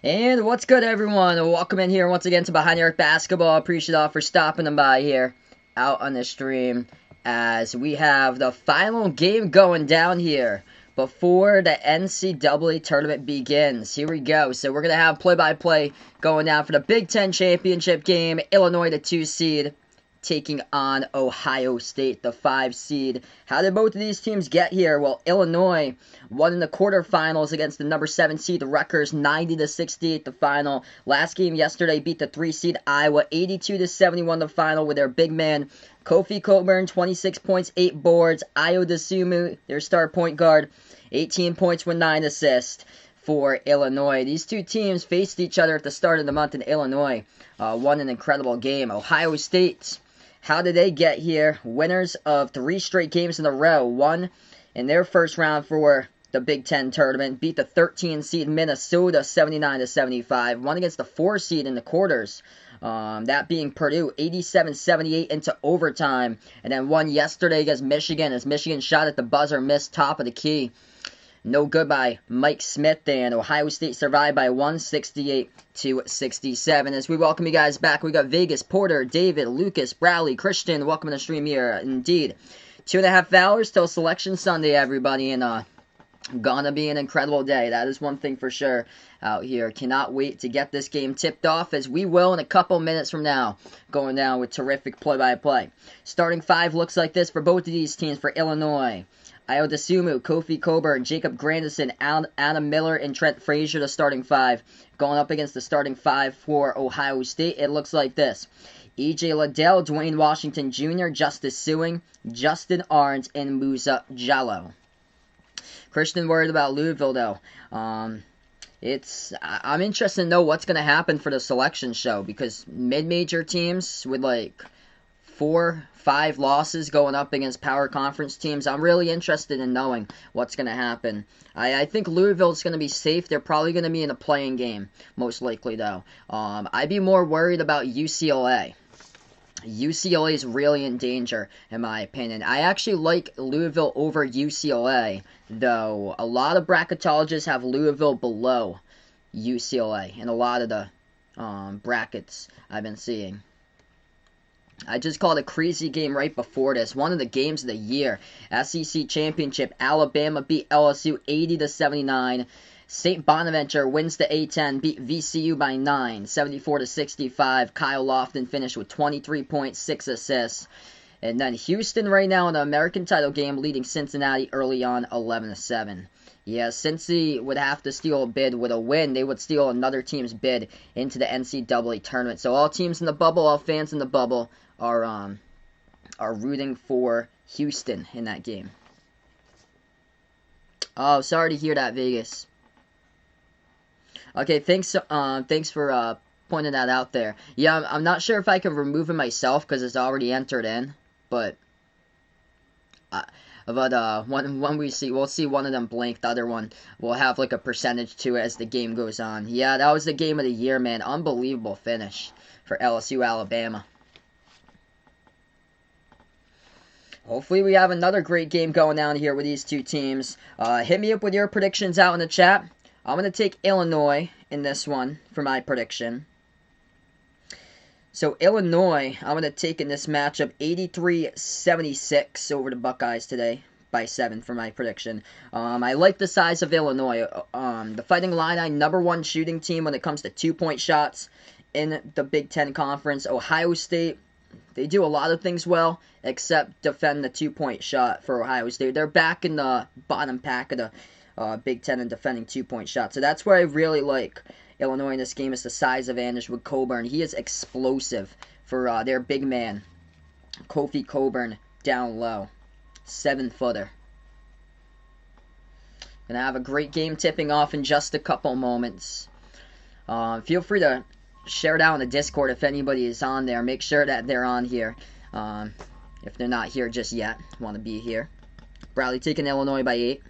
And what's good, everyone? Welcome in here once again to Behind the Arc Basketball. Appreciate all for stopping them by here out on the stream as we have the final game going down here before the NCAA tournament begins. Here we go. So we're going to have play-by-play going down for the Big Ten championship game. Illinois, the 2 seed, taking on Ohio State, the 5 seed. How did both of these teams get here? Well, Illinois won in the quarterfinals against the number 7 seed Rutgers, 90-68 the final. Last game yesterday beat the 3 seed Iowa, 82-71 the final with their big man Kofi Cockburn, 26 points, 8 boards. Ayo Dosunmu, their star point guard, 18 points with 9 assists for Illinois. These two teams faced each other at the start of the month, and Illinois won an incredible game. Ohio State, how did they get here? Winners of 3 straight games in a row. Won in their first round for the Big Ten tournament. Beat the 13 seed Minnesota 79-75. Won against the 4 seed in the quarters. That being Purdue 87-78 into overtime. And then won yesterday against Michigan as Michigan shot at the buzzer, missed top of the key. No good by Mike Smith, and Ohio State survived by 168-67. As we welcome you guys back, we got Vegas, Porter, David, Lucas, Bradley, Christian. Welcome to the stream here. Indeed, 2.5 hours till Selection Sunday, everybody, and gonna be an incredible day. That is one thing for sure out here. Cannot wait to get this game tipped off, as we will in a couple minutes from now, going down with terrific play-by-play. Starting 5 looks like this for both of these teams. For Illinois, Ayo Dosunmu, Kofi Cockburn, Jacob Grandison, Anna Miller, and Trent Frazier, the starting 5. Going up against the starting 5 for Ohio State, it looks like this. E.J. Liddell, Dwayne Washington Jr., Justice Suing, Justin Arndt, and Musa Jallo. Christian worried about Louisville, though. I'm interested to know what's going to happen for the selection show, because mid-major teams with like 4-5 losses going up against power conference teams, I'm really interested in knowing what's going to happen. I think Louisville's going to be safe. They're probably going to be in a playing game, most likely, though. I'd be more worried about UCLA. UCLA is really in danger, in my opinion. I actually like Louisville over UCLA, though a lot of bracketologists have Louisville below UCLA in a lot of the brackets I've been seeing. I just called a crazy game right before this. One of the games of the year. SEC Championship. Alabama beat LSU 80-79. St. Bonaventure wins the A-10, beat VCU by 9, 74-65. Kyle Lofton finished with 23.6 assists. And then Houston right now in the American title game, leading Cincinnati early on 11-7. Yeah, Cincy would have to steal a bid. With a win, they would steal another team's bid into the NCAA tournament. So all teams in the bubble, all fans in the bubble are rooting for Houston in that game. Oh, sorry to hear that, Vegas. Okay, thanks for pointing that out there. Yeah, I'm not sure if I can remove it myself because it's already entered in, but when we'll see one of them blank, the other one will have like a percentage to it as the game goes on. Yeah, that was the game of the year, man. Unbelievable finish for LSU Alabama. Hopefully we have another great game going down here with these two teams. Hit me up with your predictions out in the chat. I'm going to take Illinois in this one for my prediction. So Illinois, I'm going to take in this matchup 83-76 over the Buckeyes today by 7 for my prediction. I like the size of Illinois. The Fighting Illini, #1 shooting team when it comes to 2-point shots in the Big Ten Conference. Ohio State, they do a lot of things well except defend the 2-point shot for Ohio State. They're back in the bottom pack of the Big Ten and defending 2-point shots. So that's where I really like Illinois in this game, is the size advantage with Cockburn. He is explosive for their big man, Kofi Cockburn, down low. 7-footer. Gonna have a great game tipping off in just a couple moments. Feel free to share it out in the Discord if anybody is on there. Make sure that they're on here. If they're not here just yet, want to be here. Bradley taking Illinois by 8.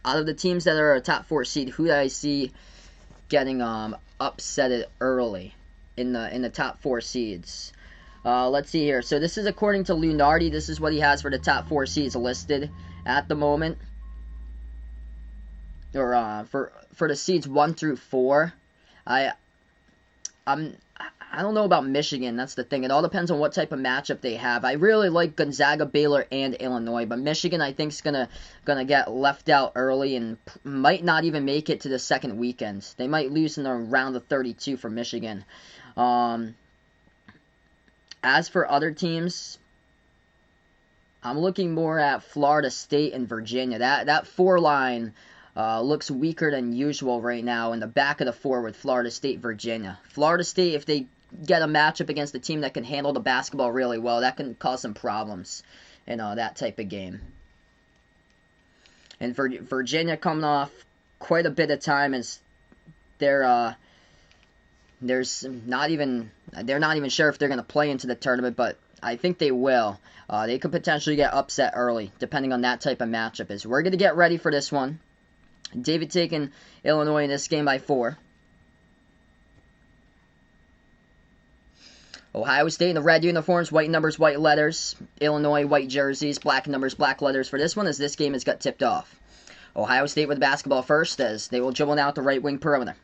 Out of the teams that are a top 4 seed, who do I see getting upsetted early in the top 4 seeds? Let's see here. So this is according to Lunardi. This is what he has for the top 4 seeds listed at the moment. Or for the seeds 1 through 4. I I'm I don't know about Michigan. That's the thing. It all depends on what type of matchup they have. I really like Gonzaga, Baylor, and Illinois, but Michigan I think is gonna get left out early and might not even make it to the second weekend. They might lose in the round of 32 for Michigan. As for other teams, I'm looking more at Florida State and Virginia. That four line looks weaker than usual right now in the back of the four with Florida State, Virginia. Florida State, if they get a matchup against a team that can handle the basketball really well, that can cause some problems in that type of game. And Virginia coming off quite a bit of time, and they're not even sure if they're going to play into the tournament, but I think they will. They could potentially get upset early, depending on that type of matchup. As we're going to get ready for this one. David taking Illinois in this game by 4. Ohio State in the red uniforms, white numbers, white letters. Illinois, white jerseys, black numbers, black letters for this one, as this game has got tipped off. Ohio State with the basketball first, as they will dribble out the right wing perimeter.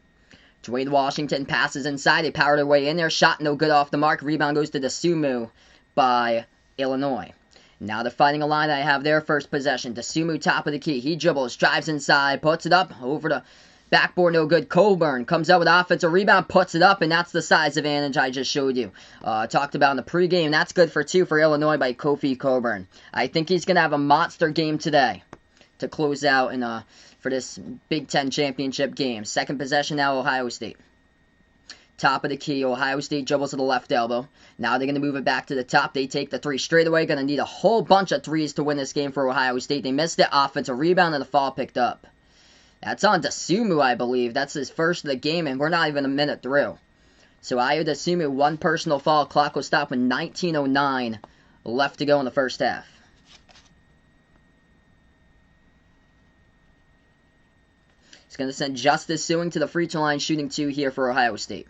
Dwayne Washington passes inside. They power their way in there. Shot no good off the mark. Rebound goes to Dasumu by Illinois. Now the Fighting Illini have their first possession. Dasumu top of the key. He dribbles, drives inside, puts it up over the backboard, no good. Coburn comes out with offensive rebound, puts it up, and that's the size advantage I just showed you. Talked about in the pregame. That's good for 2 for Illinois by Kofi Coburn. I think he's going to have a monster game today to close out for this Big Ten championship game. Second possession now, Ohio State. Top of the key, Ohio State dribbles to the left elbow. Now they're going to move it back to the top. They take the 3 straight away. Going to need a whole bunch of threes to win this game for Ohio State. They missed it. Offensive rebound and the foul picked up. That's on Dasumu, I believe. That's his first of the game, and we're not even a minute through. So Ayo Dasumu, 1 personal foul. Clock will stop with 19:09 left to go in the first half. He's going to send Justice Suing to the free throw line, shooting 2 here for Ohio State.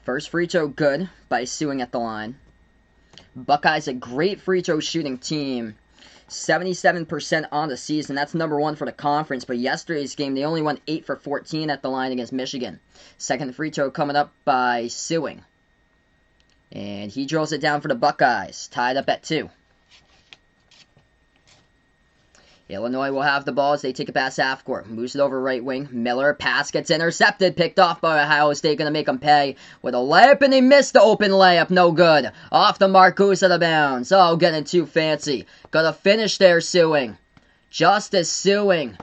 First free throw good by Suing at the line. Buckeyes, a great free throw shooting team. 77% on the season. That's number 1 for the conference. But yesterday's game, they only went 8 for 14 at the line against Michigan. Second free throw coming up by Suing. And he drills it down for the Buckeyes. Tied up at 2. Illinois will have the ball as they take it past half court. Moves it over right wing. Miller, pass gets intercepted. Picked off by Ohio State. Going to make them pay with a layup, and they missed the open layup. No good. Off the mark, goes out of bounds. Oh, getting too fancy. Going to finish there, Suing. Justice Suing.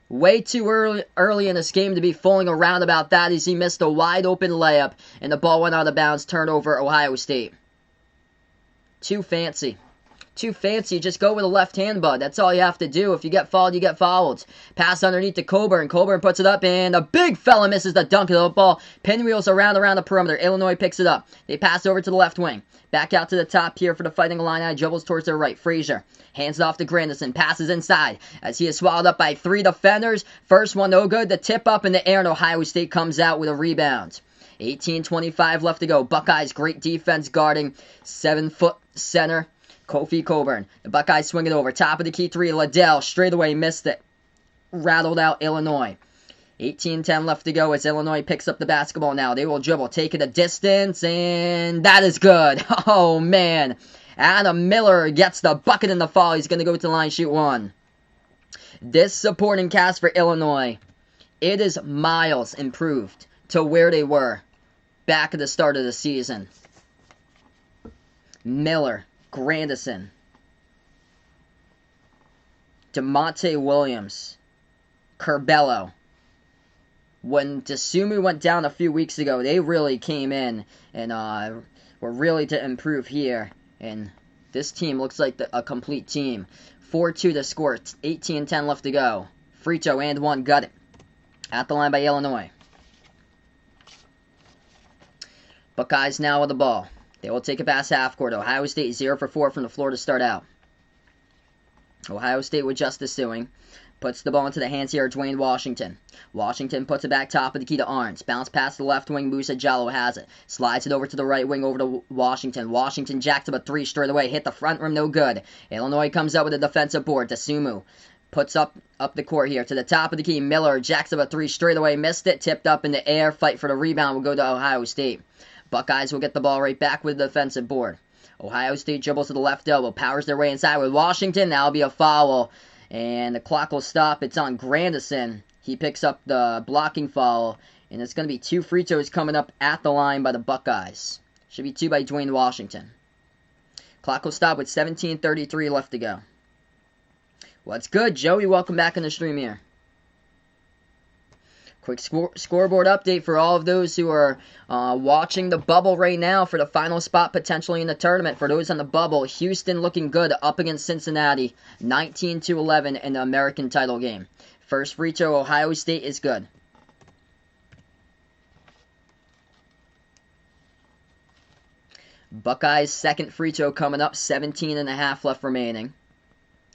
Way too early in this game to be fooling around about that, as he missed a wide open layup, and the ball went out of bounds. Turnover, Ohio State. Too fancy. Too fancy, just go with a left hand, bud. That's all you have to do. If you get fouled, you get fouled. Pass underneath to Coburn. Coburn puts it up, and a big fella misses the dunk of the ball. Pinwheels around the perimeter. Illinois picks it up. They pass over to the left wing. Back out to the top here for the Fighting Illini. Dribbles towards their right. Frazier hands it off to Grandison. Passes inside as he is swallowed up by 3 defenders. First one no good. The tip up in the air, and Ohio State comes out with a rebound. 18:25 left to go. Buckeyes, great defense guarding 7-foot center Kofi Coburn. The Buckeyes swing it over. Top of the key 3. Liddell straight away missed it. Rattled out Illinois. 18:10 left to go as Illinois picks up the basketball now. They will dribble. Take it a distance, and that is good. Oh, man. Adam Miller gets the bucket in the fall. He's going to go to the line, shoot 1. This supporting cast for Illinois, it is miles improved to where they were back at the start of the season. Miller, Grandison, DeMonte Williams, Curbelo. When Dasumu went down a few weeks ago, they really came in and were really to improve here. And this team looks like a complete team. 4-2 to score. 18:10 left to go. Free throw and 1. Got it. At the line by Illinois. Buckeyes now with the ball. They will take it past half court. Ohio State 0 for 4 from the floor to start out. Ohio State with Justice Suing. Puts the ball into the hands here of Dwayne Washington. Washington puts it back top of the key to Arns. Bounce past the left wing. Musa Jallo has it. Slides it over to the right wing over to Washington. Washington jacks up a 3 straight away. Hit the front rim, no good. Illinois comes up with a defensive board. Dasumu puts up the court here to the top of the key. Miller jacks up a 3 straight away. Missed it. Tipped up in the air. Fight for the rebound will go to Ohio State. Buckeyes will get the ball right back with the defensive board. Ohio State dribbles to the left elbow. Powers their way inside with Washington. That'll be a foul. And the clock will stop. It's on Grandison. He picks up the blocking foul. And it's going to be 2 free throws coming up at the line by the Buckeyes. Should be 2 by Dwayne Washington. Clock will stop with 17:33 left to go. What's good, Joey? Welcome back on the stream here. Quick scoreboard update for all of those who are watching the bubble right now for the final spot potentially in the tournament. For those on the bubble, Houston looking good up against Cincinnati, 19-11 in the American title game. First free throw, Ohio State is good. Buckeyes second free throw coming up, 17.5 left remaining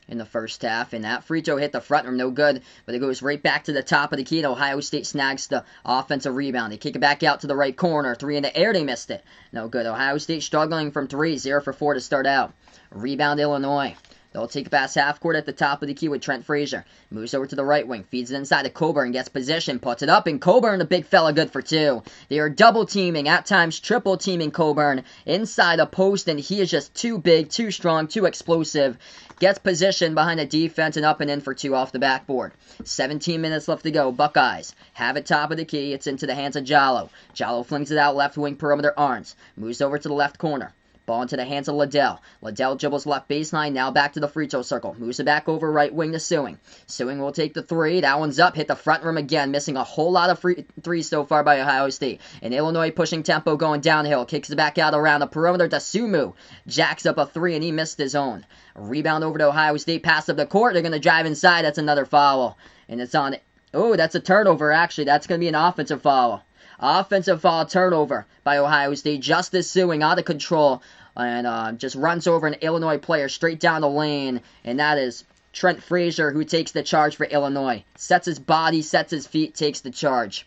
in the first half, and that free throw hit the front rim, no good, but it goes right back to the top of the key, and Ohio State snags the offensive rebound. They kick it back out to the right corner, 3 in the air, they missed it. No good. Ohio State struggling from 3, 0 for 4 to start out. Rebound Illinois. They'll take it past half court at the top of the key with Trent Frazier. Moves over to the right wing. Feeds it inside to Coburn. Gets position. Puts it up. And Coburn, the big fella, good for 2. They are double teaming. At times triple teaming Coburn inside a post. And he is just too big, too strong, too explosive. Gets position behind the defense and up and in for 2 off the backboard. 17 minutes left to go. Buckeyes have it top of the key. It's into the hands of Jallo. Jallo flings it out left wing perimeter Arns. Moves over to the left corner. Ball into the hands of Liddell. Liddell dribbles left baseline, now back to the free throw circle. Moves it back over right wing to Sewing. Sewing will take the 3. That one's up. Hit the front rim again. Missing a whole lot of threes so far by Ohio State. And Illinois pushing tempo going downhill. Kicks it back out around the perimeter to Sumu. Jacks up a 3 and he missed his own. Rebound over to Ohio State. Pass up the court. They're going to drive inside. That's another foul. And it's on. Oh, that's a turnover actually. That's going to be an offensive foul. Offensive foul turnover by Ohio State. Justice Sewing out of control and just runs over an Illinois player straight down the lane. And that is Trent Frazier who takes the charge for Illinois. Sets his body, sets his feet, takes the charge.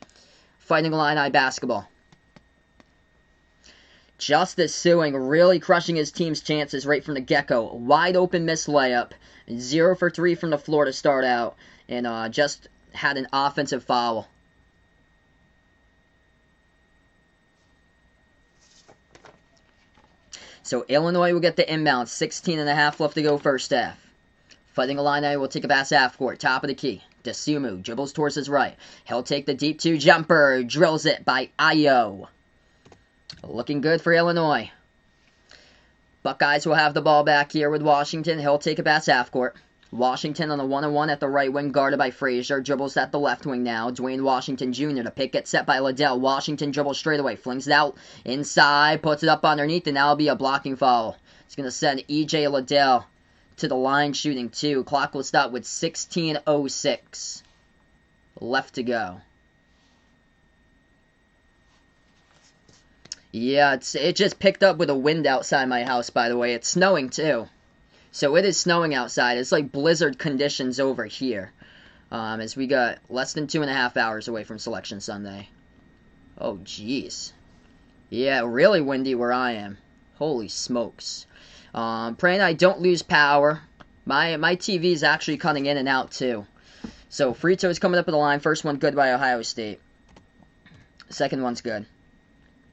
Fighting Illini basketball. Justice Sewing really crushing his team's chances right from the get-go. Wide open missed layup. 0 for 3 from the floor to start out. And just had an offensive foul. So Illinois will get the inbound. 16.5 left to go first half. Fighting Illini will take a pass half court. Top of the key. Dasumu dribbles towards his right. He'll take the deep 2 jumper. Drills it by Ayo. Looking good for Illinois. Buckeyes will have the ball back here with Washington. He'll take a pass half court. Washington on the 1-on-1 at the right wing, guarded by Frazier. Dribbles at the left wing now. Dwayne Washington Jr. The pick gets set by Liddell. Washington dribbles straight away. Flings it out inside. Puts it up underneath, and that'll be a blocking foul. It's going to send E.J. Liddell to the line shooting 2. Clock will stop with 16:06 left to go. Yeah, it just picked up with a wind outside my house, by the way. It's snowing, too. So it is snowing outside. It's like blizzard conditions over here. As we got less than 2.5 hours away from Selection Sunday. Oh, jeez. Yeah, really windy where I am. Holy smokes. Praying I don't lose power. My TV is actually cutting in and out, too. So, free throws coming up at the line. First one good by Ohio State. Second one's good.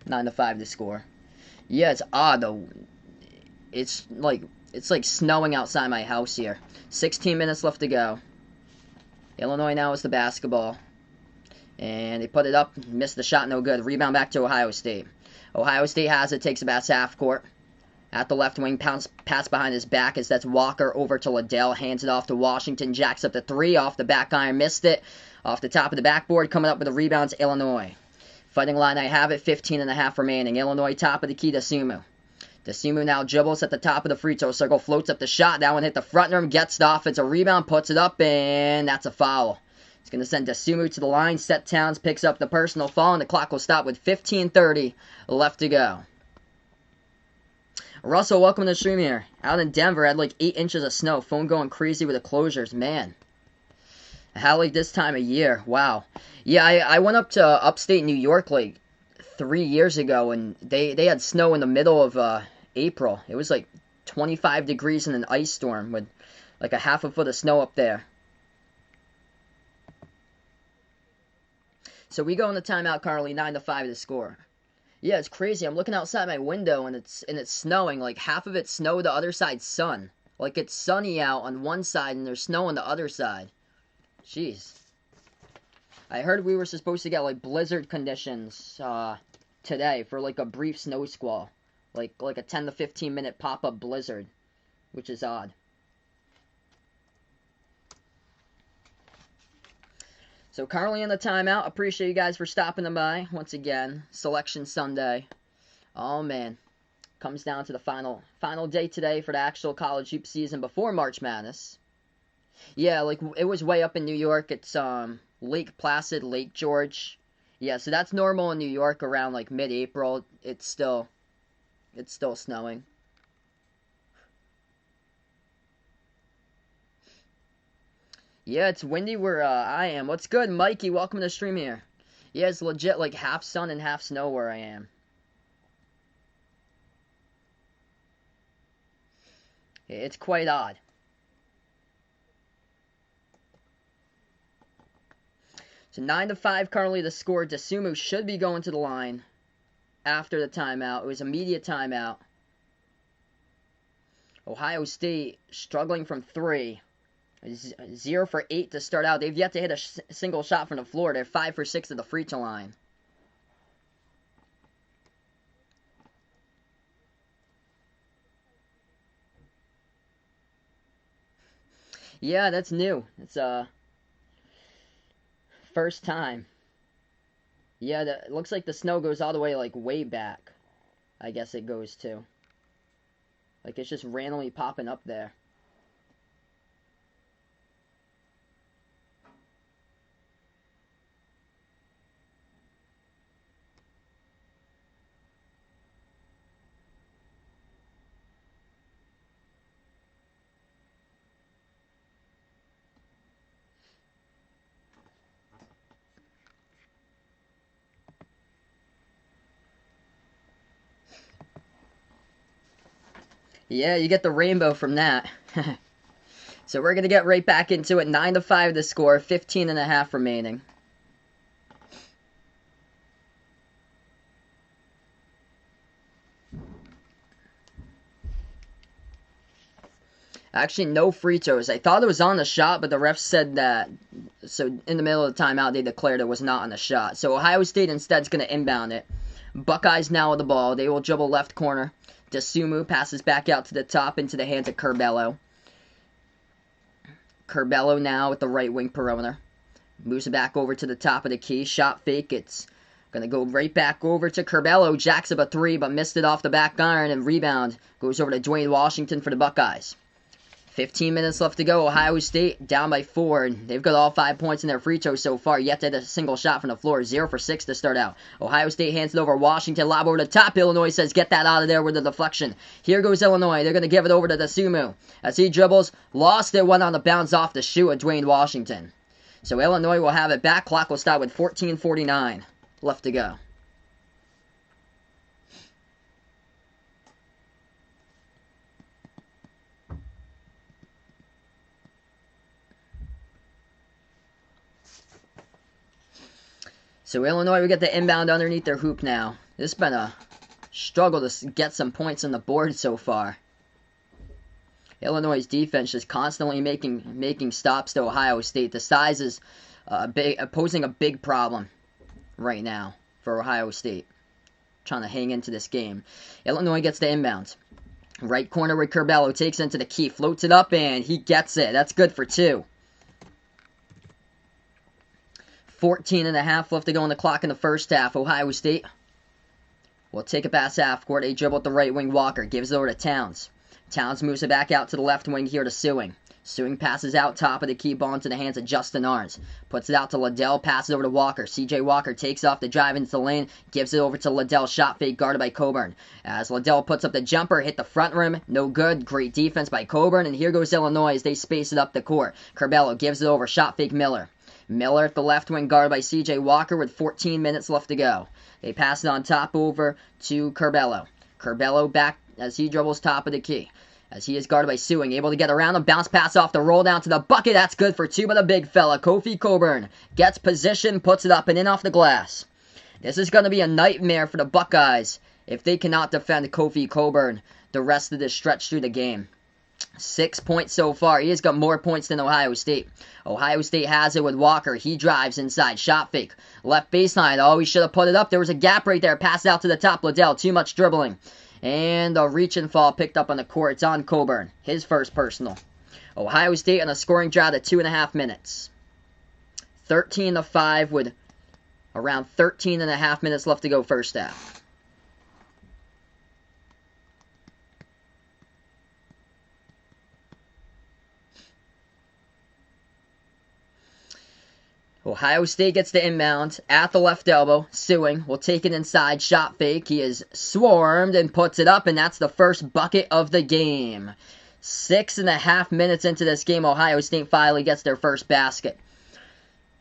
9-5 to score. Yeah, it's odd, though. It's like snowing outside my house here. 16 minutes left to go. Illinois now is the basketball. And they put it up. Missed the shot, no good. Rebound back to Ohio State. Ohio State has it. Takes it back half court. At the left wing. Pass behind his back as that's Walker over to Liddell. Hands it off to Washington. Jacks up the 3. Off the back iron. Missed it. Off the top of the backboard. Coming up with the rebounds, Illinois. Fighting Illini have it. 15.5 remaining. Illinois top of the key to Sumu. Dasumu now dribbles at the top of the free throw circle, floats up the shot, that one hit the front rim, gets the offensive rebound, puts it up, and that's a foul. It's going to send Dasumu to the line. Seth Towns picks up the personal foul, and the clock will stop with 15:30 left to go. Russell, welcome to the stream here. Out in Denver, had like 8 inches of snow. Phone going crazy with the closures, man. How like this time of year? Wow. Yeah, I went up to upstate New York like 3 years ago, and they had snow in the middle of April. It was like 25 degrees in an ice storm with like a half a foot of snow up there. So we go in the timeout currently, 9-5 the score. Yeah, it's crazy. I'm looking outside my window and it's snowing. Like half of it's snow, the other side's sun. Like it's sunny out on one side and there's snow on the other side. Jeez. I heard we were supposed to get like blizzard conditions today for like a brief snow squall. Like a 10 to 15 minute pop-up blizzard, which is odd. So currently in the timeout. Appreciate you guys for stopping by once again. Selection Sunday. Oh man, comes down to the final day today for the actual college hoop season before March Madness. Yeah, like it was way up in New York. It's Lake Placid, Lake George. Yeah, so that's normal in New York around like mid-April. It's still snowing. Yeah, it's windy where I am. What's good, Mikey? Welcome to the stream here. Yeah, it's legit like half sun and half snow where I am. It's quite odd. So 9-5 currently the score. Dasumu should be going to the line after the timeout. It was immediate timeout. Ohio State struggling from 3. 0 for 8 to start out. They've yet to hit a single shot from the floor. They're 5 for 6 at the free throw line. Yeah, that's new. It's first time. Yeah, it looks like the snow goes all the way like way back. I guess it goes to. Like it's just randomly popping up there. Yeah, you get the rainbow from that. So we're going to get right back into it. 9-5 the score, 15.5 remaining. Actually, no free throws. I thought it was on the shot, but the ref said that. So in the middle of the timeout, they declared it was not on the shot. So Ohio State instead is going to inbound it. Buckeyes now with the ball. They will dribble left corner. Dasumu passes back out to the top into the hands of Curbelo. Curbelo now with the right wing perimeter. Moves it back over to the top of the key. Shot fake. It's going to go right back over to Curbelo. Jacks up a 3, but missed it off the back iron. And rebound goes over to Dwayne Washington for the Buckeyes. 15 minutes left to go. Ohio State down by 4. And they've got all 5 points in their free throws so far. Yet to hit a single shot from the floor. 0 for 6 to start out. Ohio State hands it over. Washington lob over the top. Illinois says get that out of there with the deflection. Here goes Illinois. They're going to give it over to Dasumu. As he dribbles. Lost it. Went on the bounce off the shoe of Dwayne Washington. So Illinois will have it back. Clock will start with 14:49 left to go. So Illinois, we get the inbound underneath their hoop now. This has been a struggle to get some points on the board so far. Illinois' defense is constantly making stops to Ohio State. The size is posing a big problem right now for Ohio State. Trying to hang into this game. Illinois gets the inbound. Right corner with Curbelo. Takes into the key. Floats it up and he gets it. That's good for 2. 14.5 left to go on the clock in the first half. Ohio State will take it past half court. They dribble at the right wing. Walker gives it over to Towns. Towns moves it back out to the left wing here to Sewing. Sewing passes out top of the key, ball into the hands of Justin Arns. Puts it out to Liddell, passes over to Walker. CJ Walker takes off the drive into the lane, gives it over to Liddell, shot fake guarded by Coburn. As Liddell puts up the jumper, hit the front rim, no good. Great defense by Coburn, and here goes Illinois as they space it up the court. Curbelo gives it over, shot fake Miller. Miller at the left wing, guarded by CJ Walker with 14 minutes left to go. They pass it on top over to Curbelo. Curbelo back as he dribbles top of the key. As he is guarded by Sewing, able to get around him, bounce pass off the roll down to the bucket. That's good for two by the big fella. Kofi Coburn gets position, puts it up and in off the glass. This is going to be a nightmare for the Buckeyes if they cannot defend Kofi Coburn the rest of this stretch through the game. 6 points so far. He has got more points than Ohio State. Ohio State has it with Walker. He drives inside. Shot fake. Left baseline. Oh, he should have put it up. There was a gap right there. Pass out to the top. Liddell. Too much dribbling. And a reach and fall picked up on the court. It's on Coburn. His first personal. Ohio State on a scoring drought at 2.5 minutes. 13-5 with around 13.5 minutes left to go first half. Ohio State gets the inbound at the left elbow. Sewing will take it inside. Shot fake. He is swarmed and puts it up, and that's the first bucket of the game. 6.5 minutes into this game, Ohio State finally gets their first basket.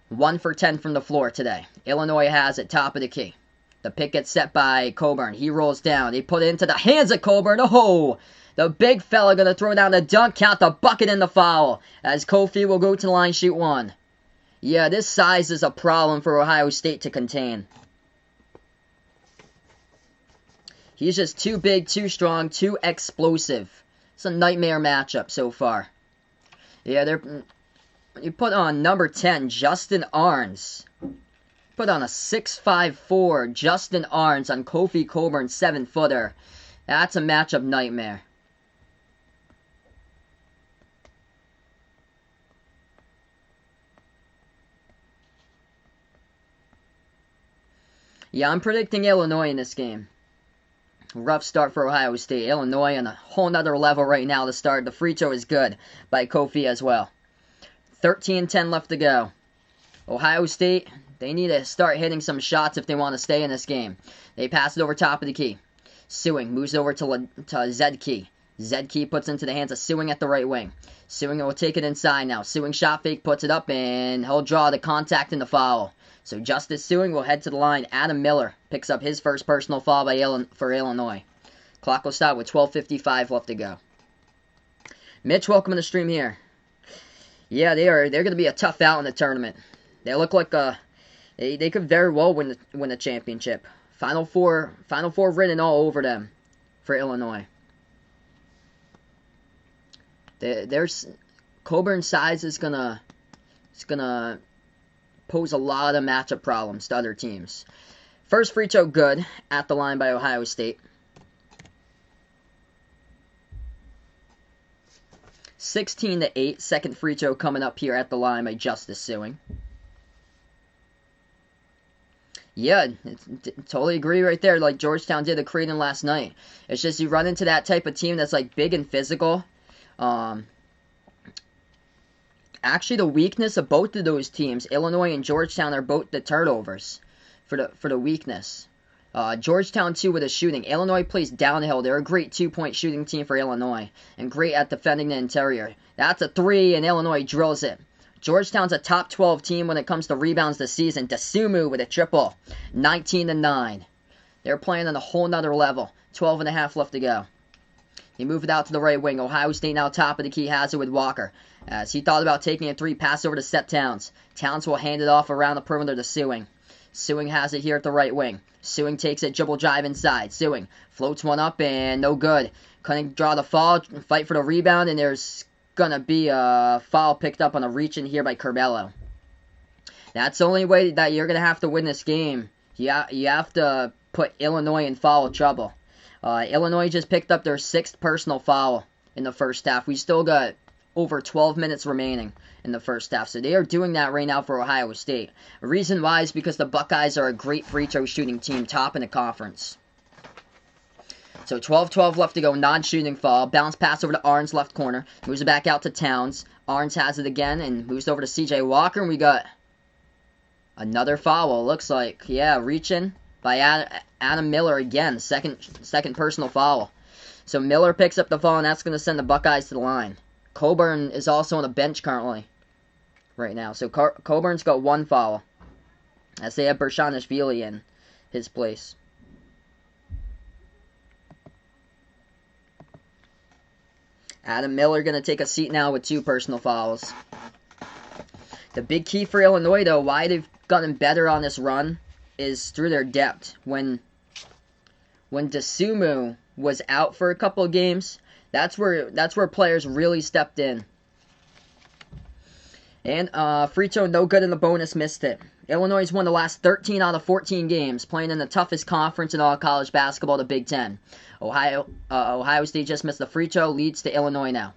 1 for 10 from the floor today. Illinois has it, top of the key. The pick gets set by Coburn. He rolls down. They put it into the hands of Coburn. Oh! The big fella going to throw down the dunk, count the bucket and the foul. As Kofi will go to the line, shoot one. Yeah, this size is a problem for Ohio State to contain. He's just too big, too strong, too explosive. It's a nightmare matchup so far. Yeah, you put on number 10, Justin Arns. Put on a 6'5" Justin Arns on Kofi Coburn's 7-footer. That's a matchup nightmare. Yeah, I'm predicting Illinois in this game. Rough start for Ohio State. Illinois on a whole nother level right now to start. The free throw is good by Kofi as well. 13-10 left to go. Ohio State, they need to start hitting some shots if they want to stay in this game. They pass it over top of the key. Sewing moves over to Zedkey. Zedkey puts into the hands of Sewing at the right wing. Sewing will take it inside now. Sewing shot fake, puts it up, and he'll draw the contact and the foul. So Justice Sewing will head to the line. Adam Miller picks up his first personal foul for Illinois. Clock will stop with 12:55 left to go. Mitch, welcome to the stream here. Yeah, they're going to be a tough out in the tournament. They look like they could very well win the championship. Final four written all over them for Illinois. There's Coburn's size is gonna pose a lot of matchup problems to other teams. First free throw good at the line by Ohio State. 16-8. Second free throw coming up here at the line by Justice Sewing. Yeah, totally agree right there. Like Georgetown did to Creighton last night. It's just you run into that type of team that's like big and physical. Actually, the weakness of both of those teams, Illinois and Georgetown, are both the turnovers for the weakness. Georgetown, too, with the shooting. Illinois plays downhill. They're a great two-point shooting team for Illinois and great at defending the interior. That's a three, and Illinois drills it. Georgetown's a top 12 team when it comes to rebounds this season. Dasumu with a triple. 19-9. They're playing on a whole nother level. 12.5 left to go. He moved it out to the right wing. Ohio State now top of the key, has it with Walker. As he thought about taking a three, pass over to Seth Towns. Towns will hand it off around the perimeter to Sewing. Sewing has it here at the right wing. Sewing takes it, dribble drive inside. Sewing floats one up and no good. Couldn't draw the foul, fight for the rebound, and there's gonna be a foul picked up on a reach in here by Curbelo. That's the only way that you're gonna have to win this game. You have to put Illinois in foul trouble. Illinois just picked up their 6th personal foul in the first half. We still got over 12 minutes remaining in the first half. So they are doing that right now for Ohio State. The reason why is because the Buckeyes are a great free throw shooting team, top in the conference. So 12-12 left to go, non-shooting foul. Bounce pass over to Arns, left corner. Moves it back out to Towns. Arns has it again and moves over to C.J. Walker, and we got another foul, looks like. Yeah, reaching by Adam Miller again. Second personal foul. So Miller picks up the foul, and that's going to send the Buckeyes to the line. Coburn is also on the bench currently right now. So Coburn's got 1 foul, as they have Bershanishvili in his place. Adam Miller going to take a seat now with 2 personal fouls. The big key for Illinois, though, why they've gotten better on this run, is through their depth. When DeSumo was out for a couple of games, that's where players really stepped in. And Frito, no good in the bonus, missed it. Illinois has won the last 13 out of 14 games, playing in the toughest conference in all college basketball, the Big Ten. Ohio State just missed the free throw, leads to Illinois now.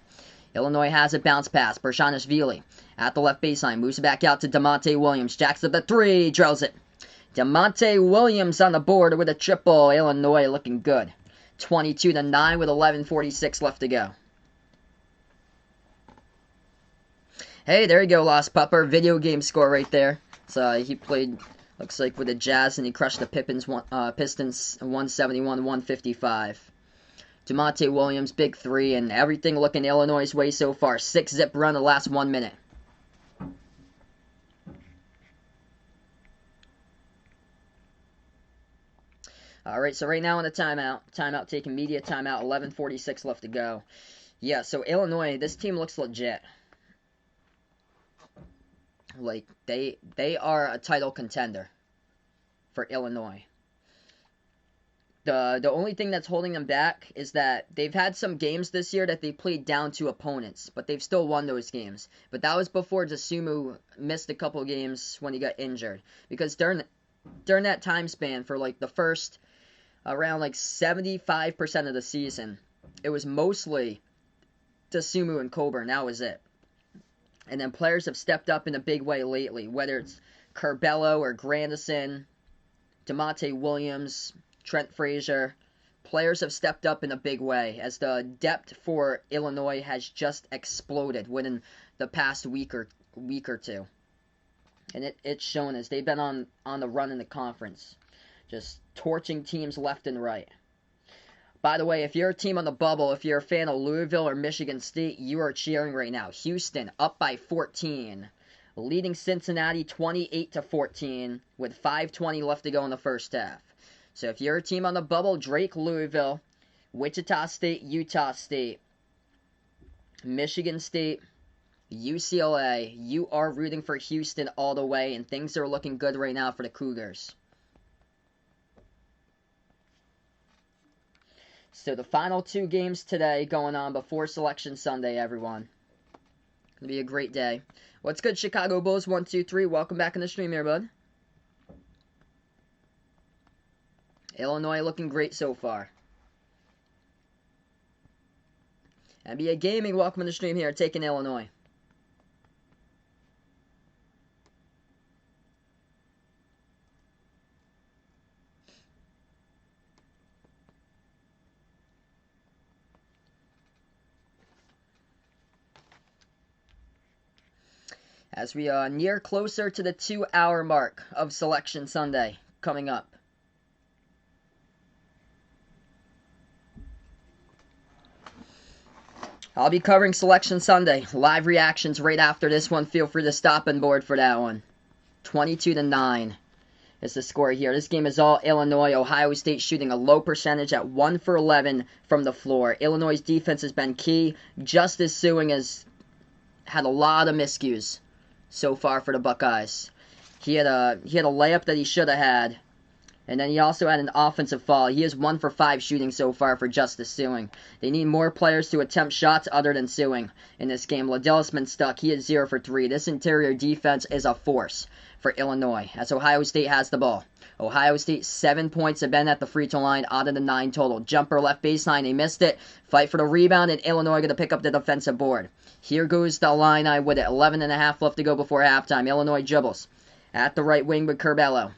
Illinois has a bounce pass. Bershanishvili at the left baseline, moves it back out to DeMonte Williams. Jacks up the 3, drills it. DeMonte Williams on the board with a triple. Illinois looking good. 22-9 with 11:46 left to go. Hey, there you go, Lost Pupper. Video game score right there. So he played, looks like, with the Jazz, and he crushed the Pistons 171-155. DeMonte Williams, big 3, and everything looking Illinois' way so far. 6-zip run the last 1 minute. Alright, so right now in the timeout. Timeout taking media timeout. 11:46 left to go. Yeah, so Illinois, this team looks legit. Like, they are a title contender for Illinois. The only thing that's holding them back is that they've had some games this year that they played down to opponents, but they've still won those games. But that was before DeSumo missed a couple games when he got injured. Because during that time span, for like the first around like 75% of the season, it was mostly DeSumo and Coburn. That was it. And then players have stepped up in a big way lately, whether it's Curbelo or Grandison, DeMonte Williams, Trent Frazier. Players have stepped up in a big way as the depth for Illinois has just exploded within the past week or two. And it's shown as they've been on the run in the conference, just torching teams left and right. By the way, if you're a team on the bubble, if you're a fan of Louisville or Michigan State, you are cheering right now. Houston up by 14, leading Cincinnati 28-14 with 5:20 left to go in the first half. So if you're a team on the bubble, Drake, Louisville, Wichita State, Utah State, Michigan State, UCLA, you are rooting for Houston all the way, and things are looking good right now for the Cougars. So the final 2 games today going on before Selection Sunday, everyone. Gonna be a great day. What's good, Chicago Bulls 123? Welcome back in the stream here, bud. Illinois looking great so far. NBA Gaming, welcome in the stream here, taking Illinois. As we near closer to the 2-hour mark of Selection Sunday coming up. I'll be covering Selection Sunday. Live reactions right after this one. Feel free to stop on board for that one. 22-9 is the score here. This game is all Illinois. Ohio State shooting a low percentage at 1 for 11 from the floor. Illinois' defense has been key. Justice Suing has had a lot of miscues so far for the Buckeyes. He had a layup that he should have had, and then he also had an offensive foul. He is 1 for 5 shooting so far for Justice Suing. They need more players to attempt shots other than Suing in this game. Liddell's been stuck. He is 0 for 3. This interior defense is a force for Illinois as Ohio State has the ball. Ohio State 7 points have been at the free throw line out of the 9 total. Jumper left baseline. They missed it. Fight for the rebound, and Illinois going to pick up the defensive board. Here goes the Illini with it. 11.5 left to go before halftime. Illinois dribbles at the right wing with Curbelo.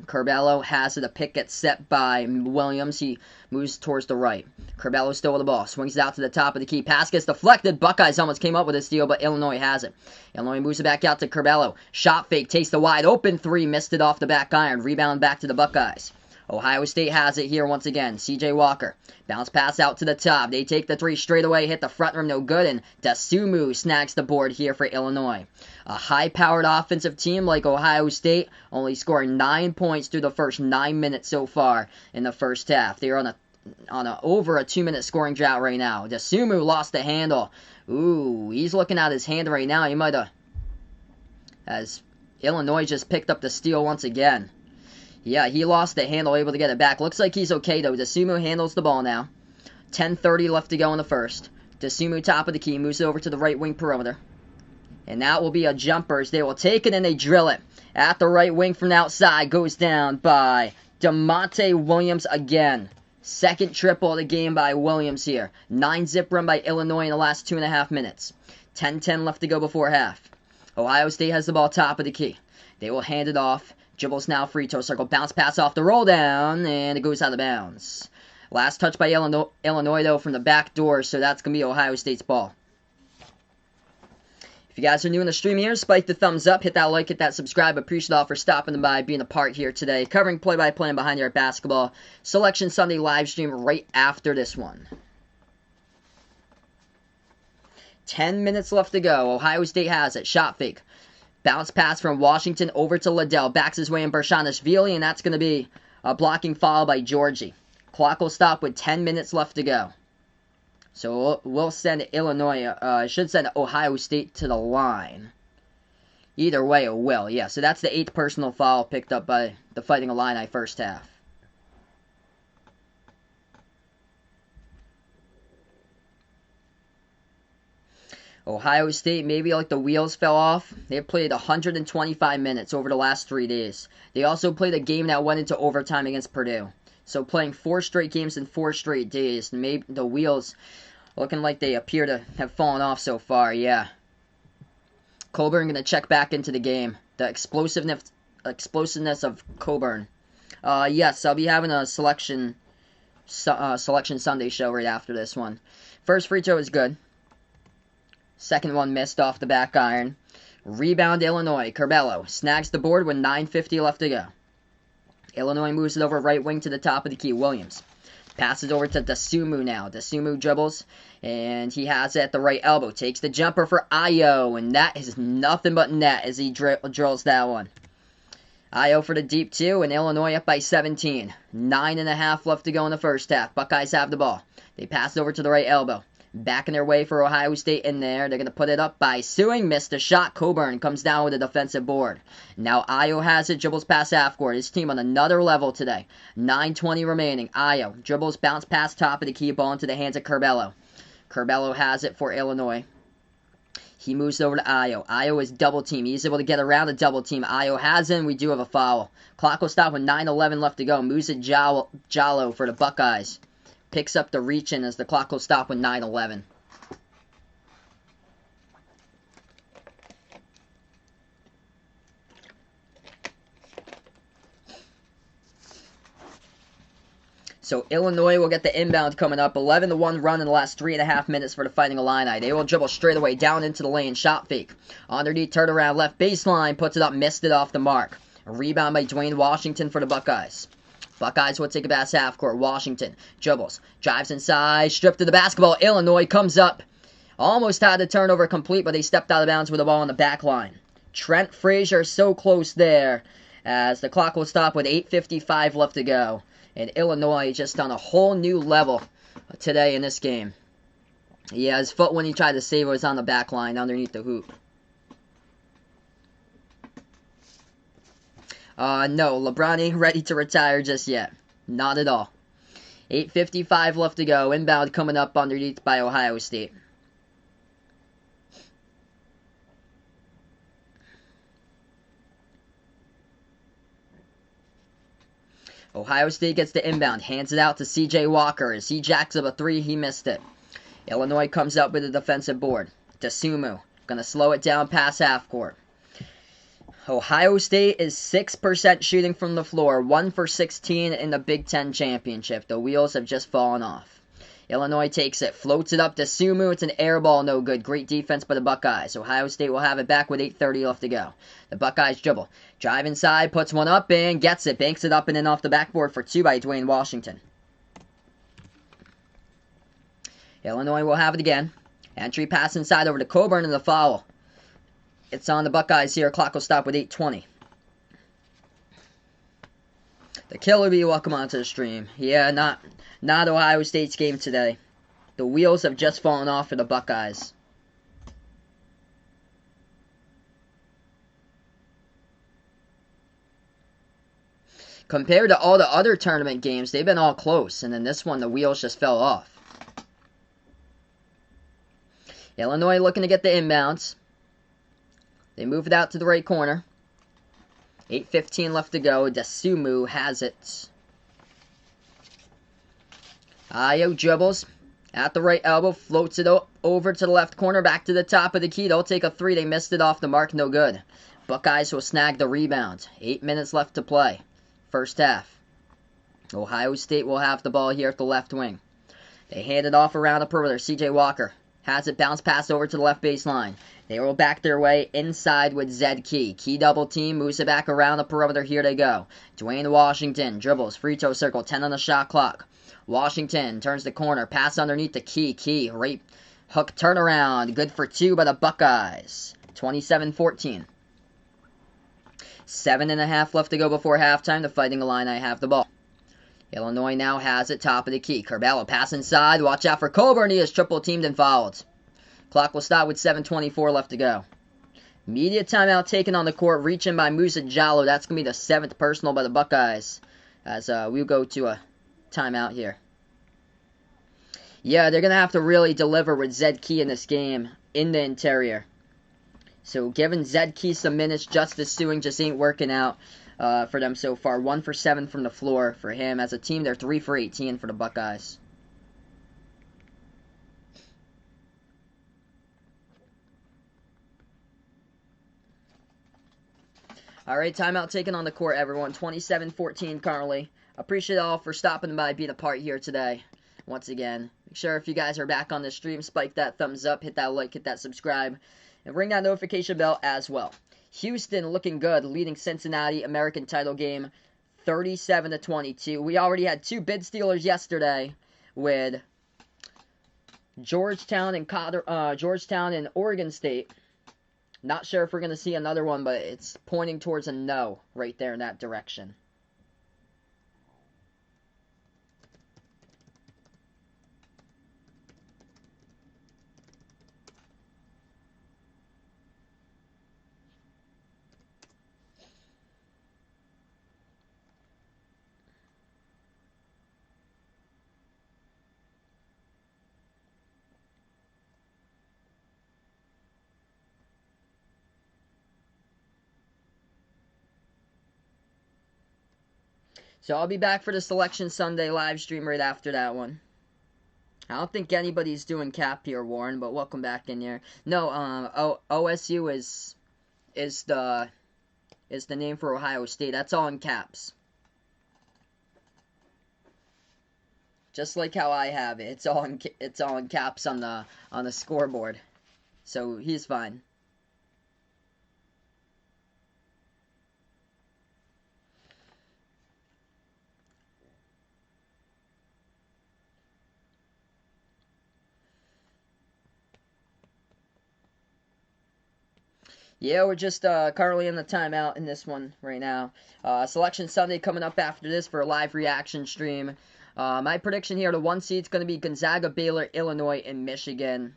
Curbelo has it. A pick gets set by Williams. He moves towards the right. Curbelo still with the ball. Swings it out to the top of the key. Pass gets deflected. Buckeyes almost came up with a steal, but Illinois has it. Illinois moves it back out to Curbelo. Shot fake. Takes the wide open three. Missed it off the back iron. Rebound back to the Buckeyes. Ohio State has it here once again. C.J. Walker. Bounce pass out to the top. They take the three straight away. Hit the front rim, no good. And Dasumu snags the board here for Illinois. A high-powered offensive team like Ohio State, only scoring 9 points through the first 9 minutes so far in the first half. They are on a over a 2-minute scoring drought right now. Dasumu lost the handle. Ooh, he's looking at his hand right now. He might have, as Illinois just picked up the steal once again. Yeah, he lost the handle, able to get it back. Looks like he's okay, though. Dasumu handles the ball now. 10:30 left to go in the first. Dasumu, top of the key, moves it over to the right wing perimeter. And that will be a jumper as they will take it and they drill it. At the right wing from the outside, goes down by DeMonte Williams again. Second triple of the game by Williams here. 9-zip run by Illinois in the last 2.5 minutes. 10:10 left to go before half. Ohio State has the ball top of the key. They will hand it off. Dribbles now, free throw circle, bounce pass off the roll down, and it goes out of bounds. Last touch by Illinois, though, from the back door, so that's going to be Ohio State's ball. If you guys are new in the stream here, spike the thumbs up, hit that like, hit that subscribe. Appreciate all for stopping by, being a part here today. Covering play-by-play and behind your basketball Selection Sunday live stream right after this one. 10 minutes left to go. Ohio State has it. Shot fake. Bounce pass from Washington over to Liddell. Backs his way in Bershanishvili, and that's going to be a blocking foul by Georgie. Clock will stop with 10 minutes left to go. So we'll send Illinois, should send Ohio State to the line. Either way, it will. Yeah, so that's the 8th personal foul picked up by the Fighting Illini first half. Ohio State, maybe like the wheels fell off. They've played 125 minutes over the last 3 days. They also played a game that went into overtime against Purdue. So playing 4 straight games in 4 straight days. Maybe the wheels looking like they appear to have fallen off so far, yeah. Coburn going to check back into the game. The explosiveness of Coburn. Yes, I'll be having a Selection Sunday show right after this one. First free throw is good. Second one missed off the back iron. Rebound Illinois. Curbelo snags the board with 9:50 left to go. Illinois moves it over right wing to the top of the key. Williams passes over to Dasumu now. Dasumu dribbles, and he has it at the right elbow. Takes the jumper for Ayo, and that is nothing but net as he drills that one. Ayo for the deep two, and Illinois up by 17. 9.5 left to go in the first half. Buckeyes have the ball. They pass it over to the right elbow. Backing their way for Ohio State in there. They're going to put it up by Sewing. Missed a shot. Coburn comes down with a defensive board. Now Ayo has it. Dribbles past half court. His team on another level today. 9:20 remaining. Ayo dribbles, bounce past top of the key, ball into the hands of Curbelo. Curbelo has it for Illinois. He moves over to Ayo. Ayo is double team. He's able to get around the double team. Ayo has it, and we do have a foul. Clock will stop with 9:11 left to go. Moves it Jallo for the Buckeyes. Picks up the reach in as the clock will stop with 9:11. So Illinois will get the inbound coming up. 11-1 run in the last 3.5 minutes for the Fighting Illini. They will dribble straight away down into the lane. Shot fake. Underneath, turnaround left baseline. Puts it up. Missed it off the mark. A rebound by Dwayne Washington for the Buckeyes. Buckeyes will take it past half court. Washington dribbles, drives inside, stripped to the basketball. Illinois comes up. Almost had the turnover complete, but they stepped out of bounds with the ball on the back line. Trent Frazier so close there as the clock will stop with 8:55 left to go. And Illinois just on a whole new level today in this game. Yeah, his foot when he tried to save it was on the back line underneath the hoop. No, LeBron ain't ready to retire just yet. Not at all. 8:55 left to go. Inbound coming up underneath by Ohio State. Ohio State gets the inbound. Hands it out to C.J. Walker. As he jacks up a three, he missed it. Illinois comes up with a defensive board. Dasumu. Gonna slow it down past half court. Ohio State is 6% shooting from the floor, 1 for 16 in the Big Ten Championship. The wheels have just fallen off. Illinois takes it, floats it up to Sumu. It's an air ball, no good. Great defense by the Buckeyes. Ohio State will have it back with 8:30 left to go. The Buckeyes dribble. Drive inside, puts one up and gets it. Banks it up and in off the backboard for 2 by Dwayne Washington. Illinois will have it again. Entry pass inside over to Coburn and the foul. It's on the Buckeyes here. Clock will stop with 8:20. The Killer Bee, welcome onto the stream. Yeah, not Ohio State's game today. The wheels have just fallen off for the Buckeyes. Compared to all the other tournament games, they've been all close. And in this one, the wheels just fell off. Illinois looking to get the inbounds. They move it out to the right corner. 8:15 left to go. Dasumu has it. Ayo dribbles at the right elbow, floats it over to the left corner, back to the top of the key. They'll take a three. They missed it off the mark, no good. Buckeyes will snag the rebound. 8 minutes left to play. First half. Ohio State will have the ball here at the left wing. They hand it off around the perimeter. C.J. Walker has it, bounce pass over to the left baseline. They roll back their way inside with Zed Key. Key double team, moves it back around the perimeter. Here they go. Dwayne Washington dribbles, free throw circle, 10 on the shot clock. Washington turns the corner, pass underneath the Key. Key, right hook turnaround. Good for 2 by the Buckeyes. 27-14. 7.5 left to go before halftime. The Fighting Illini have the ball. Illinois now has it, top of the key. Curbelo pass inside. Watch out for Coburn. He is triple teamed and fouled. Clock will stop with 7:24 left to go. Media timeout taken on the court. Reaching by Musa Jallo. That's going to be the 7th personal by the Buckeyes. As we'll go to a timeout here. Yeah, they're going to have to really deliver with Zed Key in this game in the interior. So giving Zed Key some minutes, Justice Suing just ain't working out for them so far. 1 for 7 from the floor for him. As a team, they're 3 for 18 for the Buckeyes. Alright, timeout taken on the court, everyone. 27-14 currently. Appreciate all for stopping by, being a part here today. Once again, make sure if you guys are back on the stream, spike that thumbs up, hit that like, hit that subscribe, and ring that notification bell as well. Houston looking good, leading Cincinnati American title game 37-22. We already had 2 bid stealers yesterday with Georgetown and Oregon State. Not sure if we're going to see another one, but it's pointing towards a no right there in that direction. So I'll be back for the Selection Sunday live stream right after that one. I don't think anybody's doing cap here, Warren, but welcome back in here. No, OSU is the name for Ohio State. That's all in caps. Just like how I have it. It's all in caps on the scoreboard. So he's fine. Yeah, we're just currently in the timeout in this one right now. Selection Sunday coming up after this for a live reaction stream. My prediction here, the 1 seed's going to be Gonzaga, Baylor, Illinois, and Michigan.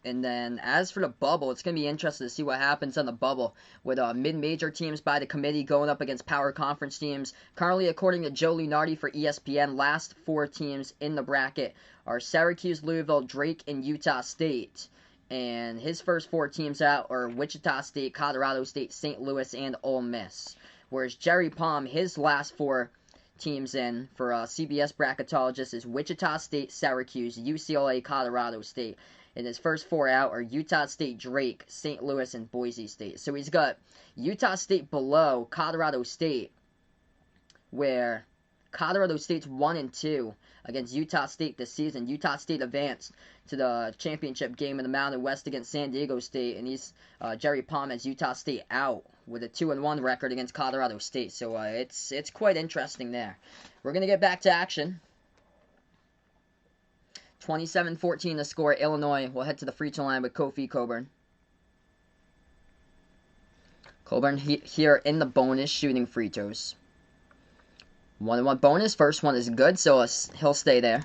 And then as for the bubble, it's going to be interesting to see what happens on the bubble with mid-major teams by the committee going up against power conference teams. Currently, according to Joe Lunardi for ESPN, last 4 teams in the bracket are Syracuse, Louisville, Drake, and Utah State. And his first 4 teams out are Wichita State, Colorado State, St. Louis, and Ole Miss. Whereas Jerry Palm, his last 4 teams in for CBS bracketologist is Wichita State, Syracuse, UCLA, Colorado State. And his first 4 out are Utah State, Drake, St. Louis, and Boise State. So he's got Utah State below Colorado State, where Colorado State's 1-2 against Utah State this season. Utah State advanced to the championship game in the Mountain West against San Diego State, and he's Jerry Palm has Utah State out with a 2-1 record against Colorado State. So it's quite interesting there. We're gonna get back to action. 27-14 the score. Illinois will head to the free throw line with Kofi Coburn. Coburn here in the bonus shooting free throws. 1-1 bonus. First one is good, so he'll stay there.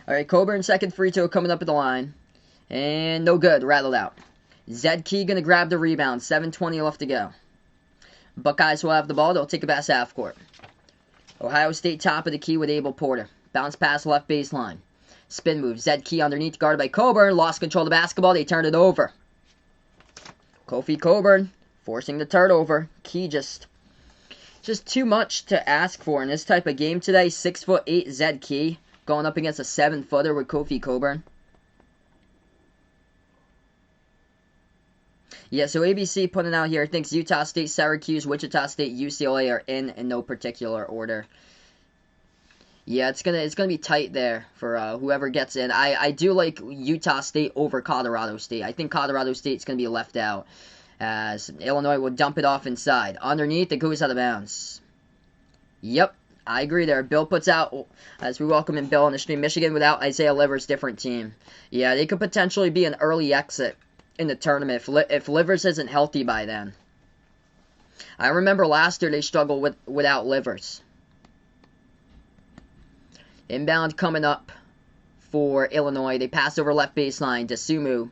Alright, Coburn, second free throw coming up at the line. And no good, rattled out. Zed Key gonna grab the rebound. 7:20 left to go. Buckeyes will have the ball. They'll take a pass half court. Ohio State top of the key with Abel Porter. Bounce pass left baseline. Spin move. Zed Key underneath, guarded by Coburn. Lost control of the basketball. They turned it over. Kofi Coburn forcing the turnover. Key just too much to ask for in this type of game today. 6'8" Zed Key going up against a 7-footer with Kofi Coburn. Yeah, so ABC putting out here thinks Utah State, Syracuse, Wichita State, UCLA are in no particular order. Yeah, it's gonna be tight there for whoever gets in. I do like Utah State over Colorado State. I think Colorado State's gonna be left out as Illinois will dump it off inside. Underneath, it goes out of bounds. Yep, I agree there. Bill puts out, as we welcome in Bill on the stream, Michigan without Isaiah Livers, different team. Yeah, they could potentially be an early exit in the tournament if Livers isn't healthy by then. I remember last year they struggled without Livers. Inbound coming up for Illinois. They pass over left baseline. Desumu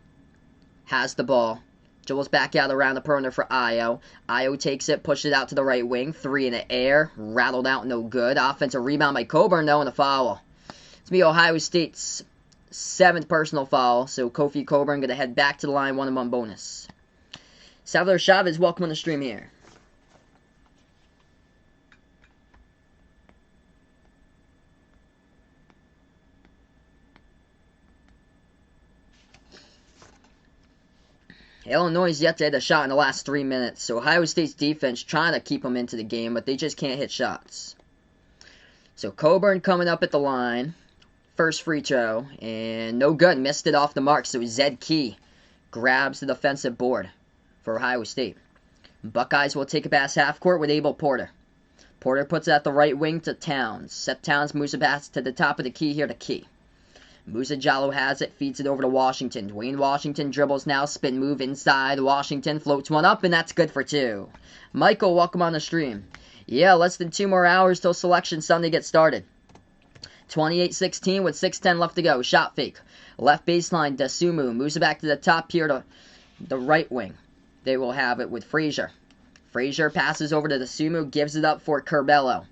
has the ball. Dribbles back out around the perimeter for Ayo. Ayo takes it, pushes it out to the right wing. 3 in the air. Rattled out, no good. Offensive rebound by Coburn, though, and a foul. It's going to be Ohio State's 7th personal foul. So Kofi Coburn going to head back to the line, 1-1 bonus. Salvador Chavez, welcome on the stream here. Illinois is yet to hit a shot in the last 3 minutes, so Ohio State's defense trying to keep them into the game, but they just can't hit shots. So Coburn coming up at the line, first free throw, and no good, missed it off the mark, so Zed Key grabs the defensive board for Ohio State. Buckeyes will take a pass half court with Abel Porter. Porter puts it at the right wing to Towns. Seth Towns moves a pass to the top of the key here to Key. Musa Jallo has it, feeds it over to Washington. Dwayne Washington dribbles now, spin move inside. Washington floats one up, and that's good for 2. Michael, welcome on the stream. Yeah, less than 2 more hours till Selection Sunday gets started. 28-16 with 6:10 left to go. Shot fake. Left baseline, Desumu moves it back to the top here to the right wing. They will have it with Frazier. Frazier passes over to Desumu, gives it up for Curbelo.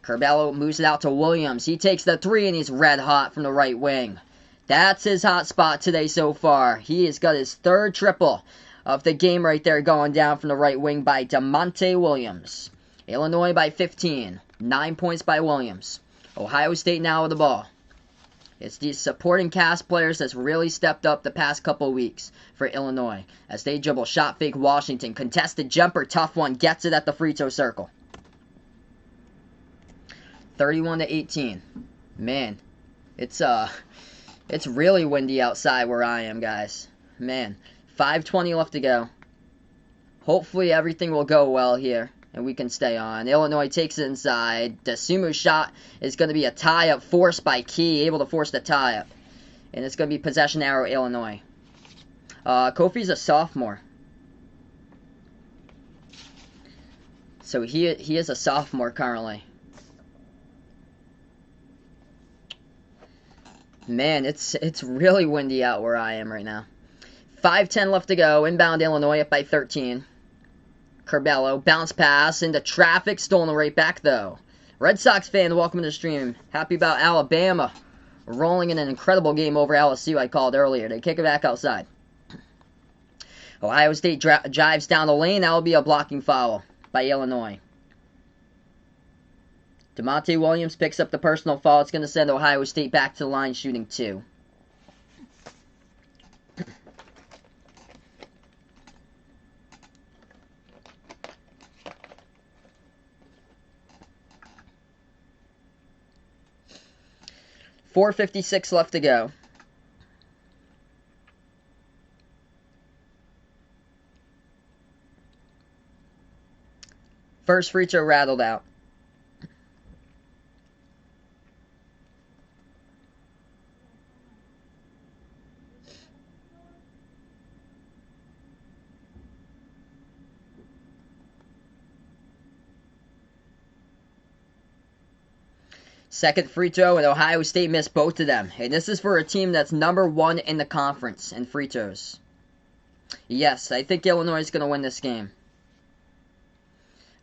Curbelo moves it out to Williams. He takes the 3, and he's red hot from the right wing. That's his hot spot today so far. He has got his 3rd triple of the game right there going down from the right wing by DeMonte Williams. Illinois by 15. 9 points by Williams. Ohio State now with the ball. It's these supporting cast players that's really stepped up the past couple of weeks for Illinois. As they dribble, shot fake Washington. Contested jumper, tough one. Gets it at the free throw circle. 31-18. Man, it's really windy outside where I am, guys. Man, 5:20 left to go. Hopefully everything will go well here and we can stay on. Illinois takes it inside. Desumu's shot is going to be a tie-up forced by Key, able to force the tie-up. And it's going to be possession arrow Illinois. Kofi's a sophomore. So he is a sophomore currently. Man, it's really windy out where I am right now. 5:10 left to go. Inbound Illinois up by 13. Curbelo, bounce pass into traffic. Stolen right back, though. Red Sox fan, welcome to the stream. Happy about Alabama rolling in an incredible game over LSU I called earlier. They kick it back outside. Ohio State drives down the lane. That will be a blocking foul by Illinois. DeMonte Williams picks up the personal foul. It's going to send Ohio State back to the line shooting 2. .456 left to go. First free throw rattled out. Second free throw, and Ohio State missed both of them. And this is for a team that's number 1 in the conference in free throws. Yes, I think Illinois is going to win this game.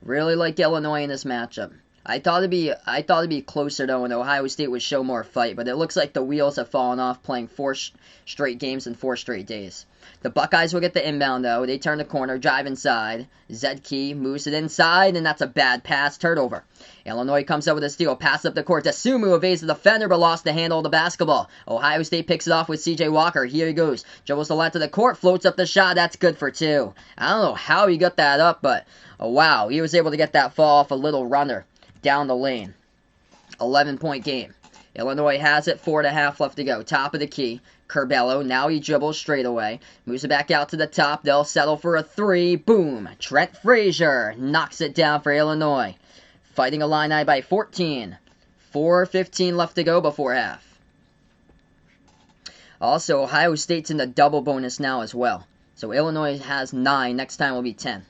Really like Illinois in this matchup. I thought it'd be closer though, and Ohio State would show more fight, but it looks like the wheels have fallen off playing 4 straight games in 4 straight days. The Buckeyes will get the inbound though. They turn the corner, drive inside. Zedke moves it inside, and that's a bad pass, turnover. Illinois comes up with a steal, pass up the court. Sumu evades the defender, but lost the handle of the basketball. Ohio State picks it off with C.J. Walker. Here he goes. Dribbles the length of the court, floats up the shot. That's good for 2. I don't know how he got that up, but wow, he was able to get that fall off a little runner down the lane. 11-point game. Illinois has it, 4.5 left to go. Top of the key. Curbelo, now he dribbles straight away. Moves it back out to the top. They'll settle for a 3. Boom. Trent Frazier knocks it down for Illinois. Fighting Illini by 14. 4:15 left to go before half. Also, Ohio State's in the double bonus now as well. So Illinois has 9. Next time will be 10.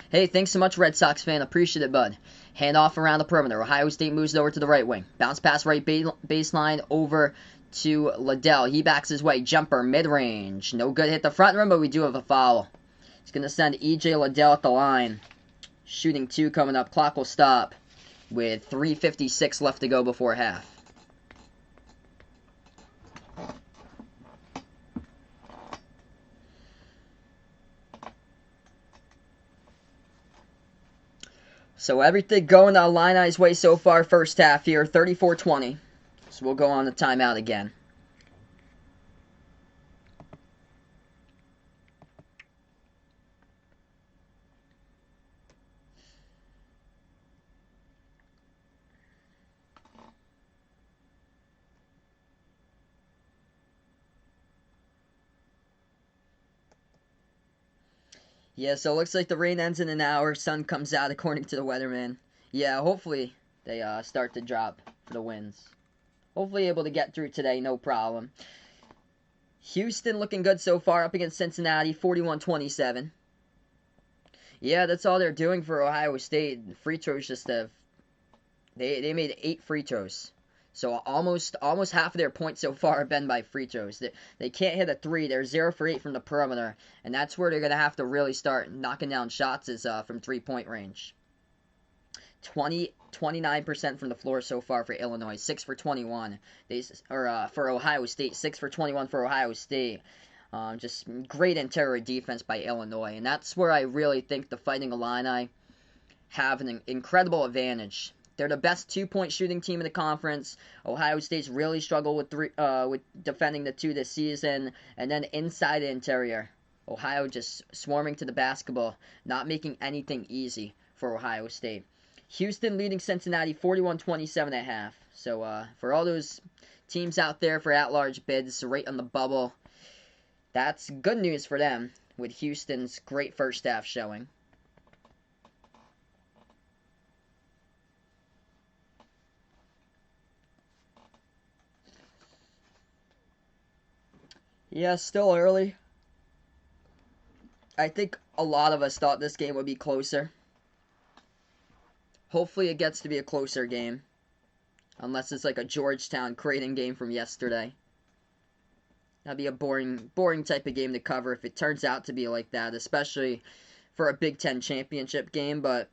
Hey, thanks so much, Red Sox fan. Appreciate it, bud. Hand off around the perimeter. Ohio State moves it over to the right wing. Bounce pass right baseline over to Liddell. He backs his way. Jumper, mid-range. No good. Hit the front rim, but we do have a foul. It's going to send E.J. Liddell at the line. Shooting 2 coming up. Clock will stop with 3:56 left to go before half. So everything going the Illini's way so far first half here, 34-20. So we'll go on the timeout again. Yeah, so it looks like the rain ends in an hour. Sun comes out according to the weatherman. Yeah, hopefully they start to drop for the winds. Hopefully able to get through today, no problem. Houston looking good so far, up against Cincinnati, 41-27. Yeah, that's all they're doing for Ohio State. Free throws just have... They made 8 free throws. So almost half of their points so far have been by free throws. They can't hit a 3. They're 0 for 8 from the perimeter. And that's where they're going to have to really start knocking down shots is from 3-point range. 29% from the floor so far for Illinois. 6 for 21. For Ohio State. 6 for 21 for Ohio State. Just great interior defense by Illinois. And that's where I really think the Fighting Illini have an incredible advantage. They're the best 2-point shooting team in the conference. Ohio State's really struggled with defending the 2 this season. And then inside the interior, Ohio just swarming to the basketball, not making anything easy for Ohio State. Houston leading Cincinnati 41-27 at half. So for all those teams out there for at-large bids right on the bubble, that's good news for them with Houston's great first half showing. Yeah, still early. I think a lot of us thought this game would be closer. Hopefully it gets to be a closer game. Unless it's like a Georgetown Creighton game from yesterday. That'd be a boring type of game to cover if it turns out to be like that. Especially for a Big Ten championship game. But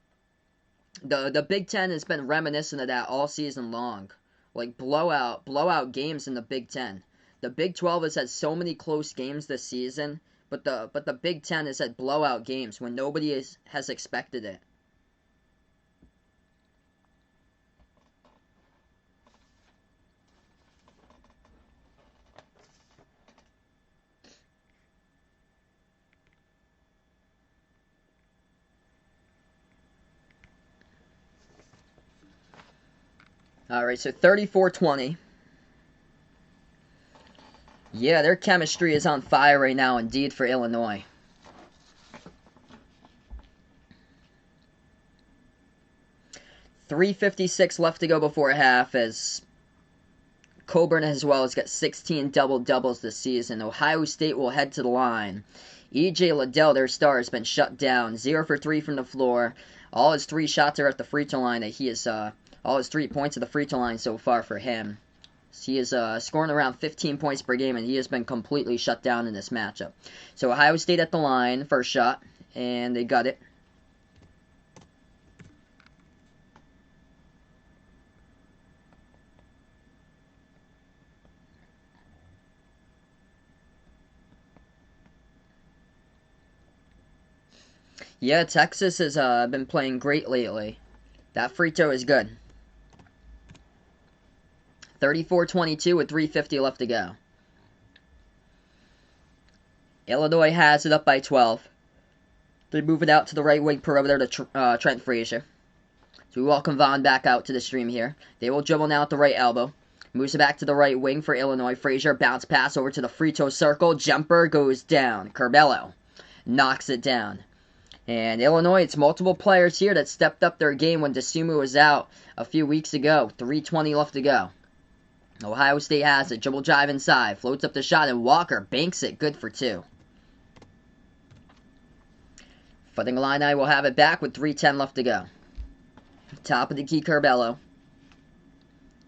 the Big Ten has been reminiscent of that all season long. Like blowout games in the Big Ten. The Big 12 has had so many close games this season, but the Big Ten has had blowout games when nobody has expected it. Alright, so 34-20. Yeah, their chemistry is on fire right now, indeed, for Illinois. .356 left to go before half, as Coburn as well has got 16 double-doubles this season. Ohio State will head to the line. E.J. Liddell, their star, has been shut down. 0 for 3 from the floor. All his 3 shots are at the free throw line. That he is all his 3 points at the free throw line so far for him. He is scoring around 15 points per game, and he has been completely shut down in this matchup. So Ohio State at the line, first shot, and they got it. Yeah, Texas has been playing great lately. That free throw is good. 34-22 with 3:50 left to go. Illinois has it up by 12. They move it out to the right wing perimeter to Trent Frazier. So we welcome Vaughn back out to the stream here. They will dribble now at the right elbow. Moves it back to the right wing for Illinois. Frazier, bounce pass over to the free throw circle. Jumper goes down. Curbelo knocks it down. And Illinois, it's multiple players here that stepped up their game when DeSumo was out a few weeks ago. 3:20 left to go. Ohio State has it. Dribble drive inside. Floats up the shot, and Walker banks it. Good for 2. Fighting Illini will have it back with 3:10 left to go. Top of the key, Curbelo.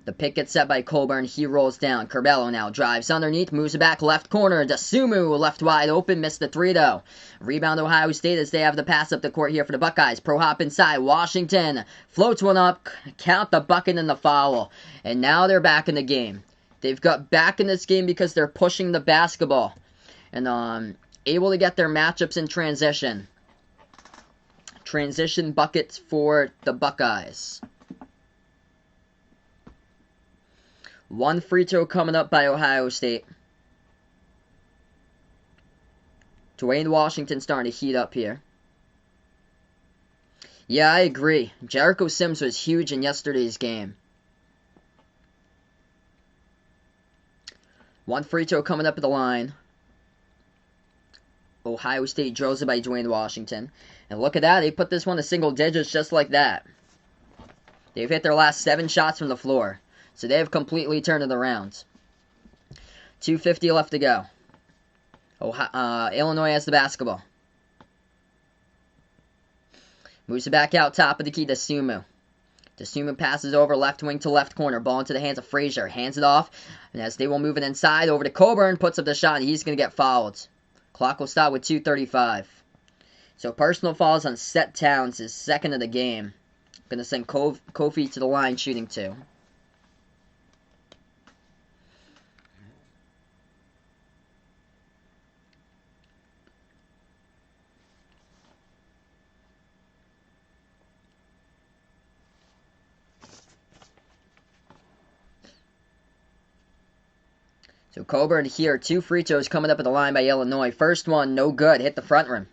The pick gets set by Coburn. He rolls down. Curbelo now drives underneath. Moves it back left corner. DeSumo left wide open. Missed the 3 though. Rebound Ohio State as they have the pass up the court here for the Buckeyes. Pro hop inside. Washington floats one up. Count the bucket and the foul. And now they're back in the game. They've got back in this game because they're pushing the basketball. And able to get their matchups in transition. Transition buckets for the Buckeyes. 1 free throw coming up by Ohio State. Dwayne Washington starting to heat up here. Yeah, I agree. Jericho Sims was huge in yesterday's game. 1 free throw coming up at the line. Ohio State draws it by Dwayne Washington. And look at that. They put this one to single digits just like that. They've hit their last 7 shots from the floor. So they have completely turned it around. 2:50 left to go. Illinois has the basketball. Moves it back out top of the key to DeSumo. DeSumo passes over left wing to left corner. Ball into the hands of Frazier. Hands it off. And as they will move it inside over to Coburn. Puts up the shot. And he's going to get fouled. Clock will stop with 2:35. So personal fouls on Seth Towns, his second of the game. Going to send Kofi to the line shooting 2. So Coburn here, 2 free throws coming up at the line by Illinois. First one, no good, hit the front rim.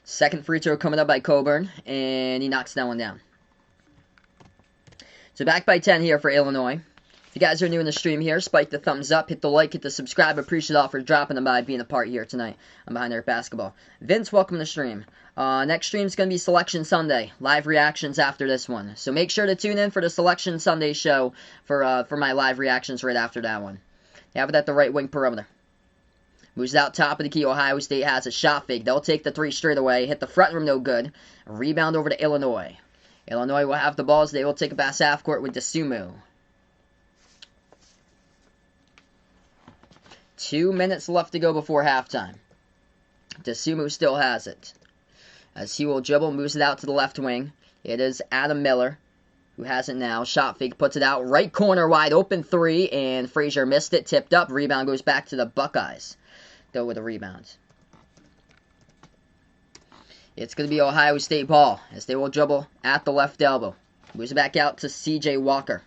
Second free throw coming up by Coburn, and he knocks that one down. So back by 10 here for Illinois. If you guys are new in the stream here, spike the thumbs up, hit the like, hit the subscribe. Appreciate it all for dropping them by, being a part here tonight on Behind Earth Basketball. Vince, welcome to the stream. Next stream is going to be Selection Sunday. Live reactions after this one. So make sure to tune in for the Selection Sunday show for my live reactions right after that one. They have it at the right wing perimeter. Moves out top of the key. Ohio State has a shot fake. They'll take the 3 straight away. Hit the front rim, no good. Rebound over to Illinois. Illinois will have the balls. They will take it past half court with DeSumo. 2 minutes left to go before halftime. Desumu still has it. As he will dribble, moves it out to the left wing. It is Adam Miller who has it now. Shot fake, puts it out. Right corner, wide open three. And Frazier missed it. Tipped up. Rebound goes back to the Buckeyes. Go with a rebound. It's going to be Ohio State ball as they will dribble at the left elbow. Moves it back out to C.J. Walker.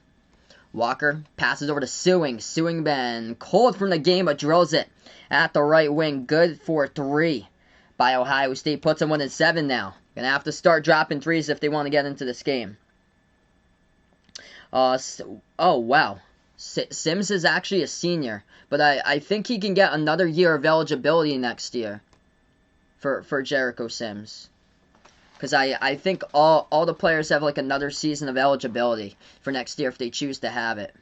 Walker passes over to Sewing. Sewing been cold from the game, but drills it at the right wing. Good for 3 by Ohio State. Puts them 1-7 now. Going to have to start dropping threes if they want to get into this game. Oh, wow. Sims is actually a senior, but I think he can get another year of eligibility next year for Jericho Sims. Because I think all the players have like another season of eligibility for next year if they choose to have it.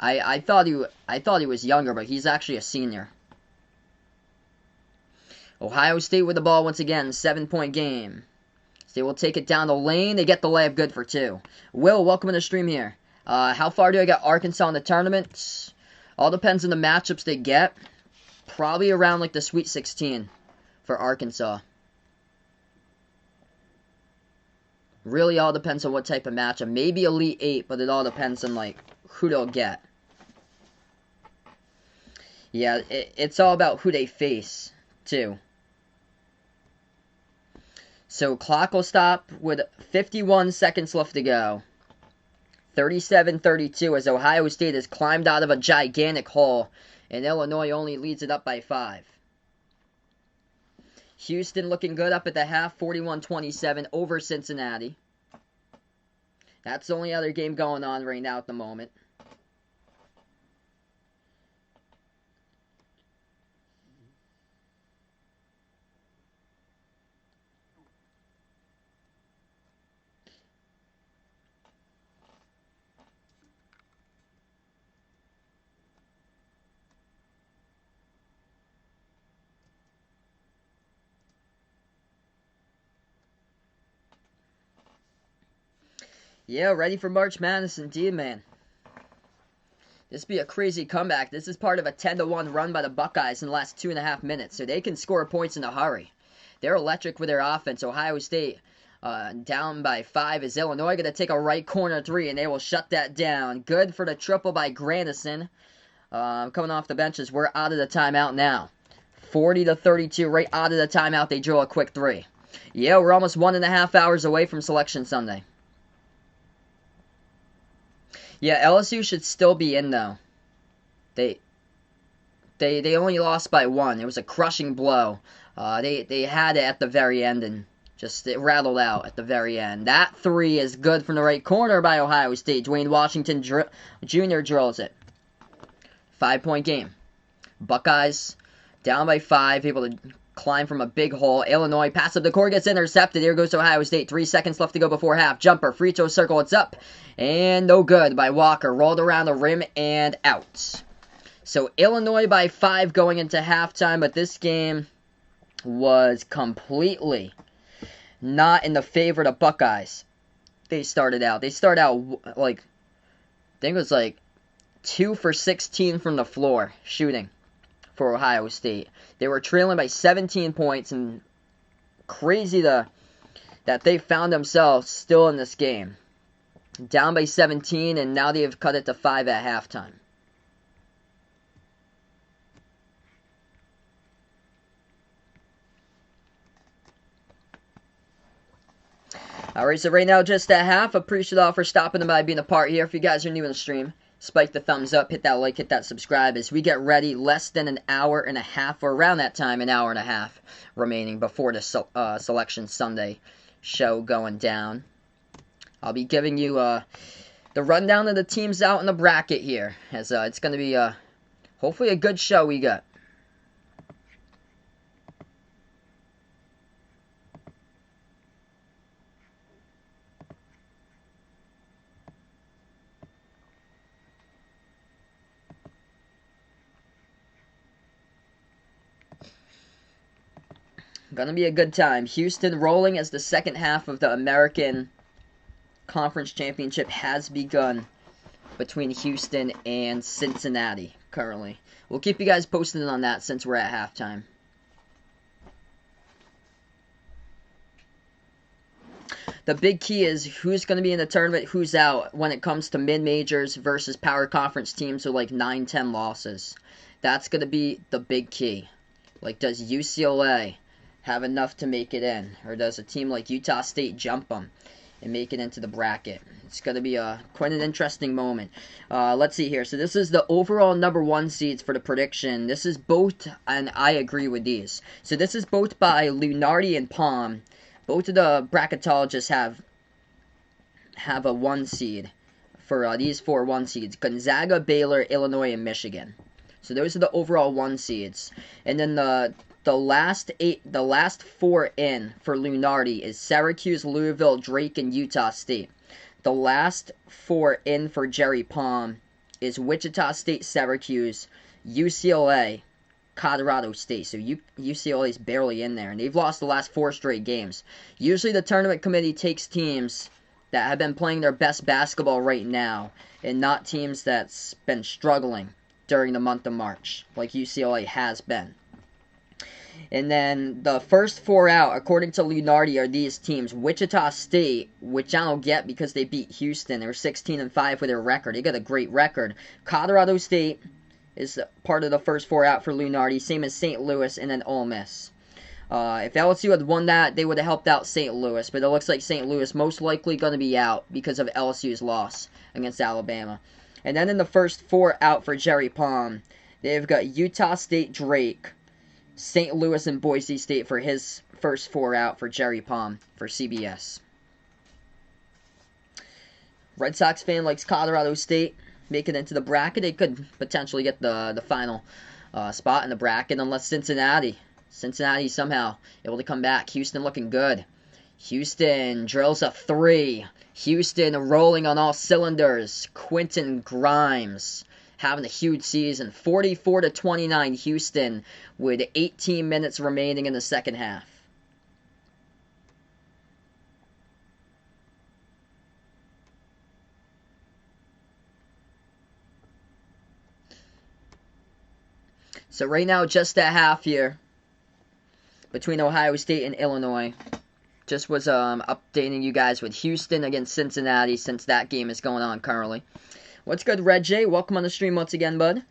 I thought he was younger, but he's actually a senior. Ohio State with the ball once again, 7-point game. So they will take it down the lane. They get the layup, good for 2. Will, welcome to the stream here. How far do I get Arkansas in the tournament? All depends on the matchups they get. Probably around like the Sweet 16 for Arkansas. Really all depends on what type of matchup. Maybe Elite 8, but it all depends on like who they'll get. Yeah, it's all about who they face, too. So clock will stop with 51 seconds left to go. 37-32 as Ohio State has climbed out of a gigantic hole, and Illinois only leads it up by 5. Houston looking good up at the half, 41-27 over Cincinnati. That's the only other game going on right now at the moment. Yeah, ready for March Madness indeed, man. This be a crazy comeback. This is part of a 10-1 run by the Buckeyes in the last 2.5 minutes, so they can score points in a hurry. They're electric with their offense. Ohio State down by 5. Is Illinois going to take a right corner 3, and they will shut that down. Good for the triple by Grandison. Coming off the benches, we're out of the timeout now. 40-32, right out of the timeout, they drill a quick 3. Yeah, we're almost 1.5 hours away from Selection Sunday. Yeah, LSU should still be in, though. They only lost by 1. It was a crushing blow. They had it at the very end, and just it rattled out at the very end. That 3 is good from the right corner by Ohio State. Dwayne Washington Jr. drills it. 5-point game. Buckeyes down by 5, able to climb from a big hole. Illinois pass up the court, gets intercepted. Here goes Ohio State. 3 seconds left to go before half. Jumper, free throw circle, it's up. And no good by Walker. Rolled around the rim and out. So Illinois by 5 going into halftime, but this game was completely not in the favor of the Buckeyes. They started out like, I think it was like 2 for 16 from the floor shooting for Ohio State. They were trailing by 17 points, and crazy that they found themselves still in this game. Down by 17, and now they have cut it to 5 at halftime. Alright, so right now just at half. Appreciate all for stopping by, being a part here. If you guys are new in the stream, spike the thumbs up, hit that like, hit that subscribe as we get ready. Less than an hour and a half, or around that time, an hour and a half remaining before the Selection Sunday show going down. I'll be giving you the rundown of the teams out in the bracket here, as it's going to be hopefully a good show we got. Gonna be a good time. Houston rolling as the second half of the American Conference Championship has begun between Houston and Cincinnati. currently. We'll keep you guys posted on that since we're at halftime. The big key is who's going to be in the tournament, who's out when it comes to mid-majors versus power conference teams with like 9-10 losses. That's going to be the big key. Like, does UCLA have enough to make it in? Or does a team like Utah State jump them and make it into the bracket? It's going to be quite an interesting moment. Let's see here. So this is the overall number 1 seeds for the prediction. This is both, and I agree with these. So this is both by Lunardi and Palm. Both of the bracketologists have a 1 seed for these 4 1 seeds. Gonzaga, Baylor, Illinois, and Michigan. So those are the overall 1 seeds. And then the last 4 in for Lunardi is Syracuse, Louisville, Drake, and Utah State. The last 4 in for Jerry Palm is Wichita State, Syracuse, UCLA, Colorado State. So UCLA's barely in there, and they've lost the last 4 straight games. Usually the tournament committee takes teams that have been playing their best basketball right now, and not teams that's been struggling during the month of March, like UCLA has been. And then the first 4 out, according to Lunardi, are these teams. Wichita State, which I don't get because they beat Houston. They were 16-5 for their record. They got a great record. Colorado State is part of the first 4 out for Lunardi, same as St. Louis, and then Ole Miss. If LSU had won that, they would have helped out St. Louis, but it looks like St. Louis most likely going to be out because of LSU's loss against Alabama. And then in the first 4 out for Jerry Palm, they've got Utah State, Drake, St. Louis, and Boise State for his first 4 out for Jerry Palm for CBS. Red Sox fan likes Colorado State. Make it into the bracket. They could potentially get the final spot in the bracket unless Cincinnati somehow able to come back. Houston looking good. Houston drills a 3. Houston rolling on all cylinders. Quentin Grimes having a huge season. 44-29 Houston with 18 minutes remaining in the second half. So right now, just at half here between Ohio State and Illinois. Just was updating you guys with Houston against Cincinnati since that game is going on currently. What's good, Red J? Welcome on the stream once again, bud.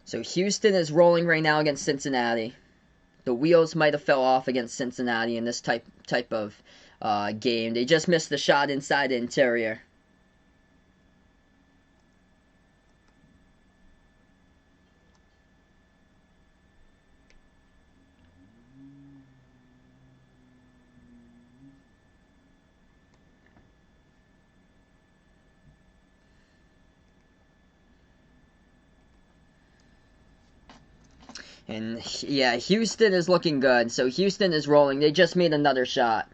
So Houston is rolling right now against Cincinnati. The wheels might have fell off against Cincinnati in this type of game. They just missed the shot inside the interior. And, yeah, Houston is looking good. So Houston is rolling. They just made another shot.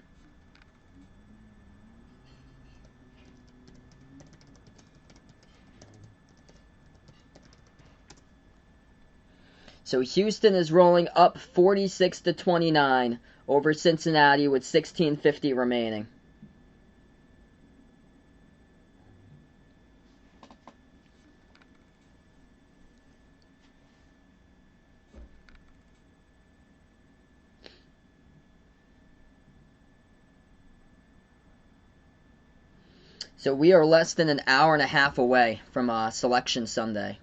So Houston is rolling up 46-29 over Cincinnati with 16:50 remaining. So we are less than an hour and a half away from Selection Sunday.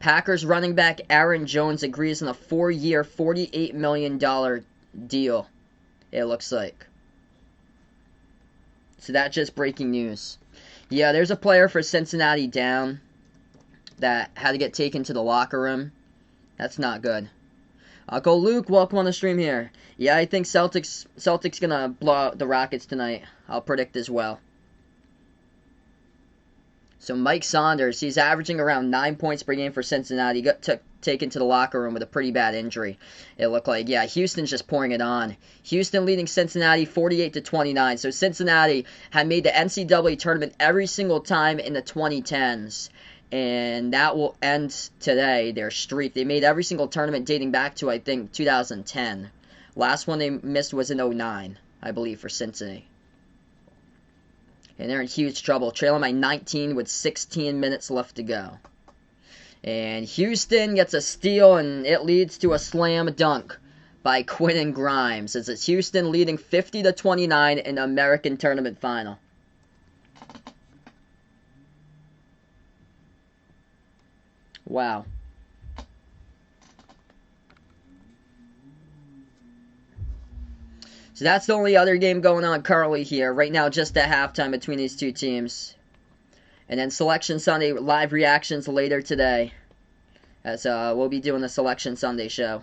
Packers running back Aaron Jones agrees on a 4-year, $48 million deal, it looks like. So that's just breaking news. Yeah, there's a player for Cincinnati down that had to get taken to the locker room. That's not good. Uncle Luke, welcome on the stream here. Yeah, I think Celtics gonna blow out the Rockets tonight. I'll predict as well. So Mike Saunders, he's averaging around 9 points per game for Cincinnati. Took taken to the locker room with a pretty bad injury. It looked like, yeah, Houston's just pouring it on. Houston leading Cincinnati 48-29. So Cincinnati had made the NCAA tournament every single time in the 2010s. And that will end today, their streak. They made every single tournament dating back to, I think, 2010. Last one they missed was in 09, I believe, for Cincinnati. And they're in huge trouble, trailing by 19 with 16 minutes left to go. And Houston gets a steal, and it leads to a slam dunk by Quentin Grimes, as it's Houston leading 50-29 in the American Tournament Final. Wow. So that's the only other game going on currently here. Right now, just at halftime between these two teams. And then Selection Sunday live reactions later today. As we'll be doing the Selection Sunday show.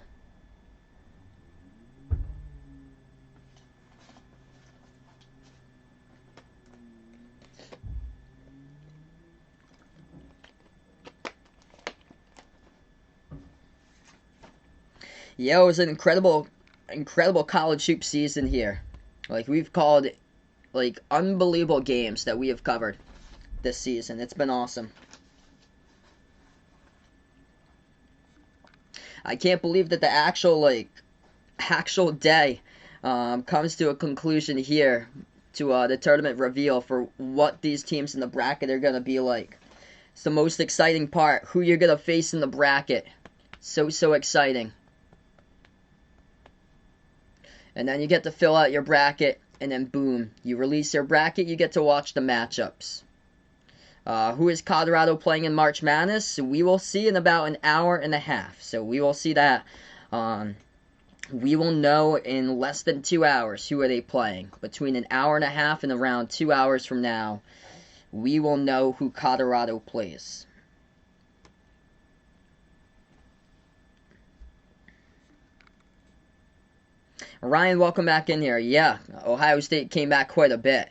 Yeah, it was an incredible college hoop season here. Like, we've called, like, unbelievable games that we have covered this season. It's been awesome. I can't believe that the actual day comes to a conclusion here to the tournament reveal for what these teams in the bracket are going to be like. It's the most exciting part, who you're going to face in the bracket. So exciting. And then you get to fill out your bracket, and then boom, you release your bracket, you get to watch the matchups. Who is Colorado playing in March Madness? We will see in about an hour and a half. So we will see that. We will know in less than 2 hours who are they playing. Between an hour and a half and around 2 hours from now, we will know who Colorado plays. Ryan, welcome back in here. Yeah, Ohio State came back quite a bit.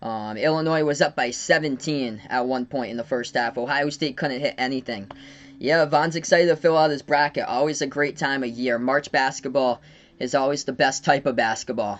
Illinois was up by 17 at one point in the first half. Ohio State couldn't hit anything. Yeah, Von's excited to fill out his bracket. Always a great time of year. March basketball is always the best type of basketball.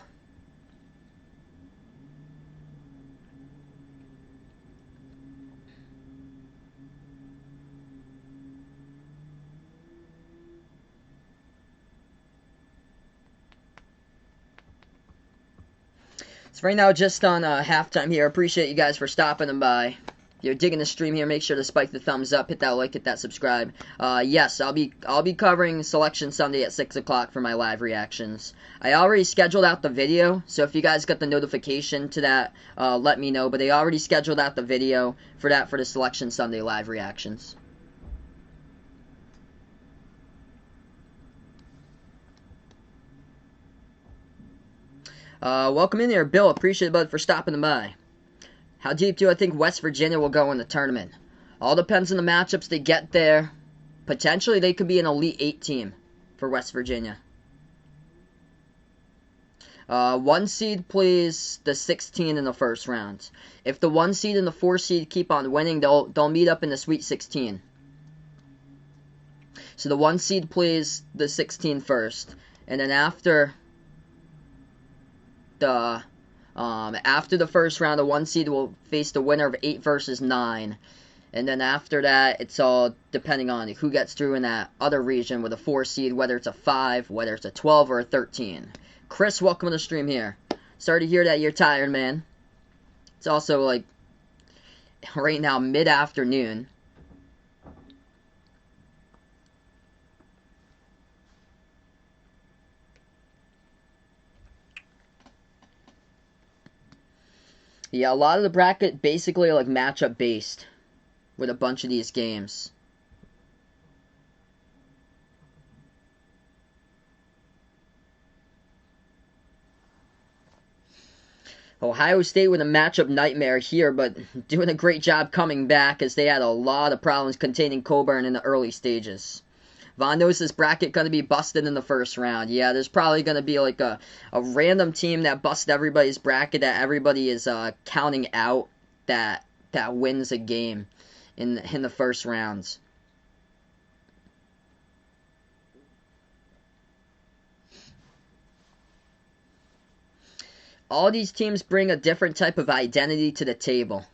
So right now, just on halftime here. Appreciate you guys for stopping by. If you're digging the stream here, make sure to spike the thumbs up, hit that like, hit that subscribe. Yes, I'll be covering Selection Sunday at 6 o'clock for my live reactions. I already scheduled out the video, so if you guys got the notification to that, let me know. But they already scheduled out the video for that for the Selection Sunday live reactions. Welcome in there, Bill. Appreciate it, bud, for stopping by. How deep do I think West Virginia will go in the tournament? All depends on the matchups they get there. Potentially, they could be an Elite 8 team for West Virginia. 1 seed plays the 16 in the first round. If the 1 seed and the 4 seed keep on winning, they'll meet up in the Sweet 16. So the 1 seed plays the 16 first, and then after the first round, the 1 seed will face the winner of 8 versus 9. And then after that, it's all depending on who gets through in that other region with a 4 seed, whether it's a 5, whether it's a 12, or a 13. Chris, welcome to the stream here. Sorry to hear that you're tired, man. It's also, like, right now, mid-afternoon. Yeah, a lot of the bracket basically like matchup based with a bunch of these games. Ohio State with a matchup nightmare here, but doing a great job coming back as they had a lot of problems containing Coburn in the early stages. Von knows this bracket going to be busted in the first round. Yeah, there's probably going to be like a random team that busts everybody's bracket that everybody is counting out that wins a game in the first rounds. all these teams bring a different type of identity to the table.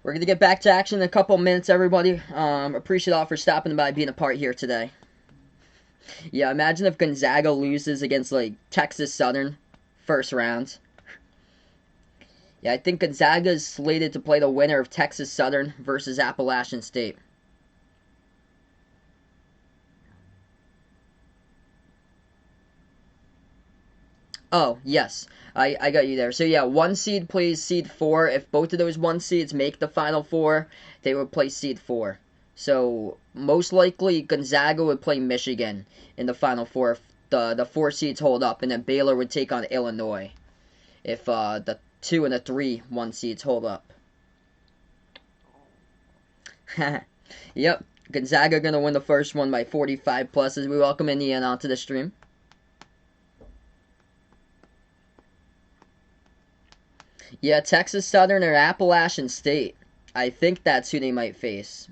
We're going to get back to action in a couple minutes, everybody. Appreciate all for stopping by, being a part here today. Yeah, imagine if Gonzaga loses against, like, Texas Southern first round. Yeah, I think Gonzaga is slated to play the winner of Texas Southern versus Appalachian State. Oh, yes. I got you there. So, yeah, 1 seed plays seed 4. If both of those 1 seeds make the Final Four, they would play seed 4. So, most likely, Gonzaga would play Michigan in the Final Four if the 4 seeds hold up, and then Baylor would take on Illinois if the 2 and the 3 1 seeds hold up. Yep, Gonzaga going to win the first one by 45 plus as we welcome Indiana onto the stream. Yeah, Texas Southern or Appalachian State. I think that's who they might face.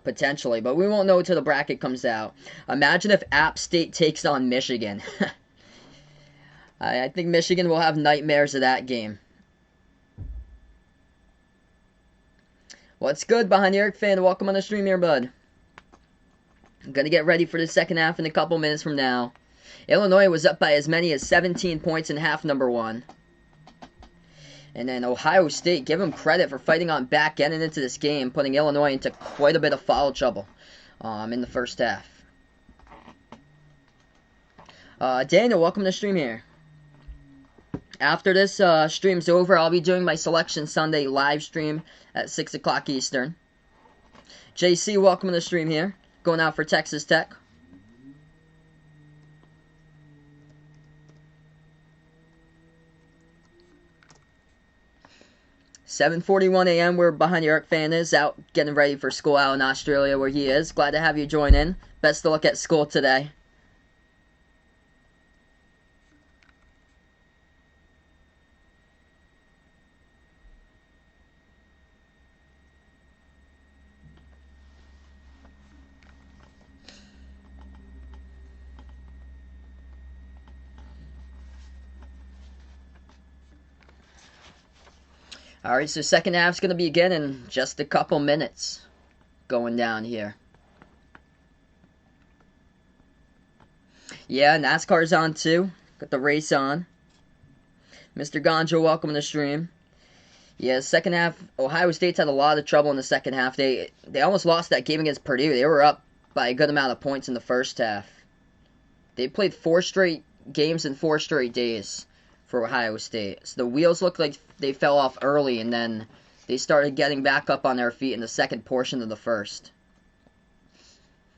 Potentially, but we won't know until the bracket comes out. Imagine if App State takes on Michigan. I think Michigan will have nightmares of that game. What's good, Behind the Arc fan? Welcome on the stream here, bud. I'm going to get ready for the second half in a couple minutes from now. Illinois was up by as many as 17 points in half number 1. And then Ohio State, give them credit for fighting on back end and into this game, putting Illinois into quite a bit of foul trouble in the first half. Daniel, welcome to the stream here. After this stream's over, I'll be doing my Selection Sunday live stream at 6 o'clock Eastern. JC, welcome to the stream here. Going out for Texas Tech. 7:41 a.m. where Behind the Arc fan is, out getting ready for school out in Australia where he is. Glad to have you join in. Best of luck at school today. Alright, so second half's going to begin in just a couple minutes going down here. Yeah, NASCAR's on too. Got the race on. Mr. Gonjo, welcome to the stream. Yeah, second half, Ohio State's had a lot of trouble in the second half. They almost lost that game against Purdue. They were up by a good amount of points in the first half. They played 4 straight games in 4 straight days for Ohio State. So the wheels looked like they fell off early, and then they started getting back up on their feet in the second portion of the first.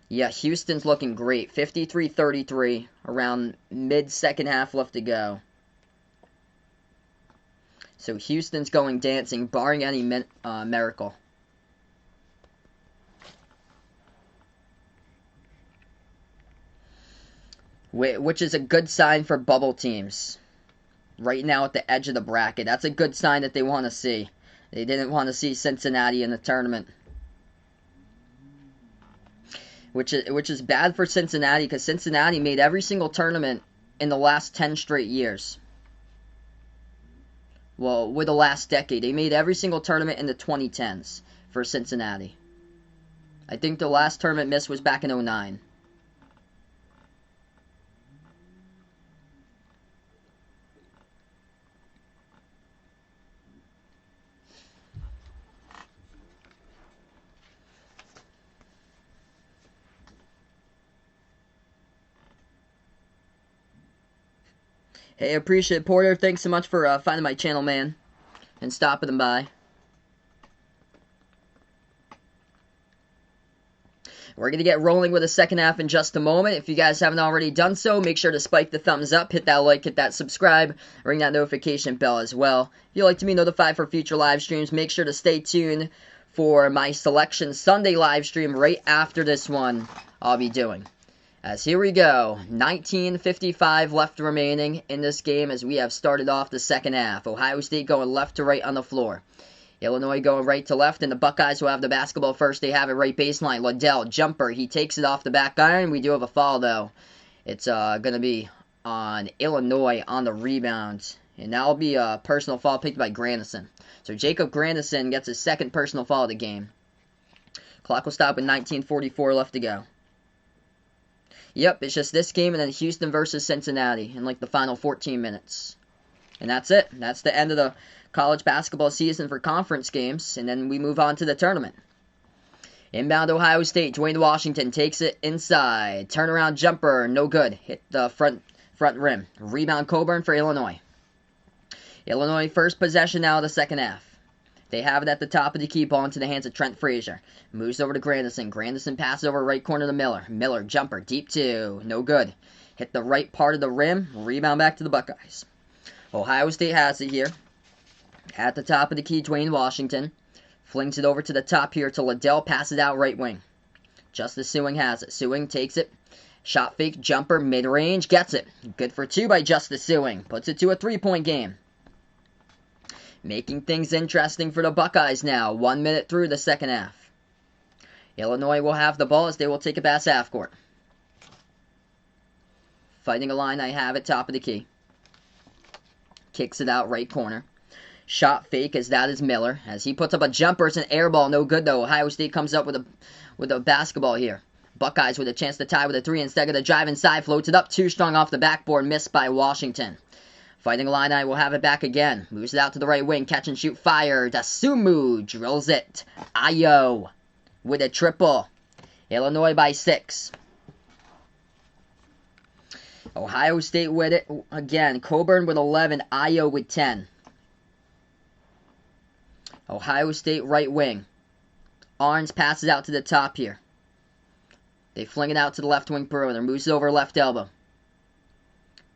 Yeah, Houston's looking great. 53-33, around mid-second half left to go. So Houston's going dancing, barring any miracle. Which is a good sign for bubble teams. Right now at the edge of the bracket. That's a good sign that they want to see. They didn't want to see Cincinnati in the tournament. Which is bad for Cincinnati, because Cincinnati made every single tournament in the last 10 straight years. Well, with the last decade. They made every single tournament in the 2010s for Cincinnati. I think the last tournament miss was back in 2009. Hey, appreciate it, Porter. Thanks so much for finding my channel, man, and stopping by. We're going to get rolling with the second half in just a moment. If you guys haven't already done so, make sure to spike the thumbs up, hit that like, hit that subscribe, ring that notification bell as well. If you'd like to be notified for future live streams, make sure to stay tuned for my Selection Sunday live stream right after this one I'll be doing. As here we go, 19:55 left remaining in this game as we have started off the second half. Ohio State going left to right on the floor. Illinois going right to left, and the Buckeyes will have the basketball first. They have it right baseline. Liddell, jumper. He takes it off the back iron. We do have a foul, though. It's going to be on Illinois on the rebound. And that'll be a personal foul picked by Grandison. So Jacob Grandison gets his second personal foul of the game. Clock will stop with 19:44 left to go. Yep, it's just this game and then Houston versus Cincinnati in like the final 14 minutes. And that's it. That's the end of the college basketball season for conference games. And then we move on to the tournament. Inbound Ohio State. Dwayne Washington takes it inside. Turnaround jumper. No good. Hit the front rim. Rebound Coburn for Illinois. Illinois first possession now of the second half. They have it at the top of the key, ball into the hands of Trent Frazier. Moves over to Grandison. Grandison passes over right corner to Miller. Miller, jumper, deep two. No good. Hit the right part of the rim. Rebound back to the Buckeyes. Ohio State has it here. At the top of the key, Dwayne Washington. Flings it over to the top here to Liddell. Passes out right wing. Justice Sewing has it. Sewing takes it. Shot fake, jumper, mid-range. Gets it. Good for two by Justice Sewing. Puts it to a three-point game. Making things interesting for the Buckeyes now. 1 minute through the second half. Illinois will have the ball as they will take it past half court. Fighting a line, I have it top of the key. Kicks it out right corner. Shot fake as that is Miller. As he puts up a jumper, it's an air ball. No good though. Ohio State comes up with a basketball here. Buckeyes with a chance to tie with a three. Instead of the drive inside, floats it up. Too strong off the backboard. Missed by Washington. Fighting Illini will have it back again. Moves it out to the right wing. Catch and shoot fire. Dasumu drills it. Ayo with a triple. Illinois by 6. Ohio State with it again. Coburn with 11. Ayo with 10. Ohio State right wing. Arns passes out to the top here. They fling it out to the left wing perimeter. Moves it over left elbow.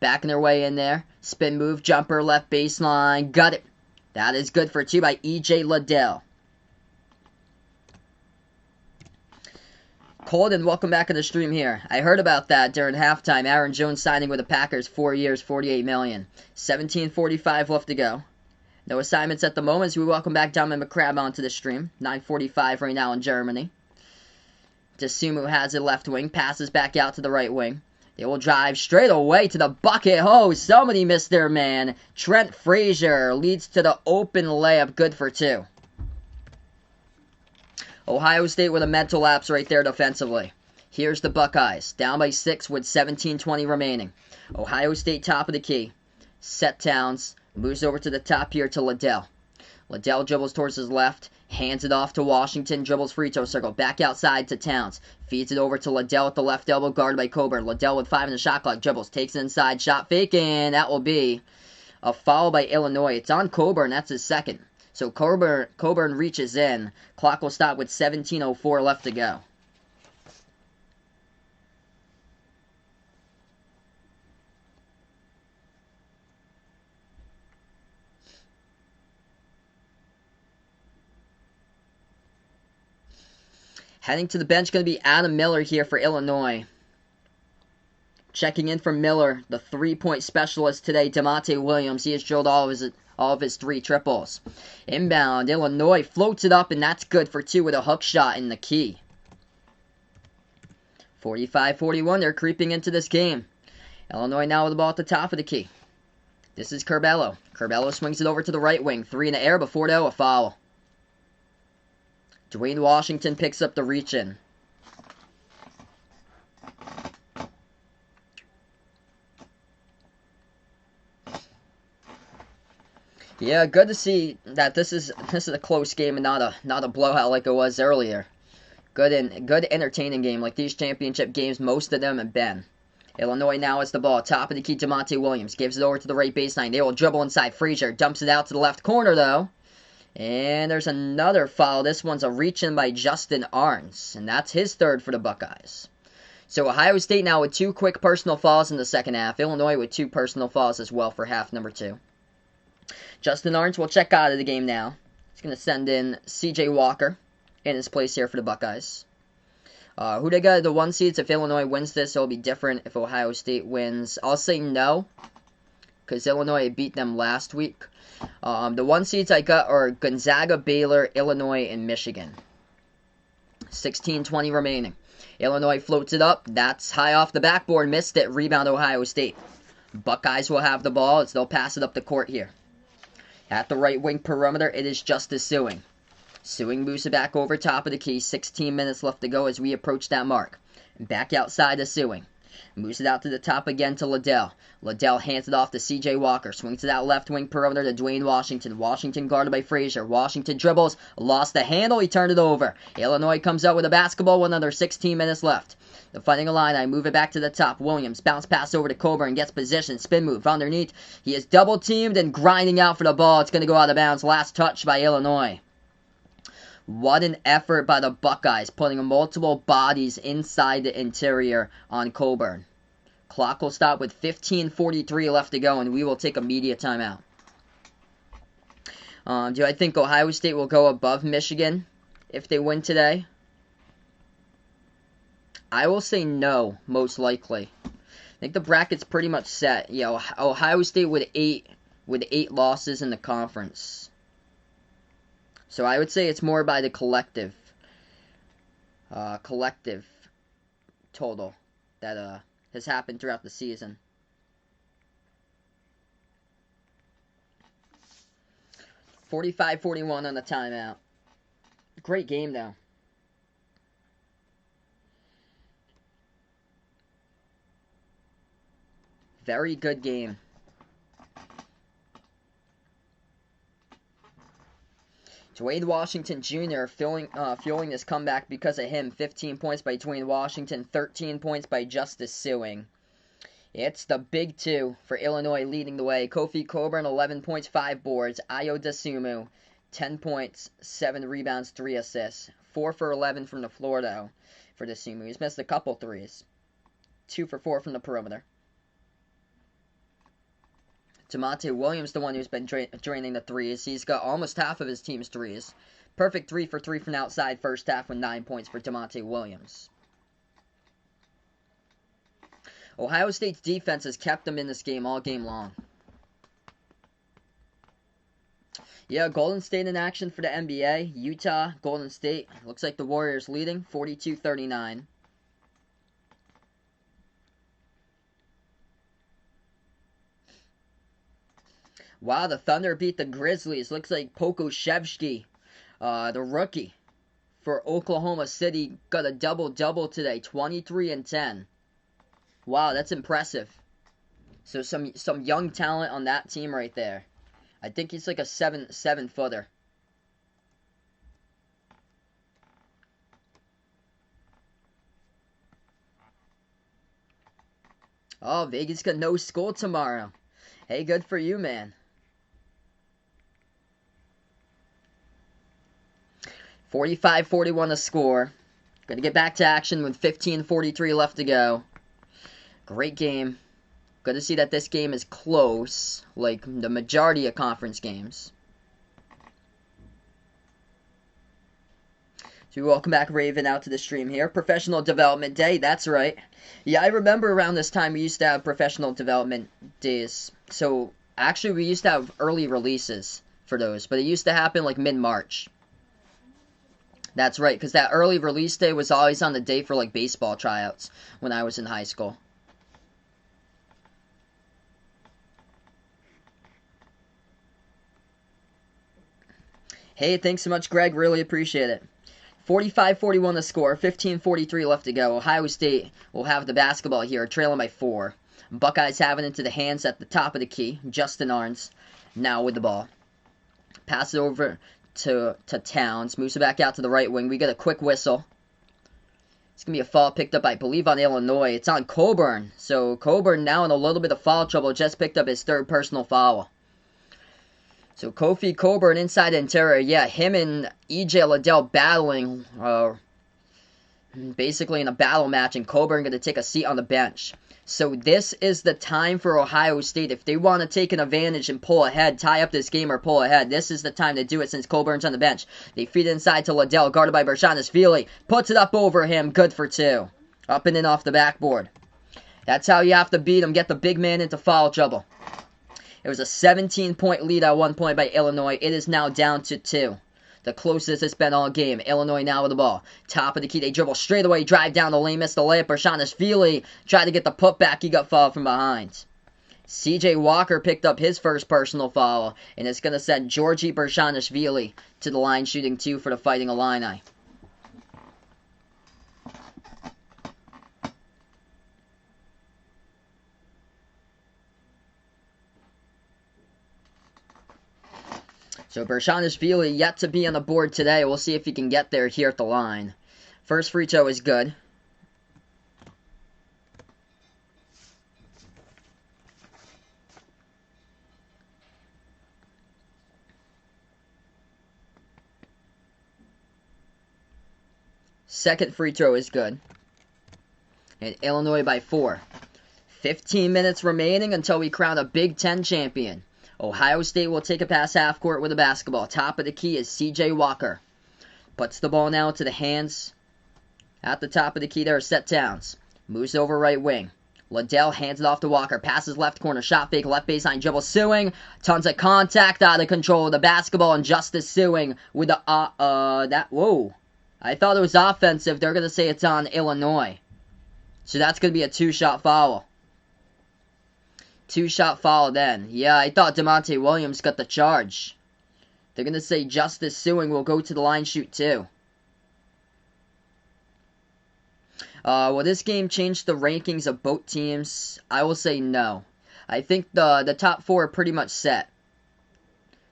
Backing their way in there. Spin move, jumper, left baseline. Got it. That is good for two by E.J. Liddell. Colden, welcome back to the stream here. I heard about that during halftime. Aaron Jones signing with the Packers, 4 years, $48 million. 17:45 left to go. No assignments at the moment, so we welcome back Donovan McCrabb onto the stream. 9:45 right now in Germany. Dasumu has it left wing. Passes back out to the right wing. They will drive straight away to the bucket. Oh, somebody missed their man. Trent Frazier leads to the open layup. Good for 2. Ohio State with a mental lapse right there defensively. Here's the Buckeyes. Down by 6 with 17:20 remaining. Ohio State top of the key. Set Towns. Moves over to the top here to Liddell. Liddell dribbles towards his left. Hands it off to Washington. Dribbles free throw circle. Back outside to Towns. Feeds it over to Liddell at the left elbow. Guarded by Coburn. Liddell with 5 in the shot clock. Dribbles. Takes it inside. Shot fake. And that will be a foul by Illinois. It's on Coburn. That's his second. So Coburn reaches in. Clock will stop with 17:04 left to go. Heading to the bench, going to be Adam Miller here for Illinois. Checking in for Miller, the three-point specialist today, DeMonte Williams. He has drilled all of his 3 triples. Inbound, Illinois floats it up, and that's good for 2 with a hook shot in the key. 45-41, they're creeping into this game. Illinois now with the ball at the top of the key. This is Curbelo. Curbelo swings it over to the right wing. 3 in the air before a foul. Dwayne Washington picks up the reach-in. Yeah, good to see that this is a close game and not a blowout like it was earlier. Good entertaining game like these championship games, most of them have been. Illinois now has the ball. Top of the key, DeMonte Williams. Gives it over to the right baseline. They will dribble inside. Frazier dumps it out to the left corner, though. And there's another foul. This one's a reach-in by Justin Arns. And that's his 3rd for the Buckeyes. So Ohio State now with 2 quick personal fouls in the second half. Illinois with 2 personal fouls as well for half number 2. Justin Arns will check out of the game now. He's going to send in C.J. Walker in his place here for the Buckeyes. Who they got the 1 seeds? If Illinois wins this, it'll be different if Ohio State wins. I'll say no, because Illinois beat them last week. The 1 seeds I got are Gonzaga, Baylor, Illinois, and Michigan. 16:20 remaining. Illinois floats it up. That's high off the backboard. Missed it. Rebound Ohio State. Buckeyes will have the ball as they'll pass it up the court here. At the right wing perimeter, it is Justice Suing. Suing moves it back over top of the key. 16 minutes left to go as we approach that mark. Back outside to Suing. Moves it out to the top again to Liddell. Liddell hands it off to C.J. Walker. Swings to that left wing perimeter to Dwayne Washington. Washington guarded by Frazier. Washington dribbles. Lost the handle. He turned it over. Illinois comes out with a basketball with another 16 minutes left. The Fighting Illini move it back to the top. Williams bounce pass over to Coburn. Gets position. Spin move underneath. He is double teamed and grinding out for the ball. It's going to go out of bounds. Last touch by Illinois. What an effort by the Buckeyes, putting multiple bodies inside the interior on Coburn. Clock will stop with 15:43 left to go, and we will take a media timeout. Do I think Ohio State will go above Michigan if they win today? I will say no, most likely. I think the bracket's pretty much set. Yeah, Ohio State with eight losses in the conference. So I would say it's more by the collective total that has happened throughout the season. $45-41 on the timeout. Great game, though. Very good game. Dwayne Washington Jr. fueling this comeback because of him. 15 points by Dwayne Washington, 13 points by Justice Suing. It's the big two for Illinois leading the way. Kofi Coburn, 11 points, 5 boards. Ayo Dosunmu, 10 points, 7 rebounds, 3 assists. 4 for 11 from the floor, though, for Dosunmu. He's missed a couple threes. 2 for 4 from the perimeter. Demonte Williams, the one who's been draining the threes. He's got almost half of his team's threes. Perfect 3 for 3 from outside first half with 9 points for Demonte Williams. Ohio State's defense has kept them in this game all game long. Yeah, Golden State in action for the NBA. Utah, Golden State. Looks like the Warriors leading, 42-39. Wow, the Thunder beat the Grizzlies. Looks like Pokusevski, the rookie for Oklahoma City, got a double-double today, 23 and 10. Wow, that's impressive. So some young talent on that team right there. I think he's like a seven-footer. Oh, Vegas got no school tomorrow. Hey, good for you, man. 45-41 the score. Gonna get back to action with 15:43 left to go. Great game. Good to see that this game is close, like the majority of conference games. So welcome back, Raven, out to the stream here. Professional Development Day, that's right. Yeah, I remember around this time we used to have professional development days. So actually we used to have early releases for those, but it used to happen like mid-March. That's right, because that early release day was always on the day for like baseball tryouts when I was in high school. Hey, thanks so much, Greg. Really appreciate it. 45-41 the score. 15:43 left to go. Ohio State will have the basketball here, trailing by 4. Buckeyes have it into the hands at the top of the key. Justin Arns now with the ball. Pass it over to Towns. Moves it back out to the right wing. We get a quick whistle. It's going to be a foul picked up, I believe, on Illinois. It's on Coburn. So Coburn now in a little bit of foul trouble. Just picked up his 3rd personal foul. So Kofi Coburn inside the interior. Yeah, him and E.J. Liddell battling. basically in a battle match, and Coburn going to take a seat on the bench. So this is the time for Ohio State. If they want to take an advantage and pull ahead, tie up this game or pull ahead, this is the time to do it since Coburn's on the bench. They feed it inside to Liddell, guarded by Bershanis-Feely. Puts it up over him, good for 2. Up and in off the backboard. That's how you have to beat him, get the big man into foul trouble. It was a 17-point lead at one point by Illinois. It is now down to 2. The closest it's been all game. Illinois now with the ball. Top of the key. They dribble straight away. Drive down the lane. Miss the layup. Bershanis-Feely tried to get the putback. He got fouled from behind. C.J. Walker picked up his first personal foul. And it's going to send Georgie Bershanis-Feely to the line shooting 2 for the Fighting Illini. So Bershanis-Feely yet to be on the board today. We'll see if he can get there here at the line. First free throw is good. Second free throw is good. And Illinois by 4. 15 minutes remaining until we crown a Big Ten champion. Ohio State will take it past half court with a basketball. Top of the key is C.J. Walker. Puts the ball now into the hands. At the top of the key there is Seth Towns. Moves over right wing. Liddell hands it off to Walker. Passes left corner. Shot fake. Left baseline dribble. Sewing. Tons of contact out of control of the basketball. And Justice Sewing with the, whoa. I thought it was offensive. They're going to say it's on Illinois. So that's going to be a 2-shot foul. 2-shot foul then. Yeah, I thought DeMonte Williams got the charge. They're going to say Justice Sewing will go to the line shoot 2. Will this game change the rankings of both teams? I will say no. I think the top 4 are pretty much set.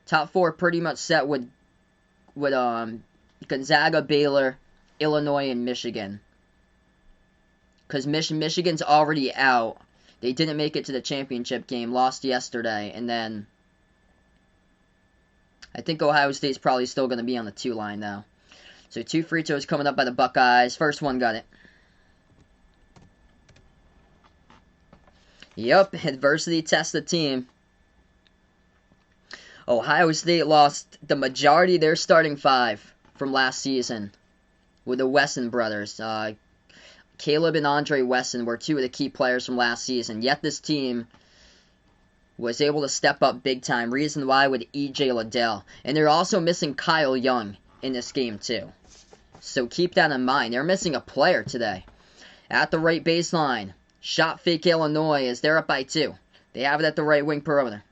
Top 4 are pretty much set with Gonzaga, Baylor, Illinois, and Michigan. Because Michigan's already out. They didn't make it to the championship game, lost yesterday, and then I think Ohio State's probably still going to be on the 2 line now. So 2 free throws coming up by the Buckeyes. First one got it. Yep, adversity tests the team. Ohio State lost the majority of their starting 5 from last season with the Wesson brothers. Caleb and Andre Wesson were 2 of the key players from last season. Yet this team was able to step up big time. Reason why with E.J. Liddell. And they're also missing Kyle Young in this game too. So keep that in mind. They're missing a player today. At the right baseline. Shot fake Illinois as they're up by 2. They have it at the right wing perimeter.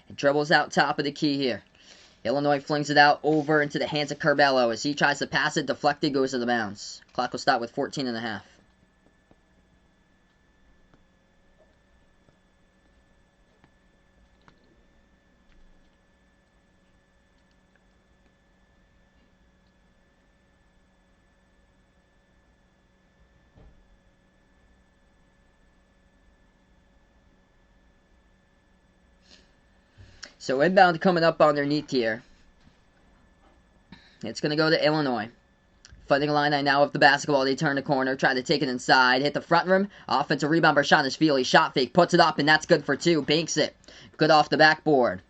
It dribbles out top of the key here. Illinois flings it out over into the hands of Curbelo as he tries to pass it. Deflected, goes to the bounce. Clock will stop with 14.5. So inbound coming up underneath here. It's going to go to Illinois. Fighting Illini now with the basketball. They turn the corner, try to take it inside, hit the front rim. Offensive rebound, Bershanis-Feely. Shot fake, puts it up, and that's good for 2. Banks it. Good off the backboard.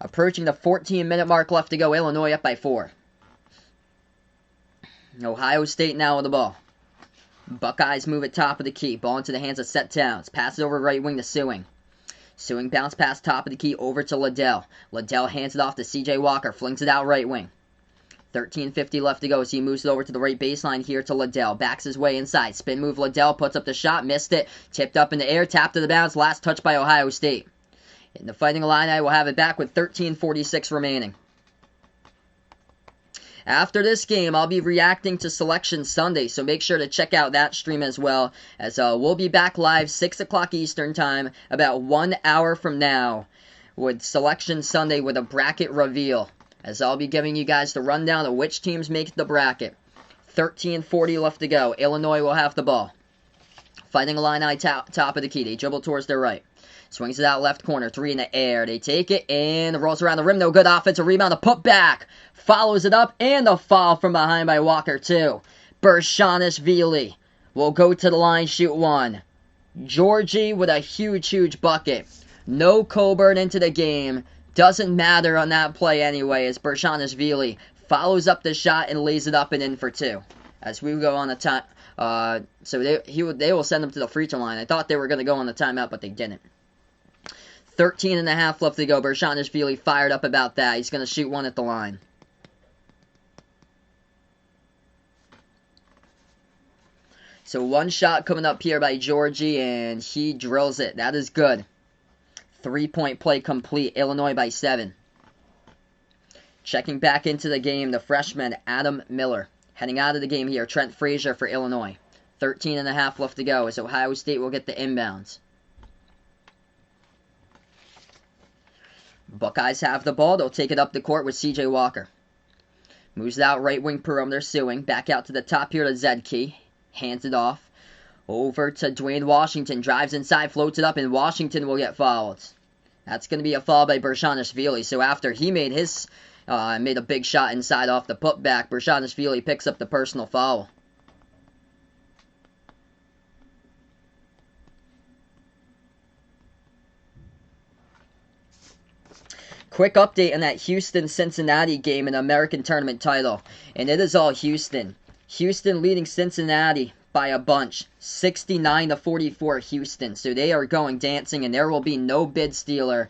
Approaching the 14-minute mark left to go. Illinois up by 4. Ohio State now with the ball. Buckeyes move at top of the key. Ball into the hands of Seth Towns. Pass it over right wing to Sewing. Sewing bounce pass top of the key over to Liddell. Liddell hands it off to C.J. Walker. Flings it out right wing. 13:50 left to go as he moves it over to the right baseline here to Liddell. Backs his way inside. Spin move Liddell. Puts up the shot. Missed it. Tipped up in the air. Tapped to the bounce. Last touch by Ohio State. And the Fighting Illini will have it back with 13:46 remaining. After this game, I'll be reacting to Selection Sunday, so make sure to check out that stream as well, as we'll be back live 6 o'clock Eastern Time, about 1 hour from now, with Selection Sunday with a bracket reveal, as I'll be giving you guys the rundown of which teams make the bracket. 13:40 left to go. Illinois will have the ball. Fighting Illini top of the key. They dribble towards their right. Swings it out left corner. 3 in the air. They take it and rolls around the rim. No good offensive rebound. A put back. Follows it up and a foul from behind by Walker too. Bershanishvili will go to the line, shoot one. Georgie with a huge bucket. No Coburn into the game. Doesn't matter on that play anyway, as Bershanishvili follows up the shot and lays it up and in for two. As we go on the time, so they will send them to the free throw line. I thought they were going to go on the timeout, but they didn't. 13.5 left to go. Bershanishvili fired up about that. He's going to shoot one at the line. So one shot coming up here by Georgie, and he drills it. That is good. 3-point play complete. Illinois by 7. Checking back into the game, the freshman Adam Miller. Heading out of the game here, Trent Frazier for Illinois. 13.5 left to go as Ohio State will get the inbounds. Buckeyes have the ball. They'll take it up the court with C.J. Walker. Moves it out right wing perimeter, Sewing. Back out to the top here to Zedke. Hands it off. Over to Dwayne Washington. Drives inside, floats it up, and Washington will get fouled. That's going to be a foul by Bershanishvili. So after he made his made a big shot inside off the putback, Bershanishvili picks up the personal foul. Quick update on that Houston-Cincinnati game in the American Tournament title. And it is all Houston. Houston leading Cincinnati by a bunch. 69-44 Houston. So they are going dancing, and there will be no bid stealer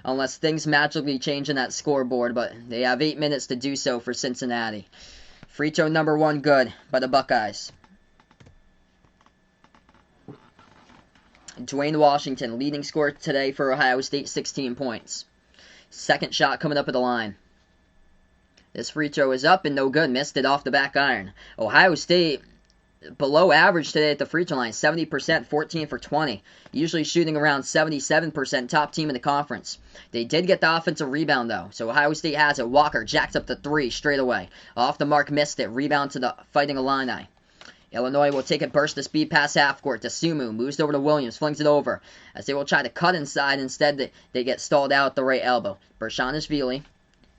unless things magically change in that scoreboard. But they have 8 minutes to do so for Cincinnati. Free throw number 1 good by the Buckeyes. Dwayne Washington, leading scorer today for Ohio State, 16 points. Second shot coming up at the line. This free throw is up and no good. Missed it off the back iron. Ohio State below average today at the free throw line. 70%, 14 for 20. Usually shooting around 77%, top team in the conference. They did get the offensive rebound though. So Ohio State has it. Walker jacks up the 3 straight away. Off the mark, missed it. Rebound to the Fighting Illini. Illinois will take it, burst the speed past half court to Sumu. Moves over to Williams, flings it over. As they will try to cut inside, instead they get stalled out at the right elbow. Bershanishvili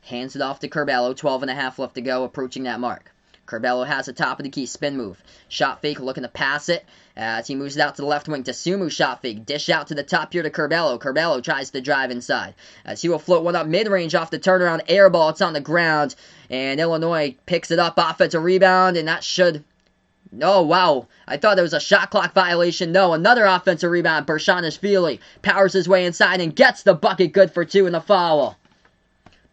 hands it off to Curbelo. 12.5 left to go, approaching that mark. Curbelo has the top of the key spin move. Shot fake, looking to pass it. As he moves it out to the left wing to Sumu. Shot fake, dish out to the top here to Curbelo. Curbelo tries to drive inside. As he will float one up mid-range off the turnaround air ball. It's on the ground. And Illinois picks it up. Offensive rebound, and that should... Oh, wow. I thought there was a shot clock violation. No, another offensive rebound. Bershanishvili powers his way inside and gets the bucket, good for 2 in the foul.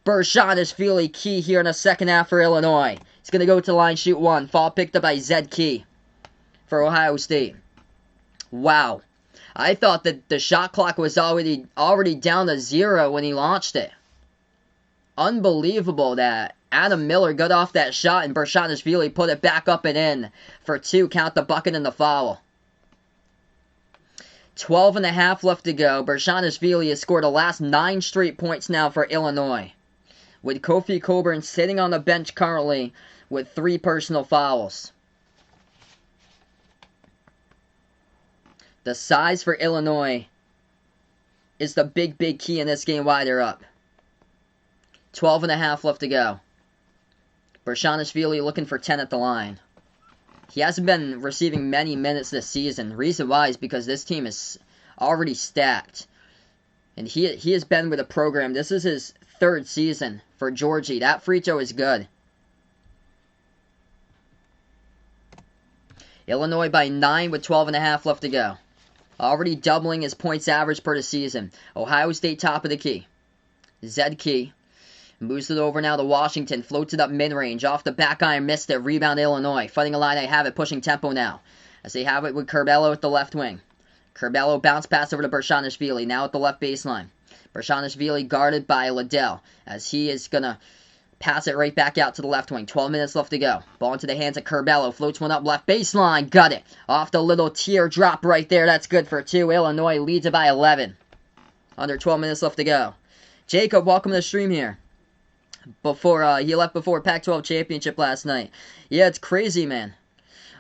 Bershanishvili key here in the second half for Illinois. He's going to go to the line, shoot 1. Foul picked up by Zedke for Ohio State. Wow. I thought that the shot clock was already down to 0 when he launched it. Unbelievable that Adam Miller got off that shot and Bershanishvili put it back up and in for 2. Count the bucket and the foul. 12.5 left to go. Bershanishvili has scored the last 9 straight points now for Illinois, with Kofi Coburn sitting on the bench currently with 3 personal fouls. The size for Illinois is the big key in this game. Why they're up. 12.5 left to go. Bershanishvili looking for 10 at the line. He hasn't been receiving many minutes this season. Reason why is because this team is already stacked. And he has been with the program. This is his 3rd season for Georgie. That free throw is good. Illinois by 9 with 12.5 left to go. Already doubling his points average per the season. Ohio State top of the key. Zedke moves it over now to Washington. Floats it up mid-range. Off the back iron. Missed it. Rebound Illinois. Fighting Illini have it. Pushing tempo now. As they have it with Curbelo at the left wing. Curbelo bounce pass over to Bershanishvili. Now at the left baseline. Bershanishvili guarded by Liddell. As he is going to pass it right back out to the left wing. 12 minutes left to go. Ball into the hands of Curbelo. Floats one up left baseline. Got it. Off the little teardrop right there. That's good for 2. Illinois leads it by 11. Under 12 minutes left to go. Jacob, welcome to the stream here. He left before Pac-12 championship last night. Yeah, it's crazy, man.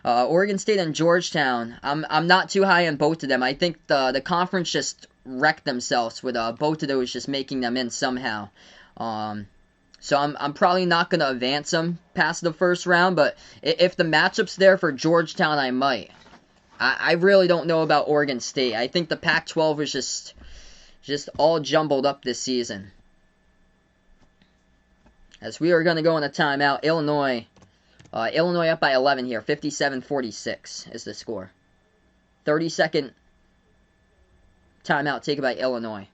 Oregon State and Georgetown. I'm not too high on both of them. I think the conference just wrecked themselves with both of those just making them in somehow. So I'm probably not going to advance them past the first round, but if the matchup's there for Georgetown, I might. I really don't know about Oregon State. I think the Pac-12 was just all jumbled up this season. As we are going to go on a timeout, Illinois up by 11 here, 57-46 is the score. 30-second timeout taken by Illinois.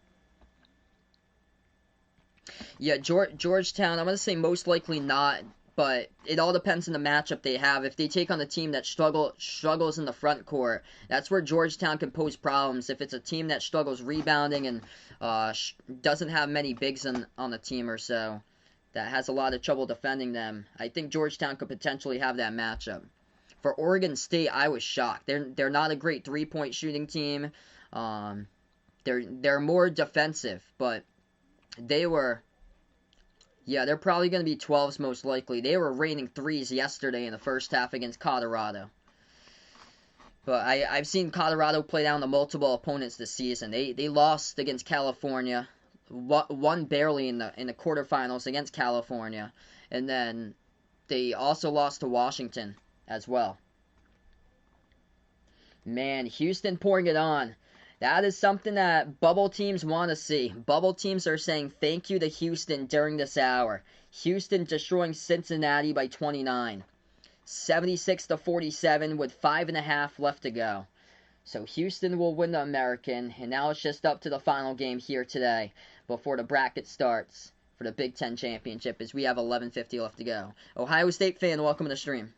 Yeah, Georgetown, I'm going to say most likely not, but it all depends on the matchup they have. If they take on a team that struggles in the front court, that's where Georgetown can pose problems. If it's a team that struggles rebounding and doesn't have many bigs on the team or so, that has a lot of trouble defending them, I think Georgetown could potentially have that matchup. For Oregon State, I was shocked. They're not a great three-point shooting team. They're more defensive, but they're probably going to be 12s most likely. They were raining threes yesterday in the first half against Colorado. But I've seen Colorado play down to multiple opponents this season. They lost against California, won barely in the quarterfinals against California, and then they also lost to Washington as well. Man, Houston pouring it on. That is something that bubble teams want to see. Bubble teams are saying thank you to Houston during this hour. Houston destroying Cincinnati by 29. 76-47 with 5.5 left to go. So Houston will win the American, and now it's just up to the final game here today before the bracket starts for the Big Ten Championship as we have 11:50 left to go. Ohio State fan, welcome to the stream.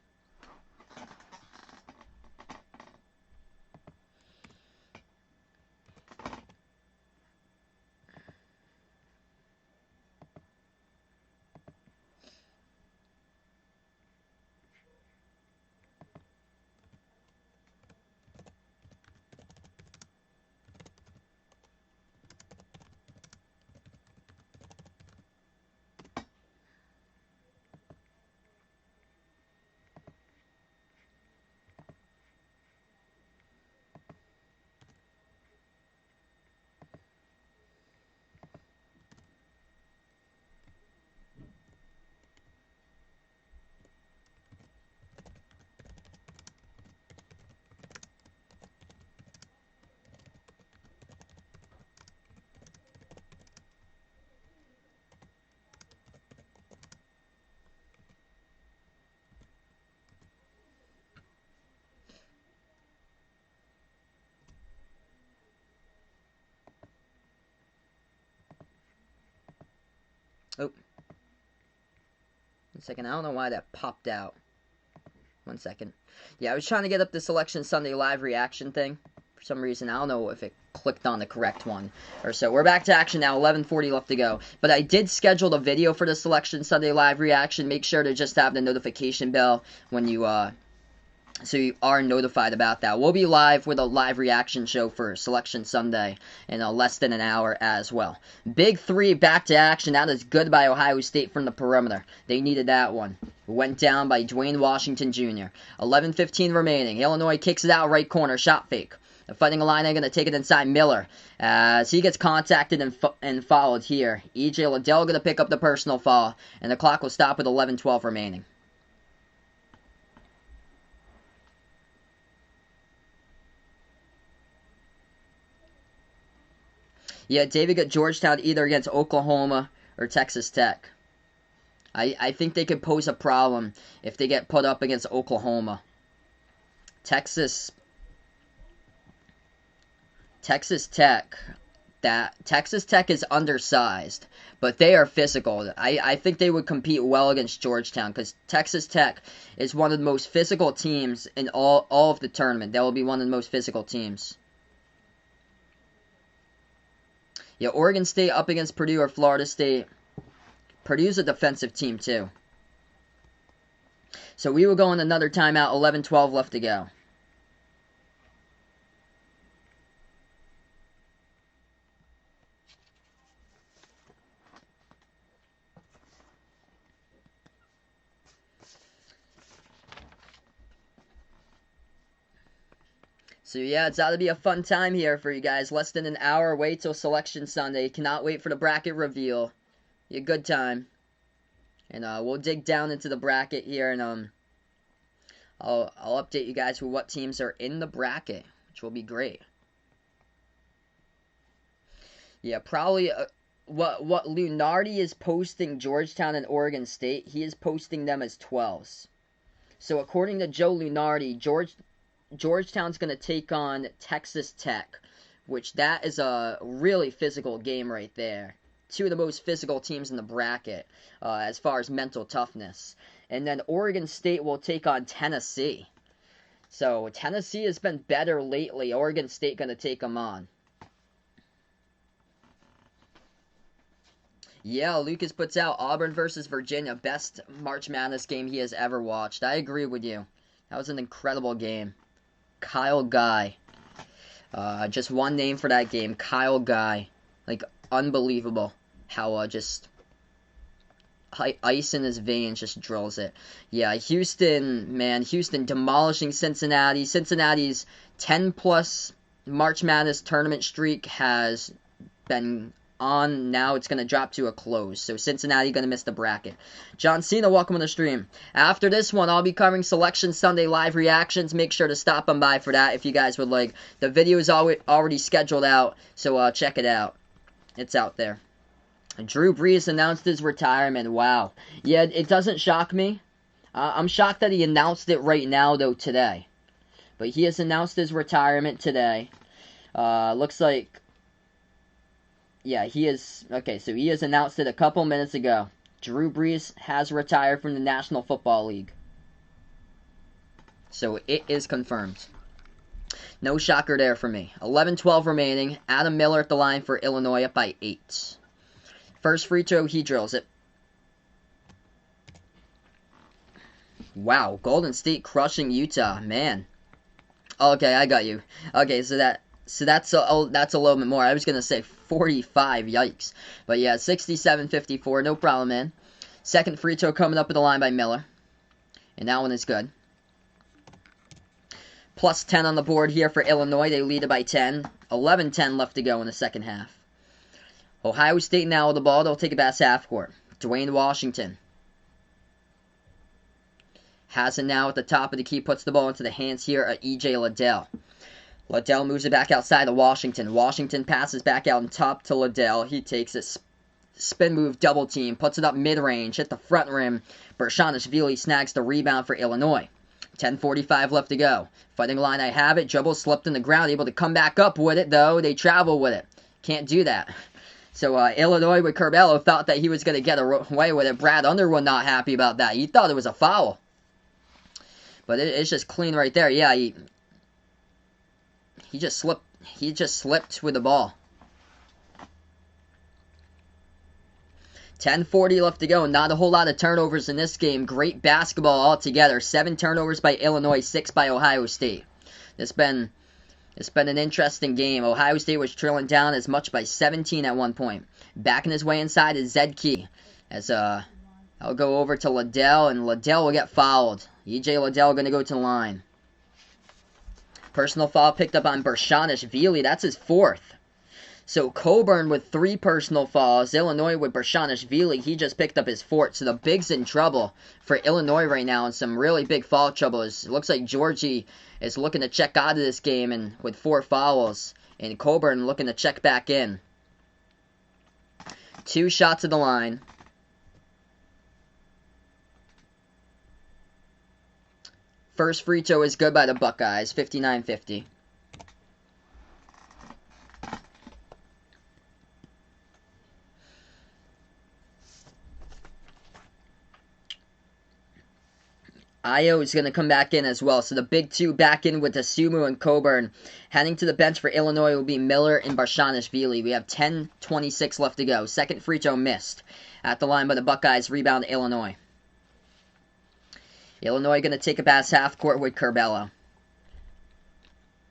Oh. 1 second. I don't know why that popped out. 1 second. Yeah, I was trying to get up the Selection Sunday live reaction thing. For some reason, I don't know if it clicked on the correct one or so. We're back to action now. 11:40 left to go. But I did schedule the video for the Selection Sunday live reaction. Make sure to just have the notification bell when you, so you are notified about that. We'll be live with a live reaction show for Selection Sunday in less than an hour as well. Big three back to action. That is good by Ohio State from the perimeter. They needed that one. Went down by Dwayne Washington Jr. 11:15 remaining. Illinois kicks it out right corner. Shot fake. The Fighting Illini going to take it inside Miller as he gets contacted and fouled here. E.J. Liddell going to pick up the personal foul, and the clock will stop with 11:12 remaining. Yeah, David got Georgetown either against Oklahoma or Texas Tech. I think they could pose a problem if they get put up against Oklahoma. Texas Tech is undersized, but they are physical. I think they would compete well against Georgetown because Texas Tech is one of the most physical teams in all of the tournament. They will be one of the most physical teams. Yeah, Oregon State up against Purdue or Florida State. Purdue's a defensive team too. So we will go on another timeout. 11:12 left to go. So yeah, it's ought to be a fun time here for you guys. Less than an hour away till Selection Sunday. Cannot wait for the bracket reveal. Be a good time. And we'll dig down into the bracket here, and I'll update you guys with what teams are in the bracket, which will be great. Yeah, probably what Lunardi is posting Georgetown and Oregon State, he is posting them as 12s. So according to Joe Lunardi, Georgetown's going to take on Texas Tech, which that is a really physical game right there. Two of the most physical teams in the bracket as far as mental toughness. And then Oregon State will take on Tennessee. So Tennessee has been better lately. Oregon State going to take them on. Yeah, Lucas puts out Auburn versus Virginia. Best March Madness game he has ever watched. I agree with you. That was an incredible game. Kyle Guy. Just one name for that game. Kyle Guy. Like, unbelievable how just ice in his veins just drills it. Yeah, Houston, man. Houston demolishing Cincinnati. Cincinnati's 10-plus March Madness tournament streak has been on. Now it's going to drop to a close. So Cincinnati going to miss the bracket. John Cena, welcome to the stream. After this one, I'll be covering Selection Sunday live reactions. Make sure to stop on by for that if you guys would like. The video is already scheduled out, so check it out. It's out there. Drew Brees announced his retirement. Wow. Yeah, it doesn't shock me. I'm shocked that he announced it right now, though, today. But he has announced his retirement today. Looks like... Yeah, he is... Okay, so he has announced it a couple minutes ago. Drew Brees has retired from the National Football League. So it is confirmed. No shocker there for me. 11-12 remaining. Adam Miller at the line for Illinois up by 8. First free throw, he drills it. Wow, Golden State crushing Utah. Man. Okay, I got you. Okay, so that's a little bit more. I was going to say 45, yikes. But yeah, 67-54, no problem, man. Second free throw coming up at the line by Miller. And that one is good. Plus 10 on the board here for Illinois. They lead it by 10. 11-10 left to go in the second half. Ohio State now with the ball. They'll take it back half court. Dwayne Washington has it now at the top of the key. Puts the ball into the hands here of E.J. Liddell. Liddell moves it back outside to Washington. Washington passes back out on top to Liddell. He takes it. Spin move, double team. Puts it up mid-range. Hit the front rim. Bershanishvili snags the rebound for Illinois. 10:45 left to go. Fighting line, I have it. Dribble slipped in the ground. Able to come back up with it, though. They travel with it. Can't do that. So Illinois with Curbelo thought that he was going to get away with it. Brad Underwood not happy about that. He thought it was a foul. But it's just clean right there. Yeah, he just slipped. He just slipped with the ball. 10:40 left to go. Not a whole lot of turnovers in this game. Great basketball altogether. 7 turnovers by Illinois, 6 by Ohio State. It's been an interesting game. Ohio State was trailing down as much by 17 at one point. Backing his way inside is Zed Key. As I'll go over to Liddell, and Liddell will get fouled. E.J. Liddell going to go to the line. Personal foul picked up on Bershanishvili. That's his 4th. So Coburn with 3 personal fouls. Illinois with Bershanishvili. He just picked up his 4th. So the Big's in trouble for Illinois right now, and some really big foul trouble. It looks like Georgie is looking to check out of this game and with 4 fouls. And Coburn looking to check back in. 2 shots at the line. First free throw is good by the Buckeyes. 59-50. Ayo is going to come back in as well. So the big 2 back in with Asumu and Coburn. Heading to the bench for Illinois will be Miller and Bershanishvili. We have 10:26 left to go. Second free throw missed. At the line by the Buckeyes. Rebound to Illinois. Illinois going to take it past half court with Curbelo.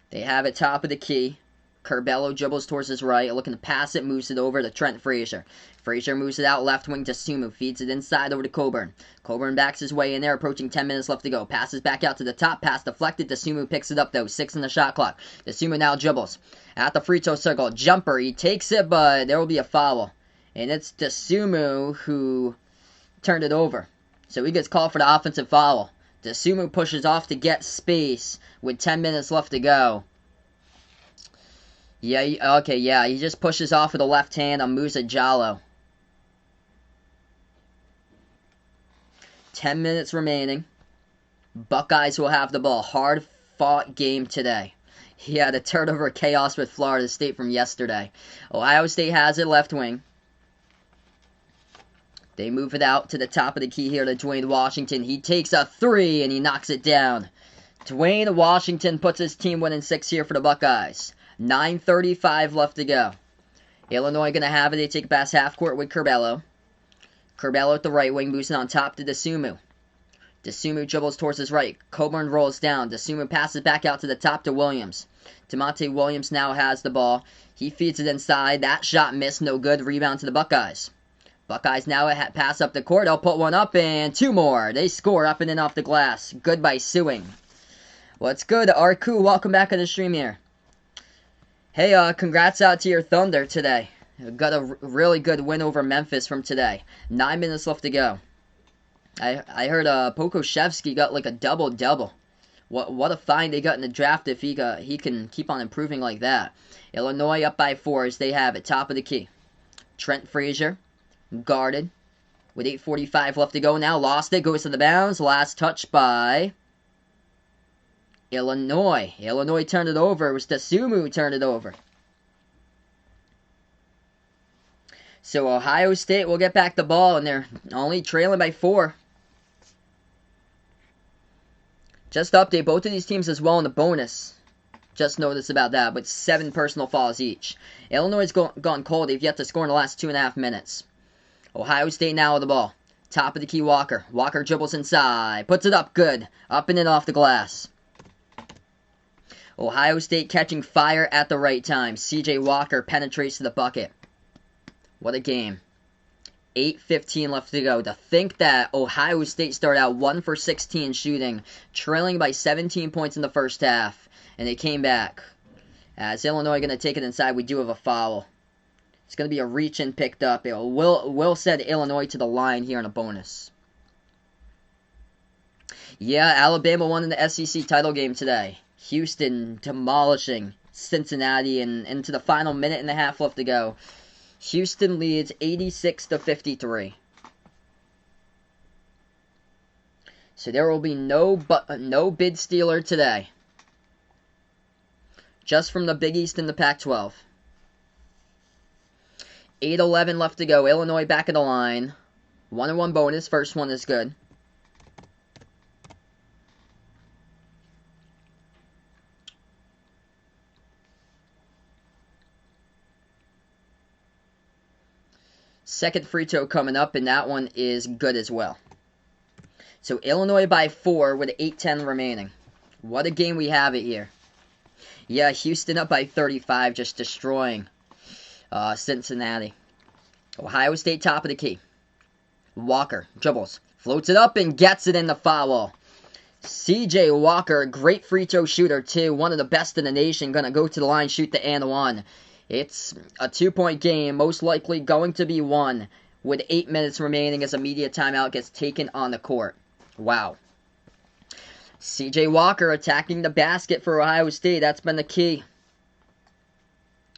They have it top of the key. Curbelo dribbles towards his right, looking to pass it, moves it over to Trent Frazier. Frazier moves it out left wing to Sumu, feeds it inside over to Coburn. Coburn backs his way in there, approaching 10 minutes left to go. Passes back out to the top, pass deflected. Sumu picks it up though, 6 in the shot clock. Sumu now dribbles at the free throw circle. Jumper, he takes it, but there will be a foul. And it's Sumu who turned it over. So he gets called for the offensive foul. Dosunmu pushes off to get space with 10 minutes left to go. Yeah, okay, yeah, he just pushes off with the left hand on Musa Jallo. 10 minutes remaining. Buckeyes will have the ball. Hard-fought game today. Yeah, the turnover chaos with Florida State from yesterday. Ohio State has it left wing. They move it out to the top of the key here to Dwayne Washington. He takes a three and he knocks it down. Dwayne Washington puts his team winning 6 here for the Buckeyes. 9:35 left to go. Illinois going to have it. They take it past half court with Curbelo. Curbelo at the right wing, moves it on top to Dosunmu. Dosunmu dribbles towards his right. Coburn rolls down. Dosunmu passes back out to the top to Williams. DeMonte Williams now has the ball. He feeds it inside. That shot missed. No good. Rebound to the Buckeyes. Buckeyes now pass up the court. They'll put one up and 2 more. They score up and in off the glass. Good by Sewing. What's good, Arku? Welcome back on the stream here. Hey, congrats out to your Thunder today. Got a really good win over Memphis from today. 9 minutes left to go. I heard Pokoshevsky got like a double-double. What a find they got in the draft if he can keep on improving like that. Illinois up by 4 as they have it. Top of the key. Trent Frazier guarded with 8:45 left to go now. Lost it. Goes to the bounds. Last touch by Illinois. Illinois turned it over. It was Dosunmu who turned it over. So Ohio State will get back the ball, and they're only trailing by 4. Just to update, both of these teams as well in the bonus. Just noticed about that, but 7 personal fouls each. Illinois has gone cold. They've yet to score in the last 2.5 minutes. Ohio State now with the ball. Top of the key, Walker. Walker dribbles inside. Puts it up good. Up and in off the glass. Ohio State catching fire at the right time. C.J. Walker penetrates to the bucket. What a game. 8:15 left to go. To think that Ohio State started out 1 for 16 shooting, trailing by 17 points in the first half, and they came back. As Illinois going to take it inside, we do have a foul. It's going to be a reach and picked up. Will send Illinois to the line here in a bonus. Yeah, Alabama won in the SEC title game today. Houston demolishing Cincinnati, and into the final minute and a half left to go. Houston leads 86-53. So there will be no bid stealer today. Just from the Big East and the Pac-12. 8:11 left to go. Illinois back in the line. 1-1 bonus. First one is good. Second free throw coming up, and that one is good as well. So Illinois by 4 with 8:10 remaining. What a game we have it here. Yeah, Houston up by 35, just destroying Cincinnati. Ohio State top of the key. Walker dribbles, floats it up, and gets it in the foul. C.J. Walker, great free throw shooter too, one of the best in the nation, gonna go to the line, shoot the and one. It's a 2-point game, most likely going to be won with 8 minutes remaining as a media timeout gets taken on the court. Wow. C.J. Walker attacking the basket for Ohio State. That's been the key.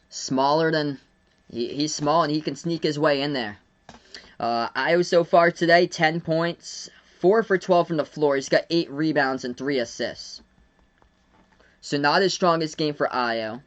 Smaller than... He's small and he can sneak his way in there. Io so far today, 10 points, 4 for 12 from the floor. He's got 8 rebounds and 3 assists. So not his strongest game for Io.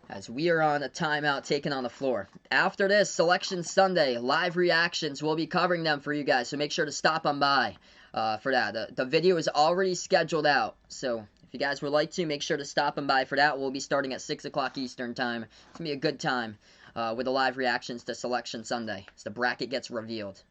As we are on a timeout taken on the floor. After this, Selection Sunday, live reactions. We'll be covering them for you guys, so make sure to stop on by for that. The video is already scheduled out, so if you guys would like to, make sure to stop on by for that. We'll be starting at 6 o'clock Eastern Time. It's going to be a good time with the live reactions to Selection Sunday as the bracket gets revealed.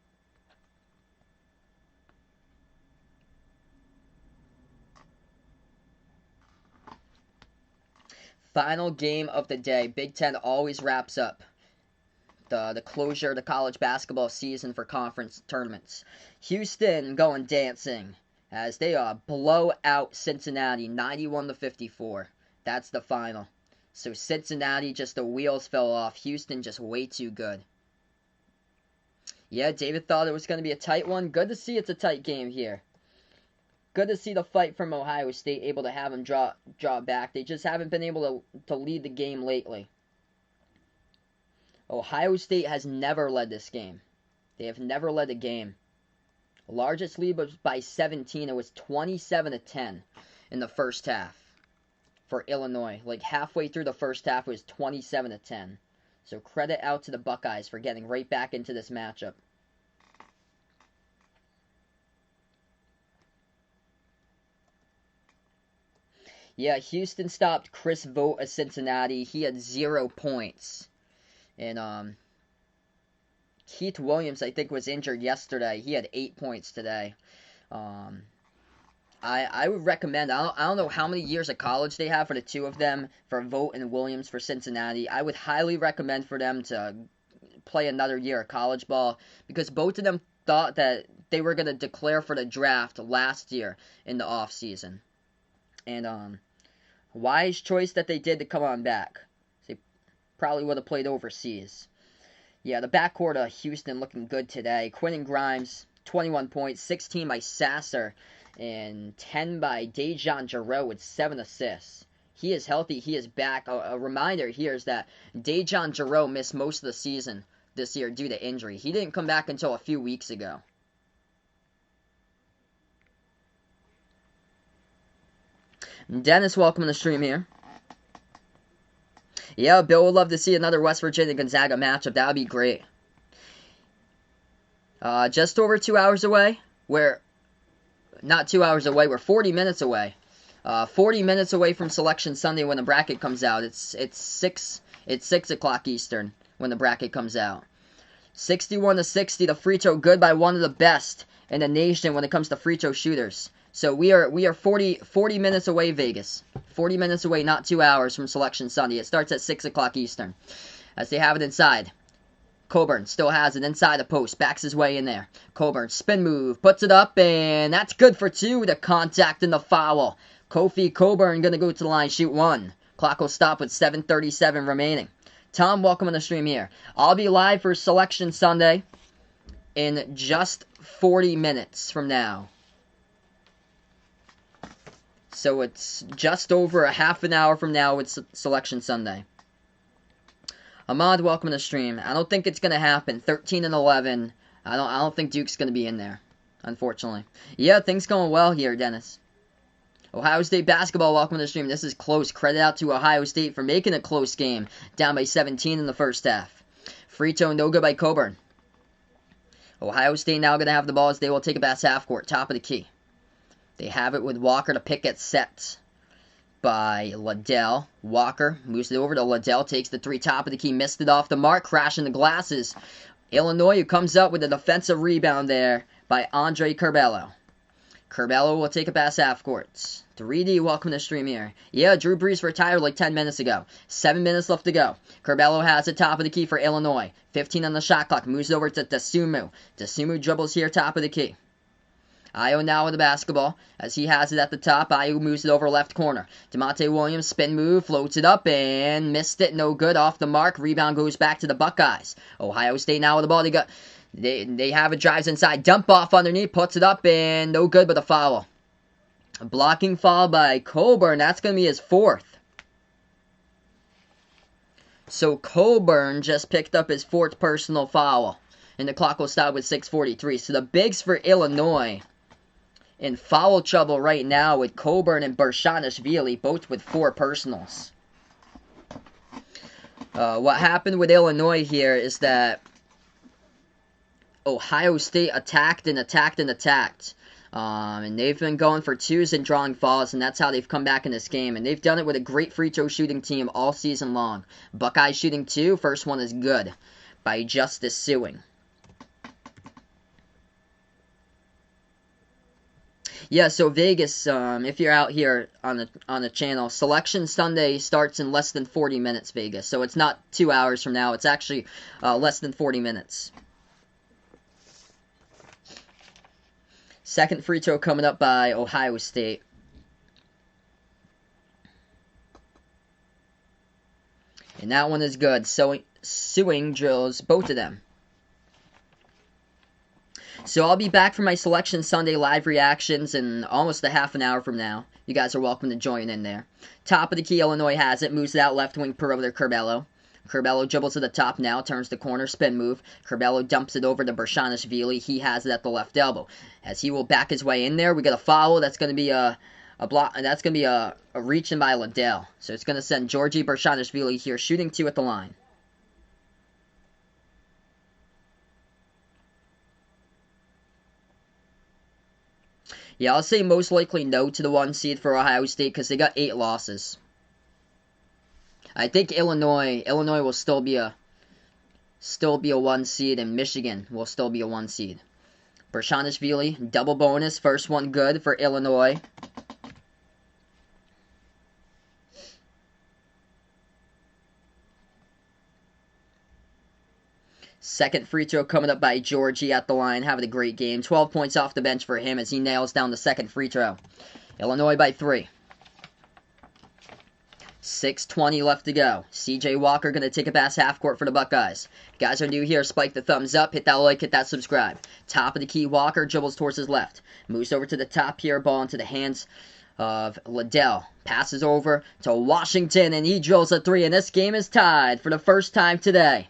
Final game of the day. Big Ten always wraps up the closure of the college basketball season for conference tournaments. Houston going dancing as they blow out Cincinnati 91-54. That's the final. So Cincinnati, just the wheels fell off. Houston just way too good. Yeah, David thought it was going to be a tight one. Good to see it's a tight game here. Good to see the fight from Ohio State able to have them draw back. They just haven't been able to lead the game lately. Ohio State has never led this game. They have never led a game. The largest lead was by 17. It was 27-10 in the first half for Illinois. Like halfway through the first half, it was 27-10. So credit out to the Buckeyes for getting right back into this matchup. Yeah, Houston stopped Chris Vogt of Cincinnati. He had 0 points. And Keith Williams, I think, was injured yesterday. He had 8 points today. I would recommend, I don't know how many years of college they have for the two of them, for Vogt and Williams for Cincinnati. I would highly recommend for them to play another year of college ball, because both of them thought that they were going to declare for the draft last year in the offseason. And wise choice that they did to come on back. They probably would have played overseas. Yeah, the backcourt of Houston looking good today. Quinn and Grimes, 21 points, 16 by Sasser, and 10 by Dejan Jarreau with 7 assists. He is healthy. He is back. A reminder here is that Dejan Jarreau missed most of the season this year due to injury. He didn't come back until a few weeks ago. Dennis, welcome to the stream here. Yeah, Bill would love to see another West Virginia-Gonzaga matchup. That would be great. Just over 2 hours away. Not 2 hours away. We're 40 minutes away. 40 minutes away from Selection Sunday when the bracket comes out. It's 6 o'clock Eastern when the bracket comes out. 61-60. The free throw good by one of the best in the nation when it comes to free throw shooters. So we are 40 minutes away, Vegas. 40 minutes away, not 2 hours from Selection Sunday. It starts at 6 o'clock Eastern. As they have it inside. Coburn still has it inside the post. Backs his way in there. Coburn, spin move, puts it up, and that's good for 2. The contact and the foul. Kofi Coburn going to go to the line, shoot 1. Clock will stop with 7:37 remaining. Tom, welcome on the stream here. I'll be live for Selection Sunday in just 40 minutes from now. So it's just over a half an hour from now with Selection Sunday. Ahmad, welcome to the stream. I don't think it's going to happen. 13-11. I don't think Duke's going to be in there, unfortunately. Yeah, things going well here, Dennis. Ohio State basketball, welcome to the stream. This is close. Credit out to Ohio State for making a close game. Down by 17 in the first half. Free throw, no good by Coburn. Ohio State now going to have the ball as they will take it past half court. Top of the key. They have it with Walker to pick it set by Liddell. Walker moves it over to Liddell, takes the 3 top of the key, missed it off the mark, crashing the glasses. Illinois, who comes up with a defensive rebound there by Andre Curbelo. Curbelo will take it past half court. 3D, welcome to the stream here. Yeah, Drew Brees retired like 10 minutes ago. 7 minutes left to go. Curbelo has it top of the key for Illinois. 15 on the shot clock, moves it over to Dosunmu. Dosunmu dribbles here top of the key. Ayo now with the basketball, as he has it at the top. Ayo moves it over left corner. DeMonte Williams, spin move, floats it up, and missed it, no good, off the mark. Rebound goes back to the Buckeyes. Ohio State now with the ball. They have it, drives inside, dump off underneath, puts it up, and no good, but a foul. A blocking foul by Coburn. That's going to be his 4th. So Coburn just picked up his 4th personal foul, and the clock will stop with 6:43. So the bigs for Illinois in foul trouble right now with Coburn and Bershanishvili, both with 4 personals. What happened with Illinois here is that Ohio State attacked and attacked and attacked. And they've been going for 2s and drawing fouls, and that's how they've come back in this game. And they've done it with a great free throw shooting team all season long. Buckeyes shooting 2. First one is good by Justice Sewing. Yeah, so Vegas, if you're out here on the channel, Selection Sunday starts in less than 40 minutes, Vegas. So it's not 2 hours from now. It's actually less than 40 minutes. Second free throw coming up by Ohio State. And that one is good. So Suing drills both of them. So I'll be back for my Selection Sunday live reactions in almost a half an hour from now. You guys are welcome to join in there. Top of the key, Illinois has it. Moves it out left wing perimeter, Curbelo. Curbelo dribbles to the top now, turns the corner, spin move. Curbelo dumps it over to Bershanishvili. He has it at the left elbow. As he will back his way in there, we got a foul. That's going to be a block. That's going to be a reach in by Liddell. So it's going to send Georgi Bershanishvili here, shooting 2 at the line. Yeah, I'll say most likely no to the 1 seed for Ohio State because they got 8 losses. I think Illinois will still be a 1 seed, and Michigan will still be a 1 seed. Bershanishvili, double bonus, first one good for Illinois. Second free throw coming up by Georgi at the line, having a great game. 12 points off the bench for him as he nails down the second free throw. Illinois by 3. 6:20 left to go. CJ Walker going to take a pass half court for the Buckeyes. If you guys are new here, spike the thumbs up, hit that like, hit that subscribe. Top of the key, Walker dribbles towards his left. Moves over to the top here, ball into the hands of Liddell. Passes over to Washington, and he drills a 3, and this game is tied for the first time today.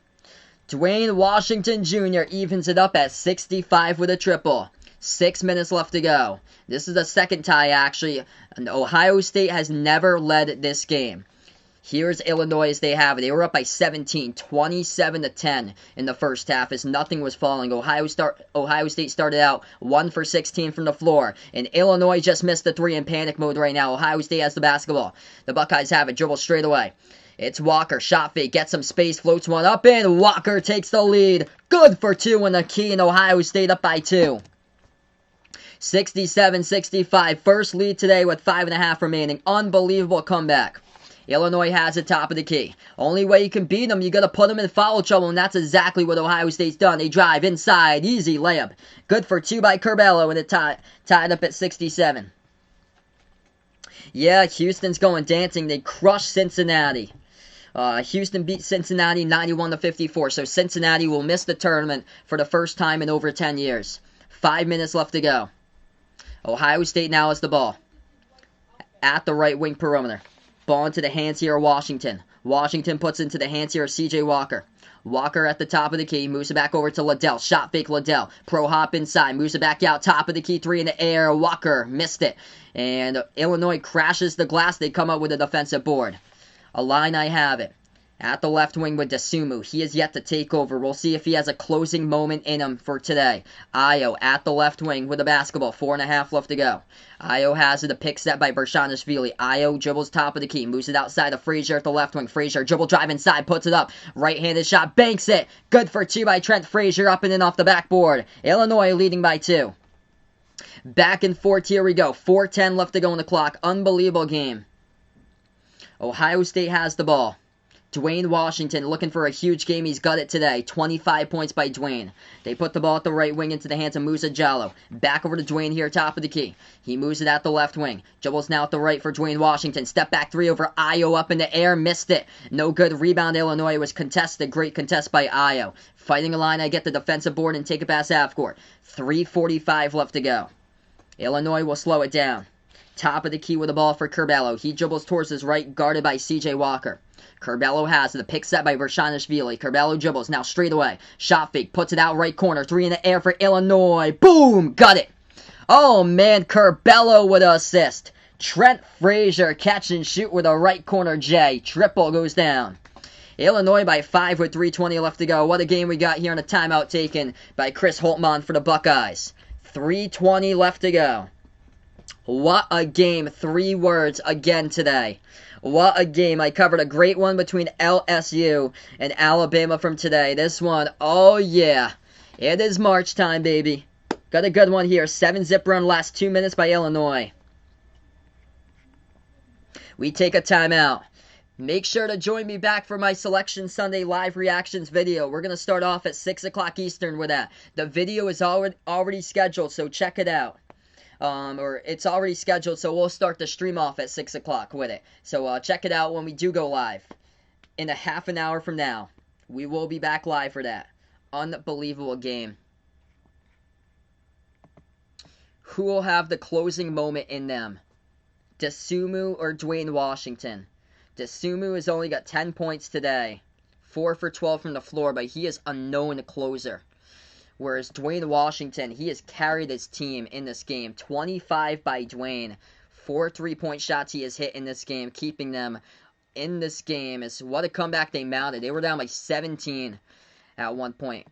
Dwayne Washington Jr. evens it up at 65 with a triple. 6 minutes left to go. This is the second tie, actually. And Ohio State has never led this game. Here's Illinois as they have it. They were up by 17, 27-10 in the first half as nothing was falling. Ohio State started out 1 for 16 from the floor. And Illinois just missed the 3 in panic mode right now. Ohio State has the basketball. The Buckeyes have it. Dribble straight away. It's Walker. Shot fake. Gets some space. Floats one up in. Walker takes the lead. Good for 2 in the key, and Ohio State up by 2. 67-65. First lead today with 5.5 remaining. Unbelievable comeback. Illinois has it top of the key. Only way you can beat them, you got to put them in foul trouble, and that's exactly what Ohio State's done. They drive inside. Easy layup. Good for 2 by Curbelo, and it tied up at 67. Yeah, Houston's going dancing. They crushed Cincinnati. Houston beat Cincinnati 91-54, so Cincinnati will miss the tournament for the first time in over 10 years. 5 minutes left to go. Ohio State now has the ball at the right wing perimeter. Ball into the hands here of Washington. Washington puts into the hands here of CJ Walker. Walker at the top of the key, moves it back over to Liddell. Shot fake Liddell. Pro hop inside, moves it back out. Top of the key, 3 in the air. Walker missed it. And Illinois crashes the glass. They come up with a defensive board. Illini have it. At the left wing with Dasumu. He is yet to take over. We'll see if he has a closing moment in him for today. Ayo at the left wing with the basketball. 4.5 left to go. Ayo has it. A pick set by Bershanishvili. Ayo dribbles top of the key. Moves it outside of Frazier at the left wing. Frazier dribble drive inside. Puts it up. Right-handed shot. Banks it. Good for 2 by Trent Frazier. Up and in off the backboard. Illinois leading by 2. Back and forth. Here we go. 4:10 left to go on the clock. Unbelievable game. Ohio State has the ball. Dwayne Washington looking for a huge game. He's got it today. 25 points by Dwayne. They put the ball at the right wing into the hands of Musa Jallo. Back over to Dwayne here, top of the key. He moves it at the left wing. Dribbles now at the right for Dwayne Washington. Step back 3 over Ayo up in the air. Missed it. No good. Rebound Illinois was contested. Great contest by Ayo. Fighting a line. I get the defensive board and take it past half court. 3:45 left to go. Illinois will slow it down. Top of the key with the ball for Curbelo. He dribbles towards his right, guarded by CJ Walker. Curbelo has the pick set by Bershanishvili. Curbelo dribbles now straight away. Shot fake, puts it out right corner. 3 in the air for Illinois. Boom! Got it. Oh man, Curbelo with an assist. Trent Frazier catch and shoot with a right corner J. Triple goes down. Illinois by 5 with 3:20 left to go. What a game we got here on a timeout taken by Chris Holtmann for the Buckeyes. 3:20 left to go. What a game. 3 words again today. What a game. I covered a great one between LSU and Alabama from today. This one, oh yeah. It is March time, baby. Got a good one here. 7-zip run last 2 minutes by Illinois. We take a timeout. Make sure to join me back for my Selection Sunday live reactions video. We're going to start off at 6 o'clock Eastern with that. The video is already scheduled, so check it out. Or it's already scheduled, so we'll start the stream off at 6 o'clock with it. So check it out when we do go live. in a half an hour from now. We will be back live for that. Unbelievable game. Who will have the closing moment in them? Dosunmu or Dwayne Washington? Dosunmu has only got 10 points today. 4 for 12 from the floor, but he is a known closer. Whereas Dwayne Washington, he has carried his team in this game. 25 by Dwayne. 4 3-point shots he has hit in this game, keeping them in this game. What a comeback they mounted. They were down by 17 at one point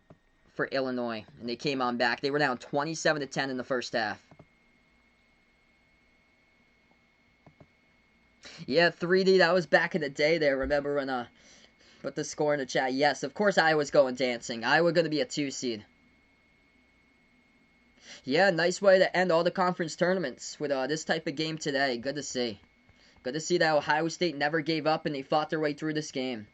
for Illinois, and they came on back. They were down 27-10 in the first half. Yeah, 3D, that was back in the day there. Remember when, put the score in the chat. Yes, of course Iowa's going dancing. Iowa going to be a 2 seed. Yeah, nice way to end all the conference tournaments with this type of game today. Good to see. Good to see that Ohio State never gave up and they fought their way through this game.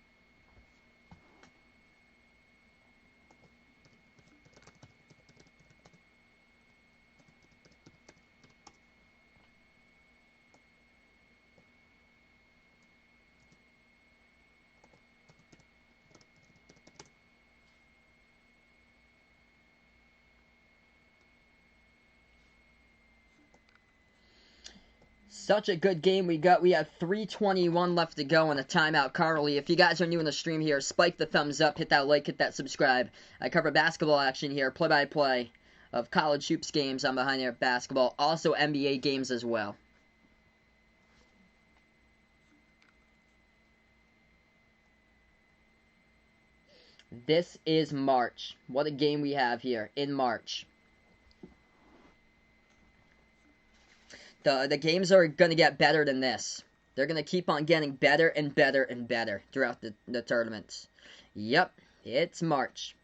Such a good game we got. We have 3:21 left to go on a timeout currently. If you guys are new in the stream here, spike the thumbs up, hit that like, hit that subscribe. I cover basketball action here, play-by-play of college hoops games. I'm behind here at basketball. Also NBA games as well. This is March. What a game we have here in March. The games are going to get better than this. They're going to keep on getting better and better and better throughout the tournaments. Yep, it's March.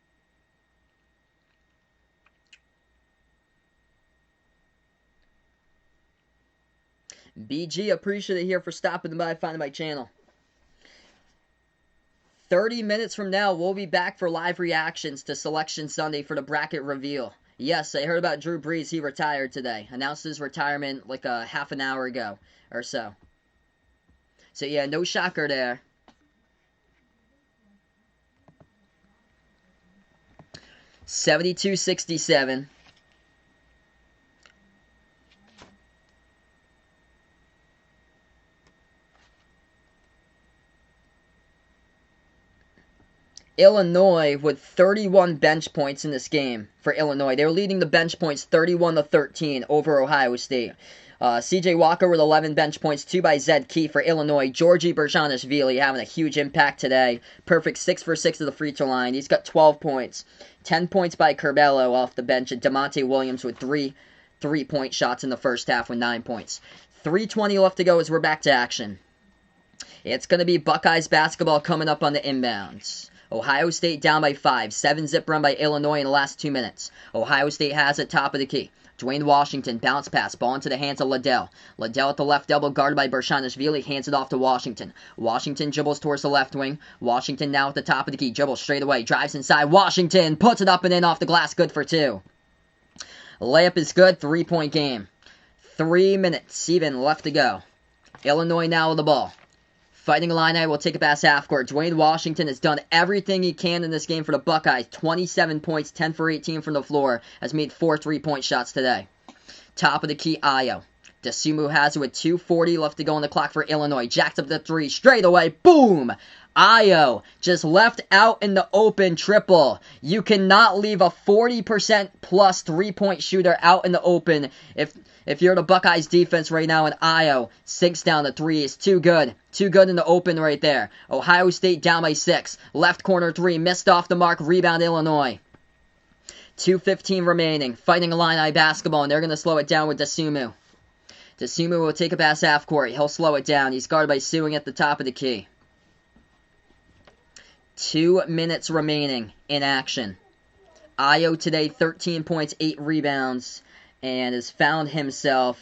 BG, appreciate it here for stopping by, finding my channel. 30 minutes from now, we'll be back for live reactions to Selection Sunday for the bracket reveal. Yes, I heard about Drew Brees. He retired today. Announced his retirement like a half an hour ago or so. So yeah, no shocker there. $72.67. Illinois with 31 bench points in this game for Illinois. They were leading the bench points 31-13 over Ohio State. C.J. Walker with 11 bench points, 2 by Zed Key for Illinois. Georgi Berjanishvili having a huge impact today. Perfect 6 for 6 to the free throw line. He's got 12 points. 10 points by Curbelo off the bench. And DeMonte Williams with 3 3-point shots in the first half with 9 points. 3:20 left to go as we're back to action. It's going to be Buckeyes basketball coming up on the inbounds. Ohio State down by 5. 7-zip run by Illinois in the last 2 minutes. Ohio State has it, top of the key. Dwayne Washington, bounce pass, ball into the hands of Liddell. Liddell at the left elbow, guarded by Berjanishvili, hands it off to Washington. Washington dribbles towards the left wing. Washington now at the top of the key, dribbles straight away, drives inside. Washington puts it up and in off the glass, good for 2. Layup is good, 3-point game. 3 minutes even left to go. Illinois now with the ball. Fighting Illini will take it past half court. Dwayne Washington has done everything he can in this game for the Buckeyes. 27 points, 10 for 18 from the floor. Has made 4 3-point shots today. Top of the key, Ayo. Dosunmu has it with 2:40 left to go on the clock for Illinois. Jacks up the 3 straight away. Boom! Ayo just left out in the open triple. You cannot leave a 40% plus 3-point shooter out in the open if you're the Buckeyes defense right now, and Ayo sinks down the 3. It's too good. Too good in the open right there. Ohio State down by 6. Left corner 3. Missed off the mark. Rebound Illinois. 2:15 remaining. Fighting Illini basketball, and they're going to slow it down with Dosunmu. Dosunmu will take it past half court. He'll slow it down. He's guarded by Sewing at the top of the key. 2 minutes remaining in action. Ayo today, 13 points, 8 rebounds, and has found himself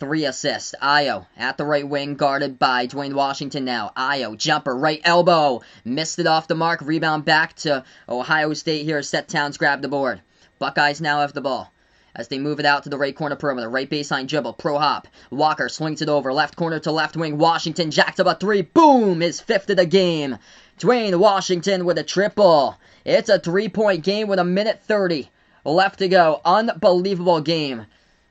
3 assists. Ayo at the right wing, guarded by Dwayne Washington now. Ayo, jumper, right elbow. Missed it off the mark. Rebound back to Ohio State here. Seth Towns grabbed the board. Buckeyes now have the ball. as they move it out to the right corner perimeter. Right baseline dribble, pro hop. Walker swings it over, left corner to left wing. Washington jacks up a three. Boom! His 5th of the game. Dwayne Washington with a triple. It's a 3-point game with 1:30 left to go. Unbelievable game.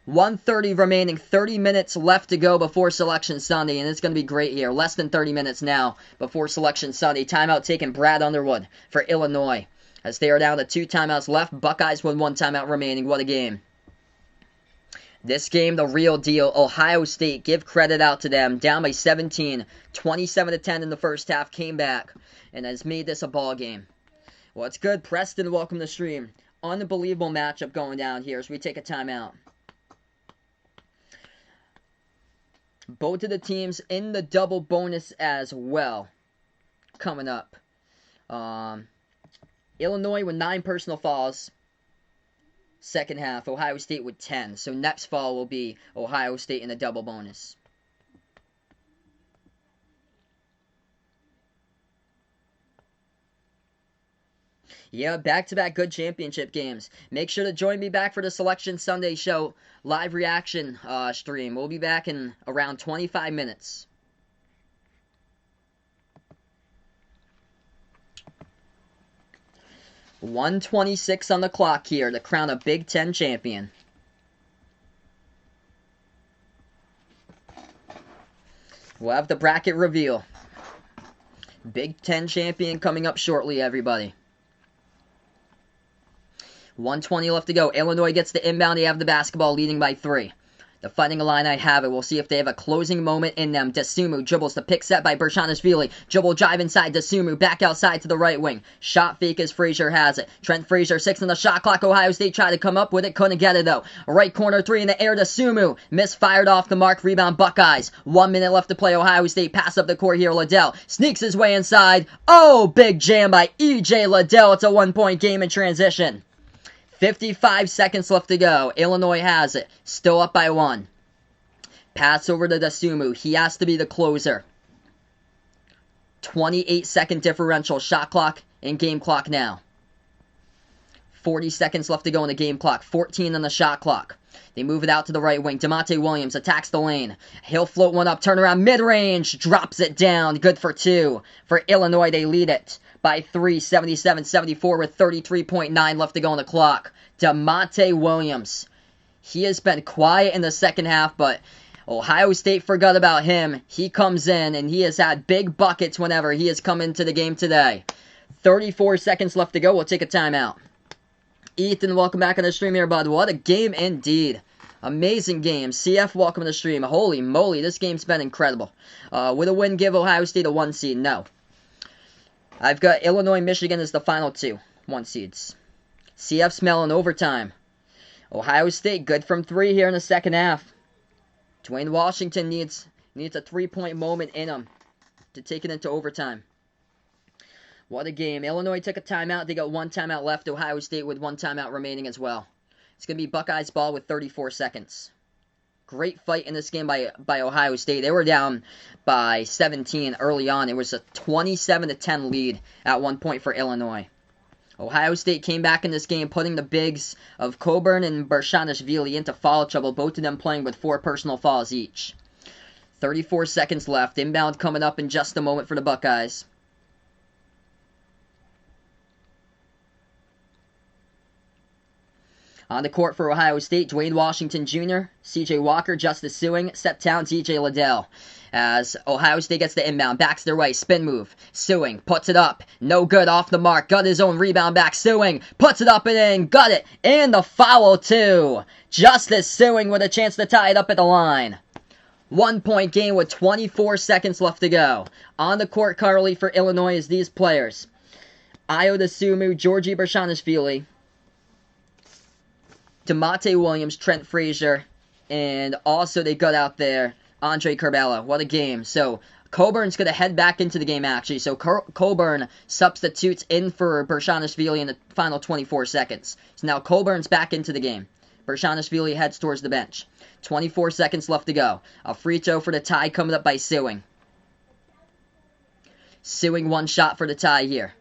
1:30 remaining, 30 minutes left to go before Selection Sunday, and it's going to be great here. Less than 30 minutes now before Selection Sunday. Timeout taken, Brad Underwood for Illinois. As they are down to 2 timeouts left, Buckeyes with 1 timeout remaining. What a game. This game, the real deal. Ohio State, give credit out to them. Down by 17, 27-10 in the first half, came back, and has made this a ball game. Well, it's good. Preston, welcome to the stream. Unbelievable matchup going down here as we take a timeout. Both of the teams in the double bonus as well. Coming up. Illinois with 9 personal fouls. Second half, Ohio State with 10. So next fall will be Ohio State in the double bonus. Yeah, back-to-back good championship games. Make sure to join me back for the Selection Sunday show live reaction stream. We'll be back in around 25 minutes. .126 on the clock here to crown a Big Ten champion. We'll have the bracket reveal. Big Ten champion coming up shortly, everybody. 1:20 left to go. Illinois gets the inbound. They have the basketball, leading by 3. The Fighting Illini have it. We'll see if they have a closing moment in them. Dasumu dribbles the pick set by Bershonishvili. Dribble drive inside Dasumu. Back outside to the right wing. Shot fake as Frazier has it. Trent Frazier, 6 on the shot clock. Ohio State tried to come up with it. Couldn't get it though. Right corner 3 in the air. Dasumu. Misfired off the mark. Rebound Buckeyes. 1 minute left to play. Ohio State pass up the court here. Liddell sneaks his way inside. Oh, big jam by E.J. Liddell. It's a 1-point game in transition. 55 seconds left to go. Illinois has it. Still up by 1. Pass over to Dasumu. He has to be the closer. 28-second differential. Shot clock and game clock now. 40 seconds left to go in the game clock. 14 on the shot clock. They move it out to the right wing. DeMonte Williams attacks the lane. He'll float one up. Turn around mid-range. Drops it down. Good for 2. For Illinois, they lead it by 3, 77-74 with 33.9 left to go on the clock. DeMonte Williams. He has been quiet in the second half, but Ohio State forgot about him. He comes in, and he has had big buckets whenever he has come into the game today. 34 seconds left to go. We'll take a timeout. Ethan, welcome back on the stream here, bud. What a game indeed. Amazing game. CF, welcome to the stream. Holy moly, this game's been incredible. Would a win give Ohio State a 1 seed? No. I've got Illinois, Michigan as the final 2 1 seeds. CF smell in overtime. Ohio State good from 3 here in the second half. Dwayne Washington needs a 3-point moment in him to take it into overtime. What a game. Illinois took a timeout. They got 1 timeout left. Ohio State with 1 timeout remaining as well. It's going to be Buckeyes ball with 34 seconds. Great fight in this game by Ohio State. They were down by 17 early on. It was a 27-10 lead at one point for Illinois. Ohio State came back in this game, putting the bigs of Coburn and Bershonishvili into foul trouble, both of them playing with 4 personal fouls each. 34 seconds left. Inbound coming up in just a moment for the Buckeyes. On the court for Ohio State, Dwayne Washington Jr., C.J. Walker, Justice Sewing, Seth Towns, E.J. Liddell. As Ohio State gets the inbound, backs their way, spin move. Sewing puts it up, no good, off the mark. Got his own rebound back. Sewing puts it up and in, got it, and the foul too. Justice Sewing with a chance to tie it up at the line. 1-point game with 24 seconds left to go. On the court currently for Illinois is these players: Ayo Dasumu, Georgie Bershonishvili, DeMonte Williams, Trent Frazier, and also they got out there Andre Curbelo. What a game. So Coburn's going to head back into the game, actually. So Coburn substitutes in for Bershonishvili in the final 24 seconds. So now Coburn's back into the game. Bershonishvili heads towards the bench. 24 seconds left to go. A free throw for the tie coming up by Sewing. Sewing 1 shot for the tie here.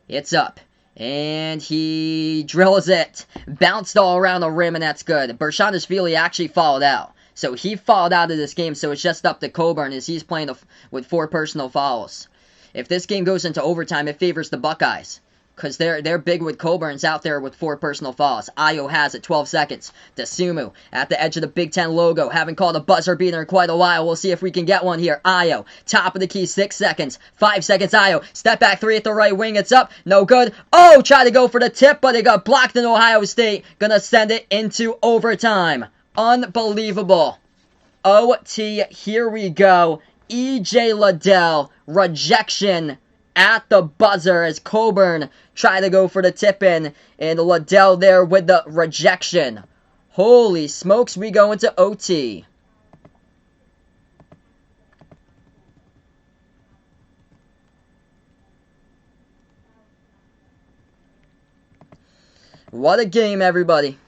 It's up. And he drills it. Bounced all around the rim, and that's good. Bershonishvili actually fouled out. So he fouled out of this game, so it's just up to Coburn as he's playing with 4 personal fouls. If this game goes into overtime, it favors the Buckeyes. Because they're big with Coburn's out there with 4 personal fouls. Ayo has it, 12 seconds. Dasumu at the edge of the Big Ten logo. Haven't called a buzzer beater in quite a while. We'll see if we can get one here. Ayo, top of the key, 6 seconds. 5 seconds, Ayo. Step back 3 at the right wing. It's up. No good. Oh, try to go for the tip, but it got blocked in Ohio State. Gonna send it into overtime. Unbelievable. OT, here we go. E.J. Liddell, rejection at the buzzer as Coburn tried to go for the tip-in, and Liddell there with the rejection. Holy smokes, we go into OT. What a game, everybody.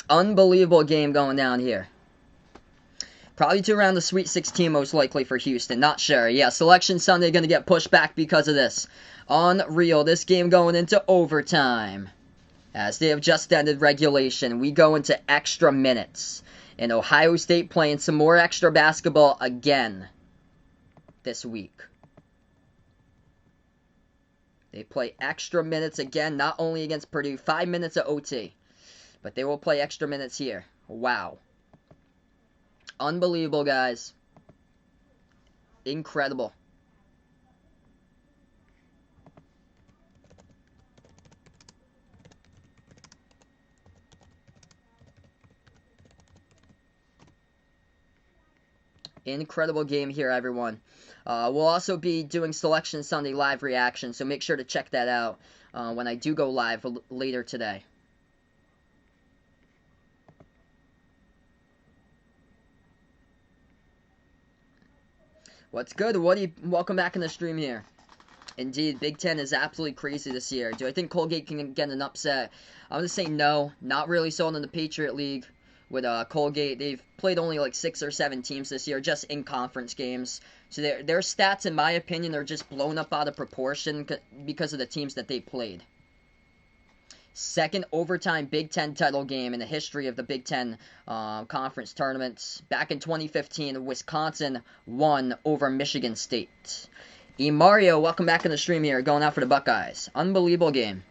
Unbelievable game going down here. Probably to around the Sweet 16 most likely for Houston. Not sure. Yeah, Selection Sunday going to get pushed back because of this. Unreal. This game going into overtime. As they have just ended regulation, we go into extra minutes. And Ohio State playing some more extra basketball again this week. They play extra minutes again, not only against Purdue. 5 minutes of OT. But they will play extra minutes here. Wow. Unbelievable, guys. Incredible. Incredible game here, everyone. We'll also be doing Selection Sunday live reaction, so make sure to check that out when I do go live later today. What's good, Woody? Welcome back in the stream here. Indeed, Big Ten is absolutely crazy this year. Do I think Colgate can get an upset? I'm going to say no. Not really sold in the Patriot League with Colgate. They've played only like 6 or 7 teams this year, just in conference games. So their stats, in my opinion, are just blown up out of proportion because of the teams that they played. Second overtime Big Ten title game in the history of the Big Ten conference tournaments. Back in 2015, Wisconsin won over Michigan State. Mario, welcome back in the stream here, going out for the Buckeyes. Unbelievable game.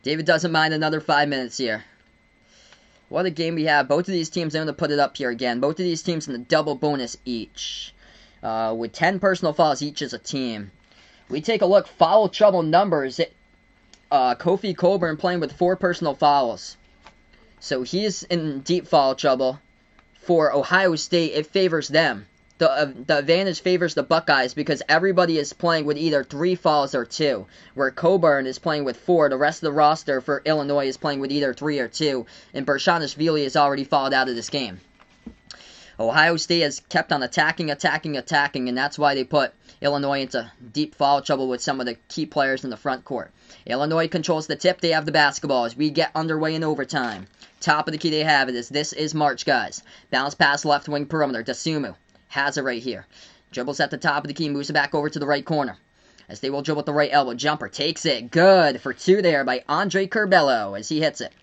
David doesn't mind another 5 minutes here. What a game we have. Both of these teams, I'm going to put it up here again. Both of these teams in the double bonus each. With 10 personal fouls each as a team. We take a look, foul trouble numbers. Kofi Coburn playing with 4 personal fouls. So he's in deep foul trouble. For Ohio State, it favors them. The advantage favors the Buckeyes because everybody is playing with either 3 fouls or 2. Where Coburn is playing with 4. The rest of the roster for Illinois is playing with either 3 or 2. And Bershonishvili has already fouled out of this game. Ohio State has kept on attacking, and that's why they put Illinois into deep foul trouble with some of the key players in the front court. Illinois controls the tip. They have the basketball as we get underway in overtime. Top of the key they have it is this is March, guys. Bounce pass left wing perimeter. Dasumu has it right here. Dribbles at the top of the key, moves it back over to the right corner. As they will dribble with the right elbow. Jumper takes it. Good for 2 there by Andre Curbelo as he hits it.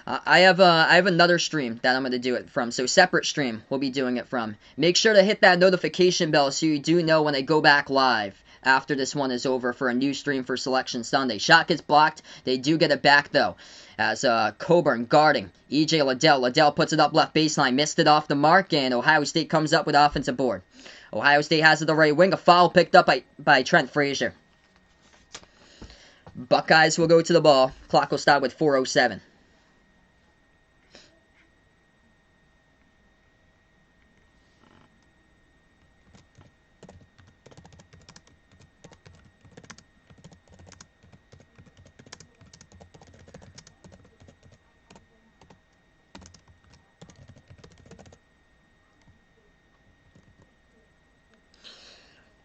I have another stream that I'm going to do it from. So separate stream we'll be doing it from. Make sure to hit that notification bell so you do know when I go back live after this one is over for a new stream for Selection Sunday. Shot gets blocked. They do get it back though. As Coburn guarding E.J. Liddell. Liddell puts it up left baseline. Missed it off the mark and Ohio State comes up with offensive board. Ohio State has it the right wing. A foul picked up by Trent Frazier. Buckeyes will go to the ball. Clock will stop with 4:07.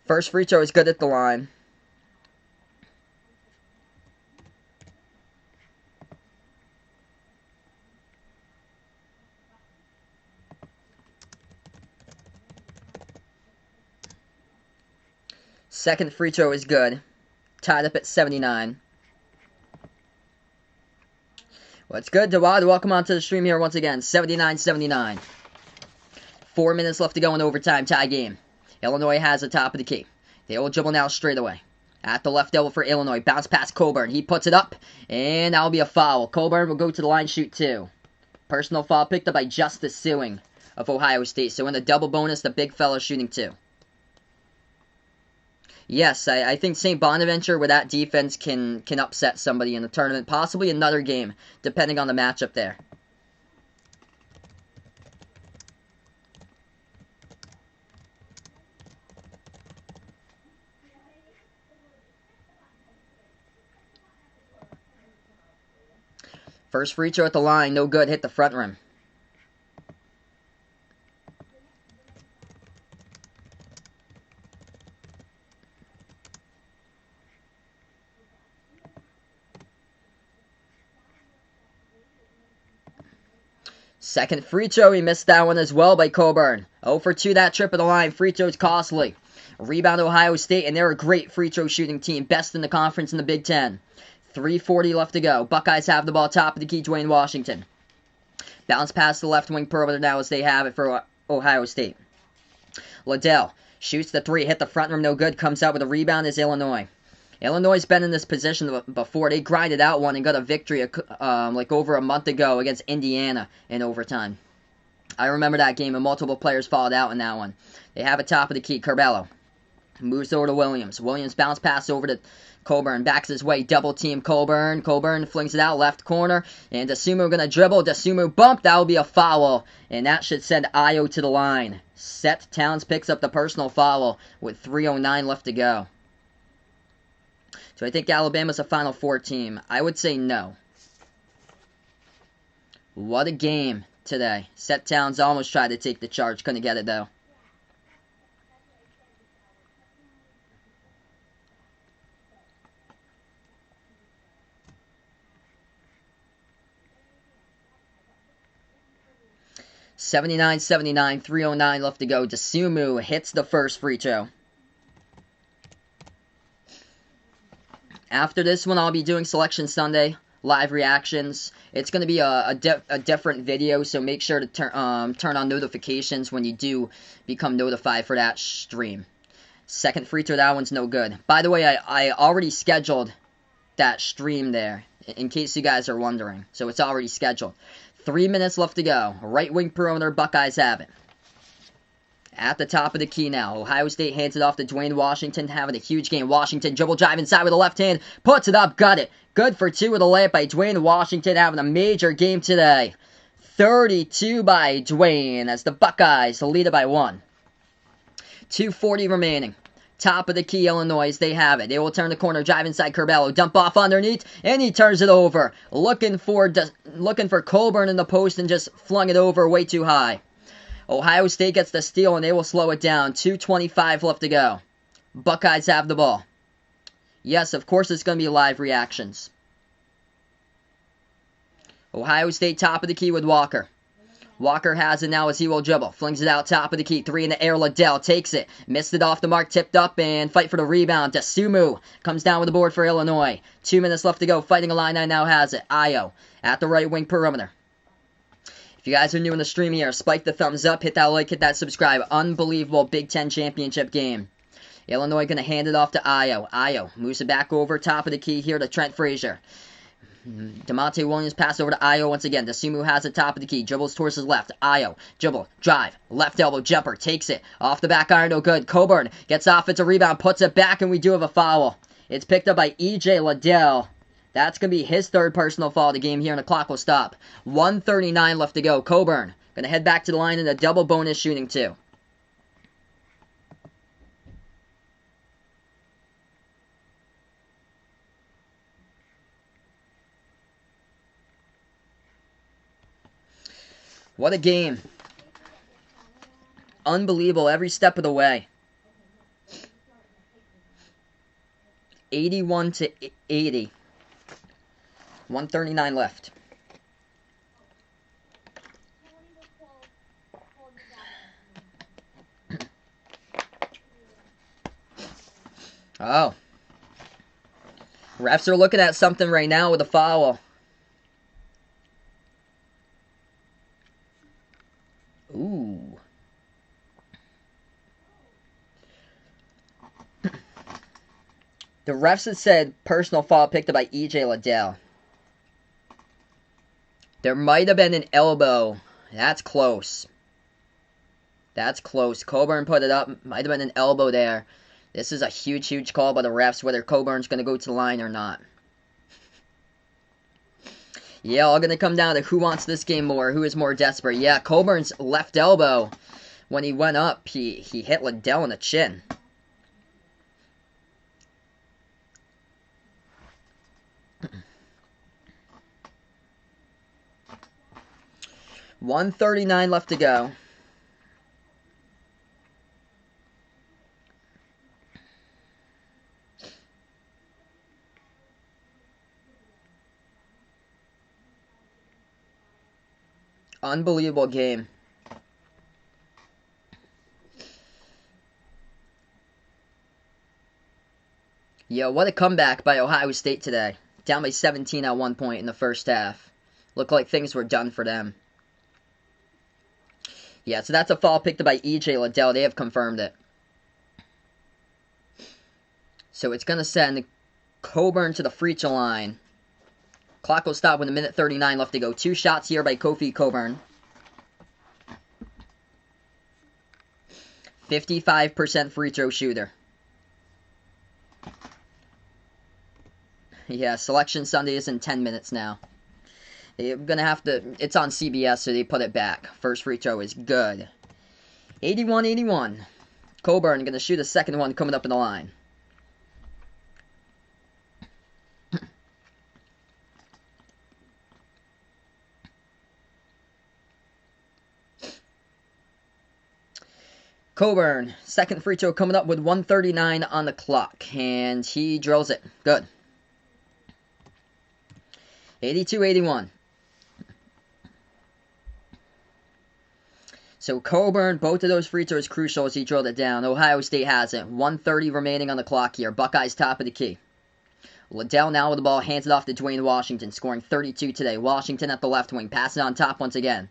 First free throw is good at the line. Second free throw is good. Tied up at 79. What's good, Dawad? Welcome onto the stream here once again. 79-79. 4 minutes left to go in overtime. Tie game. Illinois has the top of the key. They will dribble now straight away. At the left elbow for Illinois. Bounce past Coburn. He puts it up. And that'll be a foul. Coburn will go to the line, shoot 2. Personal foul picked up by Justice Sewing of Ohio State. So in the double bonus, the big fella shooting 2. Yes, I think St. Bonaventure with that defense can upset somebody in the tournament. Possibly another game, depending on the matchup there. First free throw at the line, no good, hit the front rim. Second free throw, he missed that one as well by Coburn. 0 for 2 that trip at the line, free throws costly. Rebound Ohio State, and they're a great free throw shooting team, best in the conference in the Big Ten. 3:40 left to go. Buckeyes have the ball, top of the key, Dwayne Washington. Bounce past the left wing perimeter now as they have it for Ohio State. Liddell shoots the 3, hit the front rim, no good, comes out with a rebound is Illinois. Illinois has been in this position before. They grinded out one and got a victory like over a month ago against Indiana in overtime. I remember that game, and multiple players fouled out in that one. They have a top of the key. Curbelo moves over to Williams. Williams bounce pass over to Coburn. Backs his way. Double team Coburn. Coburn flings it out left corner. And Dosunmu going to dribble. Dosunmu bump. That will be a foul. And that should send Ayo to the line. Seth Towns picks up the personal foul with 3:09 left to go. So I think Alabama's a Final Four team. I would say no. What a game today. Seth Towns almost tried to take the charge. Couldn't get it, though. (79-79), 3:09 left to go. Dosunmu hits the first free throw. After this one, I'll be doing Selection Sunday, live reactions. It's going to be a different video, so make sure to turn on notifications when you do become notified for that stream. Second free throw, that one's no good. By the way, I already scheduled that stream there, in case you guys are wondering. So it's already scheduled. 3 minutes left to go. Right wing perimeter, Buckeyes have it. At the top of the key now. Ohio State hands it off to Dwayne Washington, having a huge game. Washington dribble drive inside with the left hand. Puts it up, got it. Good for 2 with a layup by Dwayne Washington, having a major game today. 32 by Dwayne as the Buckeyes lead it by 1. 2:40 remaining. Top of the key, Illinois, they have it. They will turn the corner, drive inside Curbelo, dump off underneath, and he turns it over. Looking for Coburn in the post and just flung it over way too high. Ohio State gets the steal, and they will slow it down. 2:25 left to go. Buckeyes have the ball. Yes, of course it's going to be live reactions. Ohio State top of the key with Walker. Walker has it now as he will dribble. Flings it out top of the key. 3 in the air. Liddell takes it. Missed it off the mark. Tipped up and fight for the rebound. Dosunmu comes down with the board for Illinois. 2 minutes left to go. Fighting Illini now has it. Ayo at the right wing perimeter. If you guys are new in the stream here, spike the thumbs up, hit that like, hit that subscribe. Unbelievable Big Ten championship game. Illinois going to hand it off to Ayo. Ayo moves it back over top of the key here to Trent Frazier. DeMonte Williams pass over to Ayo once again. Dosunmu has it top of the key. Dribbles towards his left. Ayo. Dribble. Drive. Left elbow jumper. Takes it. Off the back iron. No good. Coburn gets off. It's a rebound. Puts it back. And we do have a foul. It's picked up by E.J. Liddell. That's going to be his third personal foul of the game here. And the clock will stop. 1:39 left to go. Coburn going to head back to the line in a double bonus shooting 2. What a game. Unbelievable every step of the way. 81-80. 1:39 left. Oh. Refs are looking at something right now with a foul. Ooh. The refs had said personal foul picked up by E.J. Liddell. There might have been an elbow. That's close. That's close. Coburn put it up. Might have been an elbow there. This is a huge, huge call by the refs, whether Coburn's going to go to the line or not. Yeah, all going to come down to who wants this game more, who is more desperate. Yeah, Coburn's left elbow, when he went up, he hit Liddell in the chin. $1:39 left to go. Unbelievable game. Yeah, what a comeback by Ohio State today. Down by 17 at one point in the first half. Looked like things were done for them. Yeah, so that's a foul picked up by E.J. Liddell. They have confirmed it. So it's going to send Coburn to the free throw line. Clock will stop with 1:39 left to go. 2 shots here by Kofi Coburn. 55% free throw shooter. Yeah, Selection Sunday is in 10 minutes now. They're going to have to... It's on CBS, so they put it back. First free throw is good. 81-81. Coburn going to shoot a second one coming up in the line. Coburn, second free throw coming up with 1:39 on the clock. And he drills it. Good. 82-81. So Coburn, both of those free throws crucial as he drilled it down. Ohio State has it. 1:30 remaining on the clock here. Buckeyes top of the key. Liddell now with the ball, hands it off to Dwayne Washington, scoring 32 today. Washington at the left wing, passing on top once again.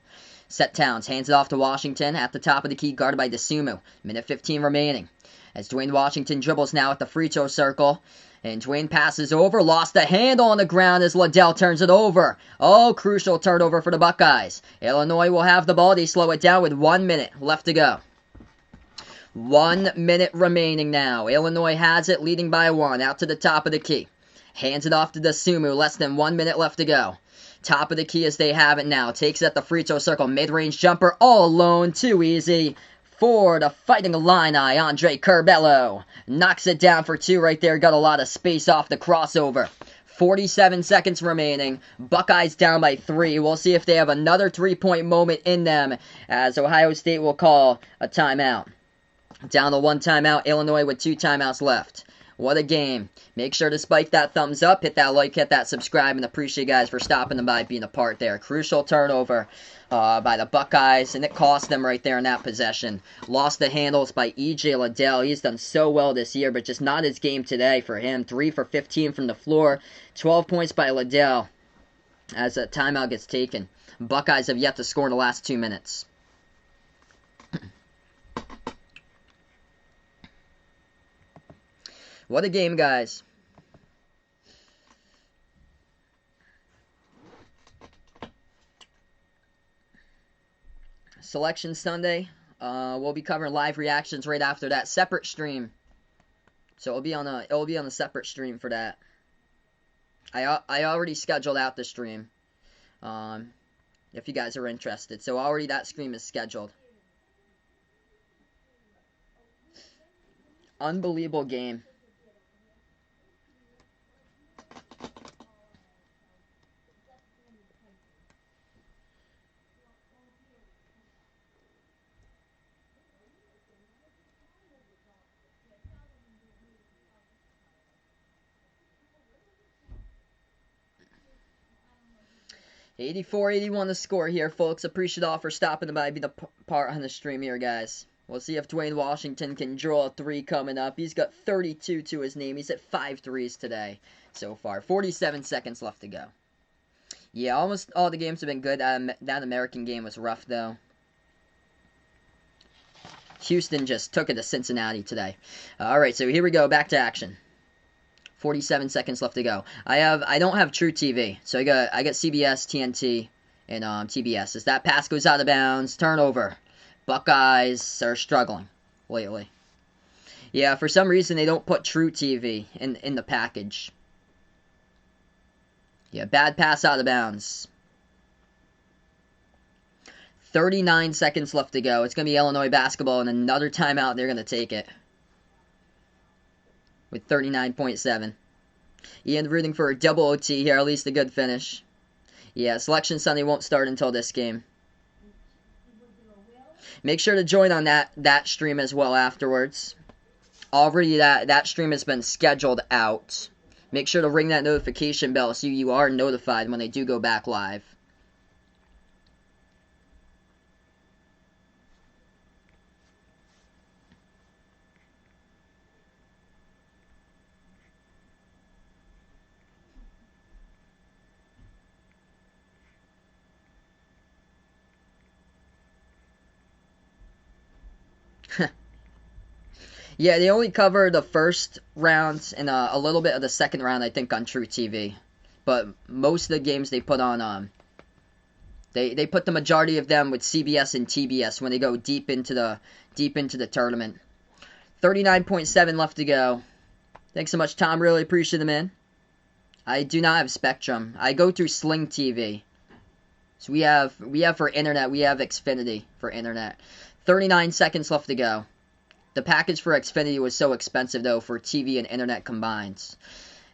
Seth Towns hands it off to Washington at the top of the key, guarded by DeSumo. Minute 15 remaining. As Dwayne Washington dribbles now at the free throw circle. And Dwayne passes over, lost the handle on the ground as Liddell turns it over. Oh, crucial turnover for the Buckeyes. Illinois will have the ball. They slow it down with 1 minute left to go. 1 minute remaining now. Illinois has it, leading by 1, out to the top of the key. Hands it off to DeSumo, less than 1 minute left to go. Top of the key as they have it now. Takes it at the free throw circle. Mid-range jumper all alone. Too easy for the Fighting Illini. Andre Curbelo knocks it down for 2 right there. Got a lot of space off the crossover. 47 seconds remaining. Buckeyes down by 3. We'll see if they have another 3-point moment in them as Ohio State will call a timeout. Down to 1 timeout. Illinois with 2 timeouts left. What a game. Make sure to spike that thumbs up, hit that like, hit that subscribe, and appreciate you guys for stopping by, being a part there. Crucial turnover by the Buckeyes, and it cost them right there in that possession. Lost the handles by E.J. Liddell. He's done so well this year, but just not his game today for him. 3 for 15 from the floor. 12 points by Liddell as a timeout gets taken. Buckeyes have yet to score in the last 2 minutes. What a game, guys. Selection Sunday. We'll be covering live reactions right after that. Separate stream. So it'll be on a separate stream for that. I already scheduled out the stream. If you guys are interested. So already that stream is scheduled. Unbelievable game. $84-81 the score here, folks. Appreciate all for stopping by, be the part on the stream here, guys. We'll see if Dwayne Washington can draw a 3 coming up. He's got 32 to his name. He's at 5 threes today so far. 47 seconds left to go. Yeah, almost all the games have been good. That American game was rough, though. Houston just took it to Cincinnati today. All right, so here we go. Back to action. 47 seconds left to go. I don't have True TV, so I got CBS, TNT, and TBS. As that pass goes out of bounds, turnover. Buckeyes are struggling lately. Yeah, for some reason they don't put True TV in the package. Yeah, bad pass out of bounds. 39 seconds left to go. It's going to be Illinois basketball, and another timeout. They're going to take it with 39.7. Ian rooting for a double OT here, at least a good finish. Yeah, Selection Sunday won't start until this game. Make sure to join on that stream as well afterwards. Already that stream has been scheduled out. Make sure to ring that notification bell so you are notified when they do go back live. Yeah, they only cover the first round and a little bit of the second round, I think, on True TV. But most of the games they put on, they put the majority of them with CBS and TBS when they go deep into the tournament. 39.7 left to go. Thanks so much, Tom. Really appreciate it, man. I do not have Spectrum. I go through Sling TV. So we have for internet, we have Xfinity for internet. 39 seconds left to go. The package for Xfinity was so expensive, though, for TV and internet combined.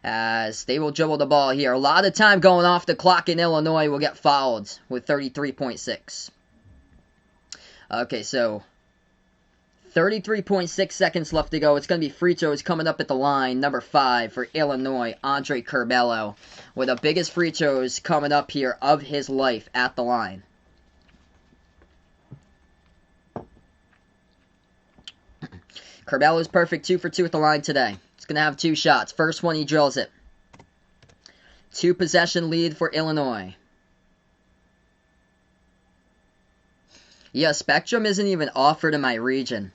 As they will dribble the ball here. A lot of time going off the clock in Illinois will get fouled with 33.6. Okay, so 33.6 seconds left to go. It's going to be free throws coming up at the line. Number 5 for Illinois, Andre Curbelo. With the biggest free throws coming up here of his life at the line. Curbelo's perfect 2 for 2 at the line today. He's going to have 2 shots. First one, he drills it. 2 possession lead for Illinois. Yeah, Spectrum isn't even offered in my region.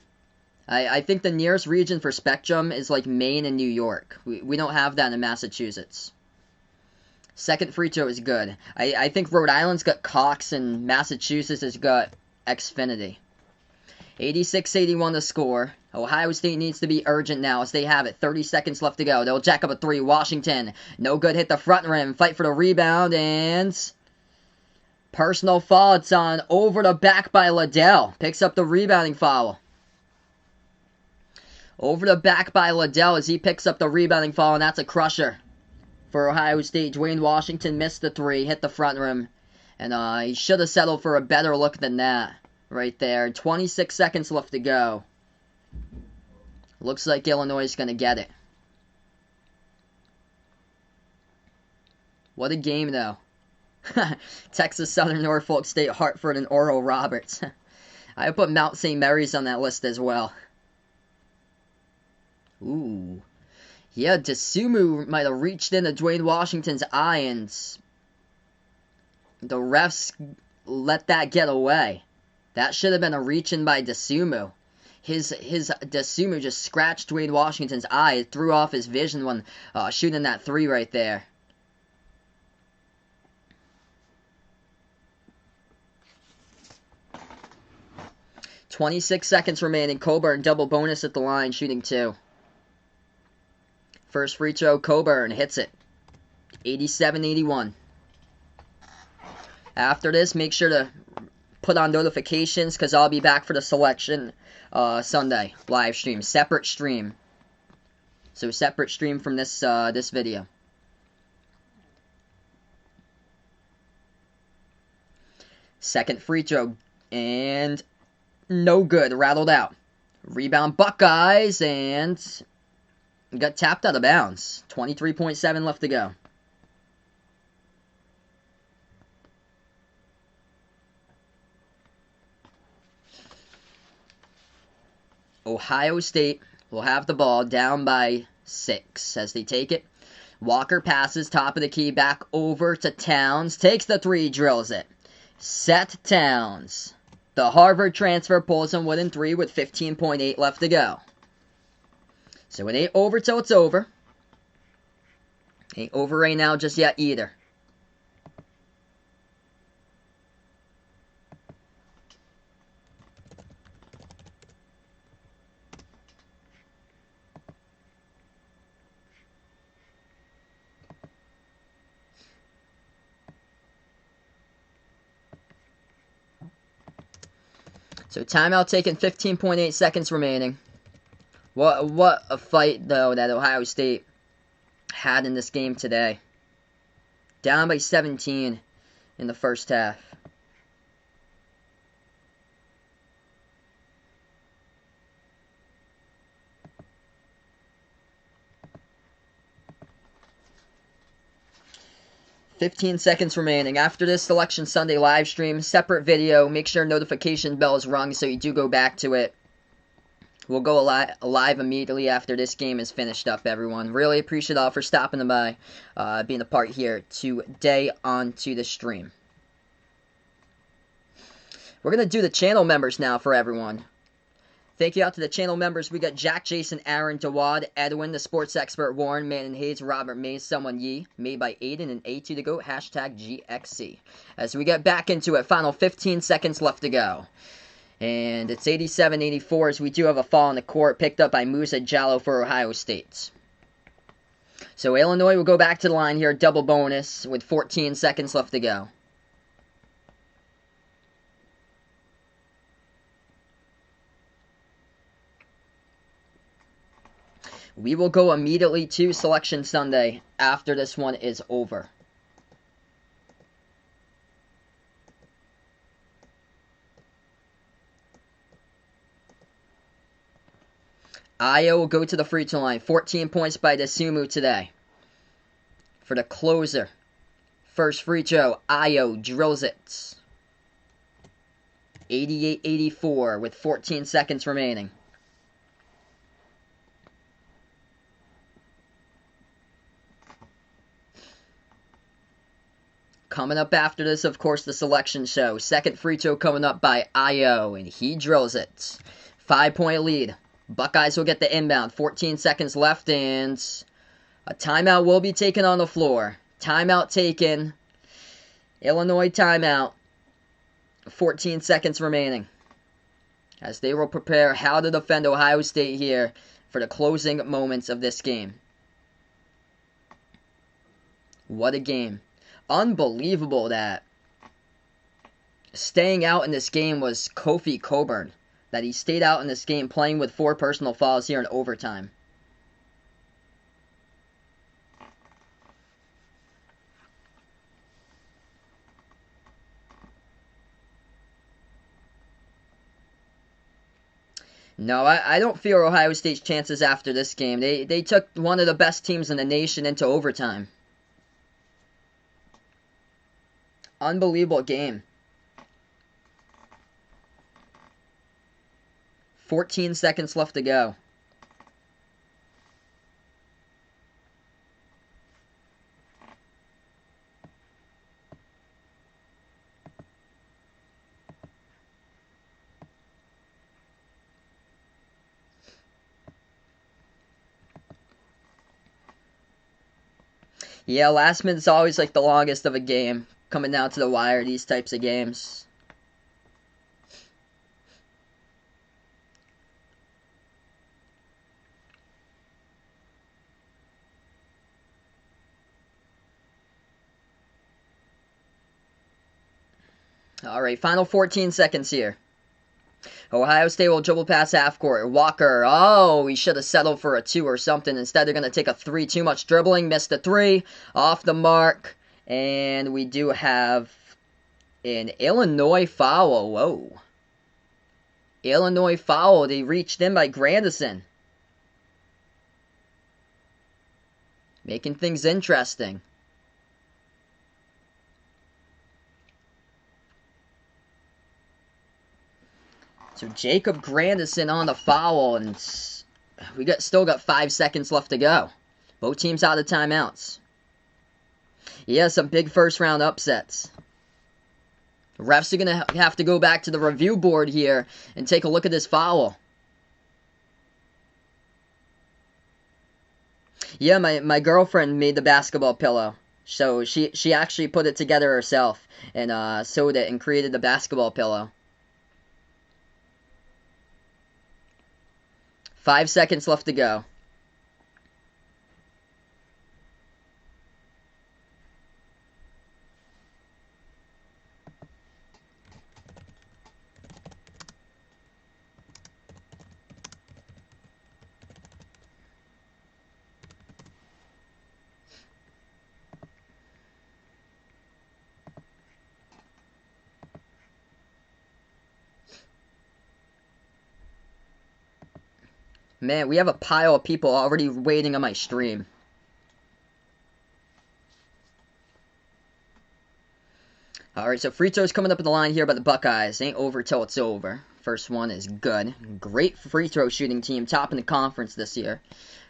I think the nearest region for Spectrum is like Maine and New York. We don't have that in Massachusetts. Second free throw is good. I think Rhode Island's got Cox and Massachusetts has got Xfinity. 86-81 to score. Ohio State needs to be urgent now as they have it. 30 seconds left to go. They'll jack up a 3. Washington. No good. Hit the front rim. Fight for the rebound. And personal foul. It's on over the back by Liddell. Picks up the rebounding foul. Over the back by Liddell as he picks up the rebounding foul. And that's a crusher for Ohio State. Dwayne Washington missed the 3. Hit the front rim. And he should have settled for a better look than that. Right there. 26 seconds left to go. Looks like Illinois is going to get it. What a game, though. Texas Southern, Norfolk State, Hartford, and Oral Roberts. I put Mount St. Mary's on that list as well. Ooh. Yeah, Desumu might have reached into Dwayne Washington's eye, and the refs let that get away. That should have been a reach-in by Desumu. His Desumu just scratched Dwayne Washington's eye. It threw off his vision when shooting that 3 right there. .26 seconds remaining. Coburn double bonus at the line, shooting 2. First free throw, Coburn hits it. 87-81. After this, make sure to put on notifications because I'll be back for the Selection Sunday live stream. Separate stream. So separate stream from this this video. Second free throw. And no good. Rattled out. Rebound Buckeyes. And got tapped out of bounds. 23.7 left to go. Ohio State will have the ball down by 6 as they take it. Walker passes, top of the key, back over to Towns. Takes the 3, drills it. Set Towns. The Harvard transfer pulls him within 3 with 15.8 left to go. So it ain't over till it's over. Ain't over right now just yet either. So timeout taken, 15.8 seconds remaining. What a fight, though, that Ohio State had in this game today. Down by 17 in the first half. $15 remaining. After this Selection Sunday live stream, separate video. Make sure notification bell is rung so you do go back to it. We'll go live immediately after this game is finished up, everyone. Really appreciate all for stopping by, being a part here today onto the stream. We're going to do the channel members now for everyone. Thank you out to the channel members. We got Jack, Jason, Aaron, Dawad, Edwin, the sports expert, Warren, Manon Hayes, Robert, Mays, Someone Yee, made by Aiden and A2 to go, hashtag GXC. As we get back into it, final 15 seconds left to go. And it's 87-84 as we do have a fall in the court picked up by Musa Jallo for Ohio State. So Illinois will go back to the line here, double bonus with 14 seconds left to go. We will go immediately to Selection Sunday after this one is over. Ayo will go to the free throw line. 14 points by Desumu today. For the closer. First free throw, Ayo drills it. 88-84 with 14 seconds remaining. Coming up after this, of course, the selection show. Second free throw coming up by Ayo, and he drills it. 5-point lead. Buckeyes will get the inbound. 14 seconds left, and a timeout will be taken on the floor. Timeout taken. Illinois timeout. 14 seconds remaining. As they will prepare how to defend Ohio State here for the closing moments of this game. What a game. Unbelievable that staying out in this game was Kofi Coburn. That he stayed out in this game playing with 4 personal fouls here in overtime. No, I don't fear Ohio State's chances after this game. They took one of the best teams in the nation into overtime. Unbelievable game. 14 seconds left to go. Yeah, last minute's always like the longest of a game. Coming down to the wire, these types of games. Alright, final 14 seconds here. Ohio State will dribble past half court. Walker, oh, he should have settled for a 2 or something. Instead, they're going to take a 3. Too much dribbling. Missed the 3. Off the mark. And we do have an Illinois foul. Whoa. Illinois foul. They reached in by Grandison. Making things interesting. So Jacob Grandison on the foul, and we still got 5 seconds left to go. Both teams out of timeouts. Yeah, some big first round upsets. Refs are going to have to go back to the review board here and take a look at this foul. Yeah, my girlfriend made the basketball pillow. So she actually put it together herself and sewed it and created the basketball pillow. 5 seconds left to go. Man, we have a pile of people already waiting on my stream. Alright, so free throws coming up in the line here by the Buckeyes. Ain't over till it's over. First one is good. Great free throw shooting team, top in the conference this year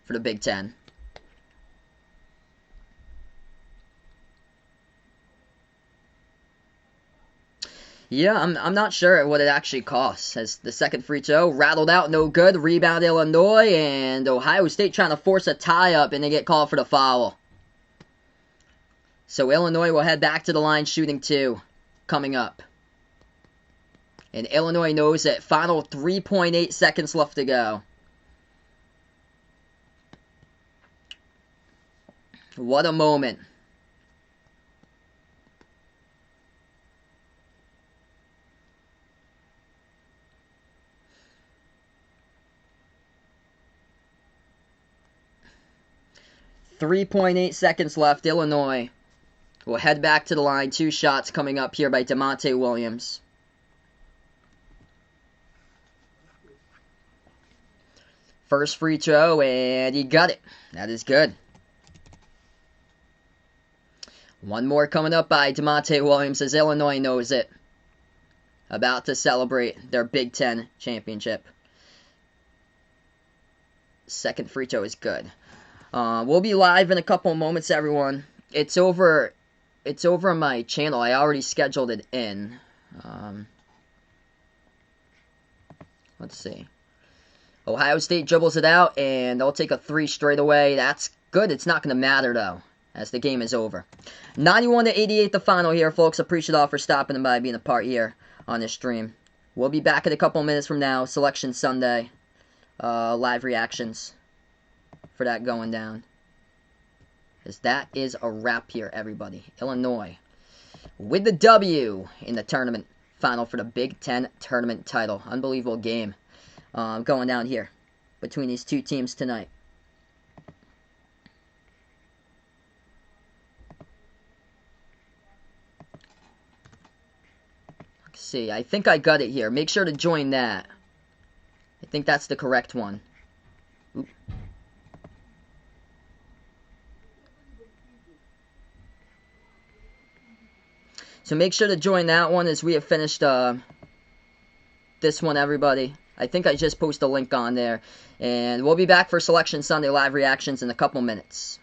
for the Big Ten. Yeah, I'm not sure what it actually costs. As the second free throw rattled out, no good. Rebound Illinois, and Ohio State trying to force a tie-up, and they get called for the foul. So Illinois will head back to the line, shooting 2 coming up. And Illinois knows it. Final 3.8 seconds left to go. What a moment. .8 seconds left. Illinois will head back to the line. 2 shots coming up here by DeMonte Williams. First free throw, and he got it. That is good. One more coming up by DeMonte Williams as Illinois knows it. About to celebrate their Big Ten championship. Second free throw is good. We'll be live in a couple of moments, everyone. It's over on my channel. I already scheduled it in. Let's see. Ohio State dribbles it out, and they'll take a 3 straight away. That's good. It's not going to matter, though, as the game is over. 91-88 the final here, folks. Appreciate all for stopping by, being a part here on this stream. We'll be back in a couple of minutes from now. Selection Sunday. Live reactions for that going down. As that is a wrap here, everybody. Illinois with the W in the tournament final for the Big Ten tournament title. Unbelievable game going down here between these two teams tonight. Let's see. I think I got it here. Make sure to join that. I think that's the correct one. Oop. So make sure to join that one as we have finished this one, everybody. I think I just posted a link on there. And we'll be back for Selection Sunday live reactions in a couple minutes.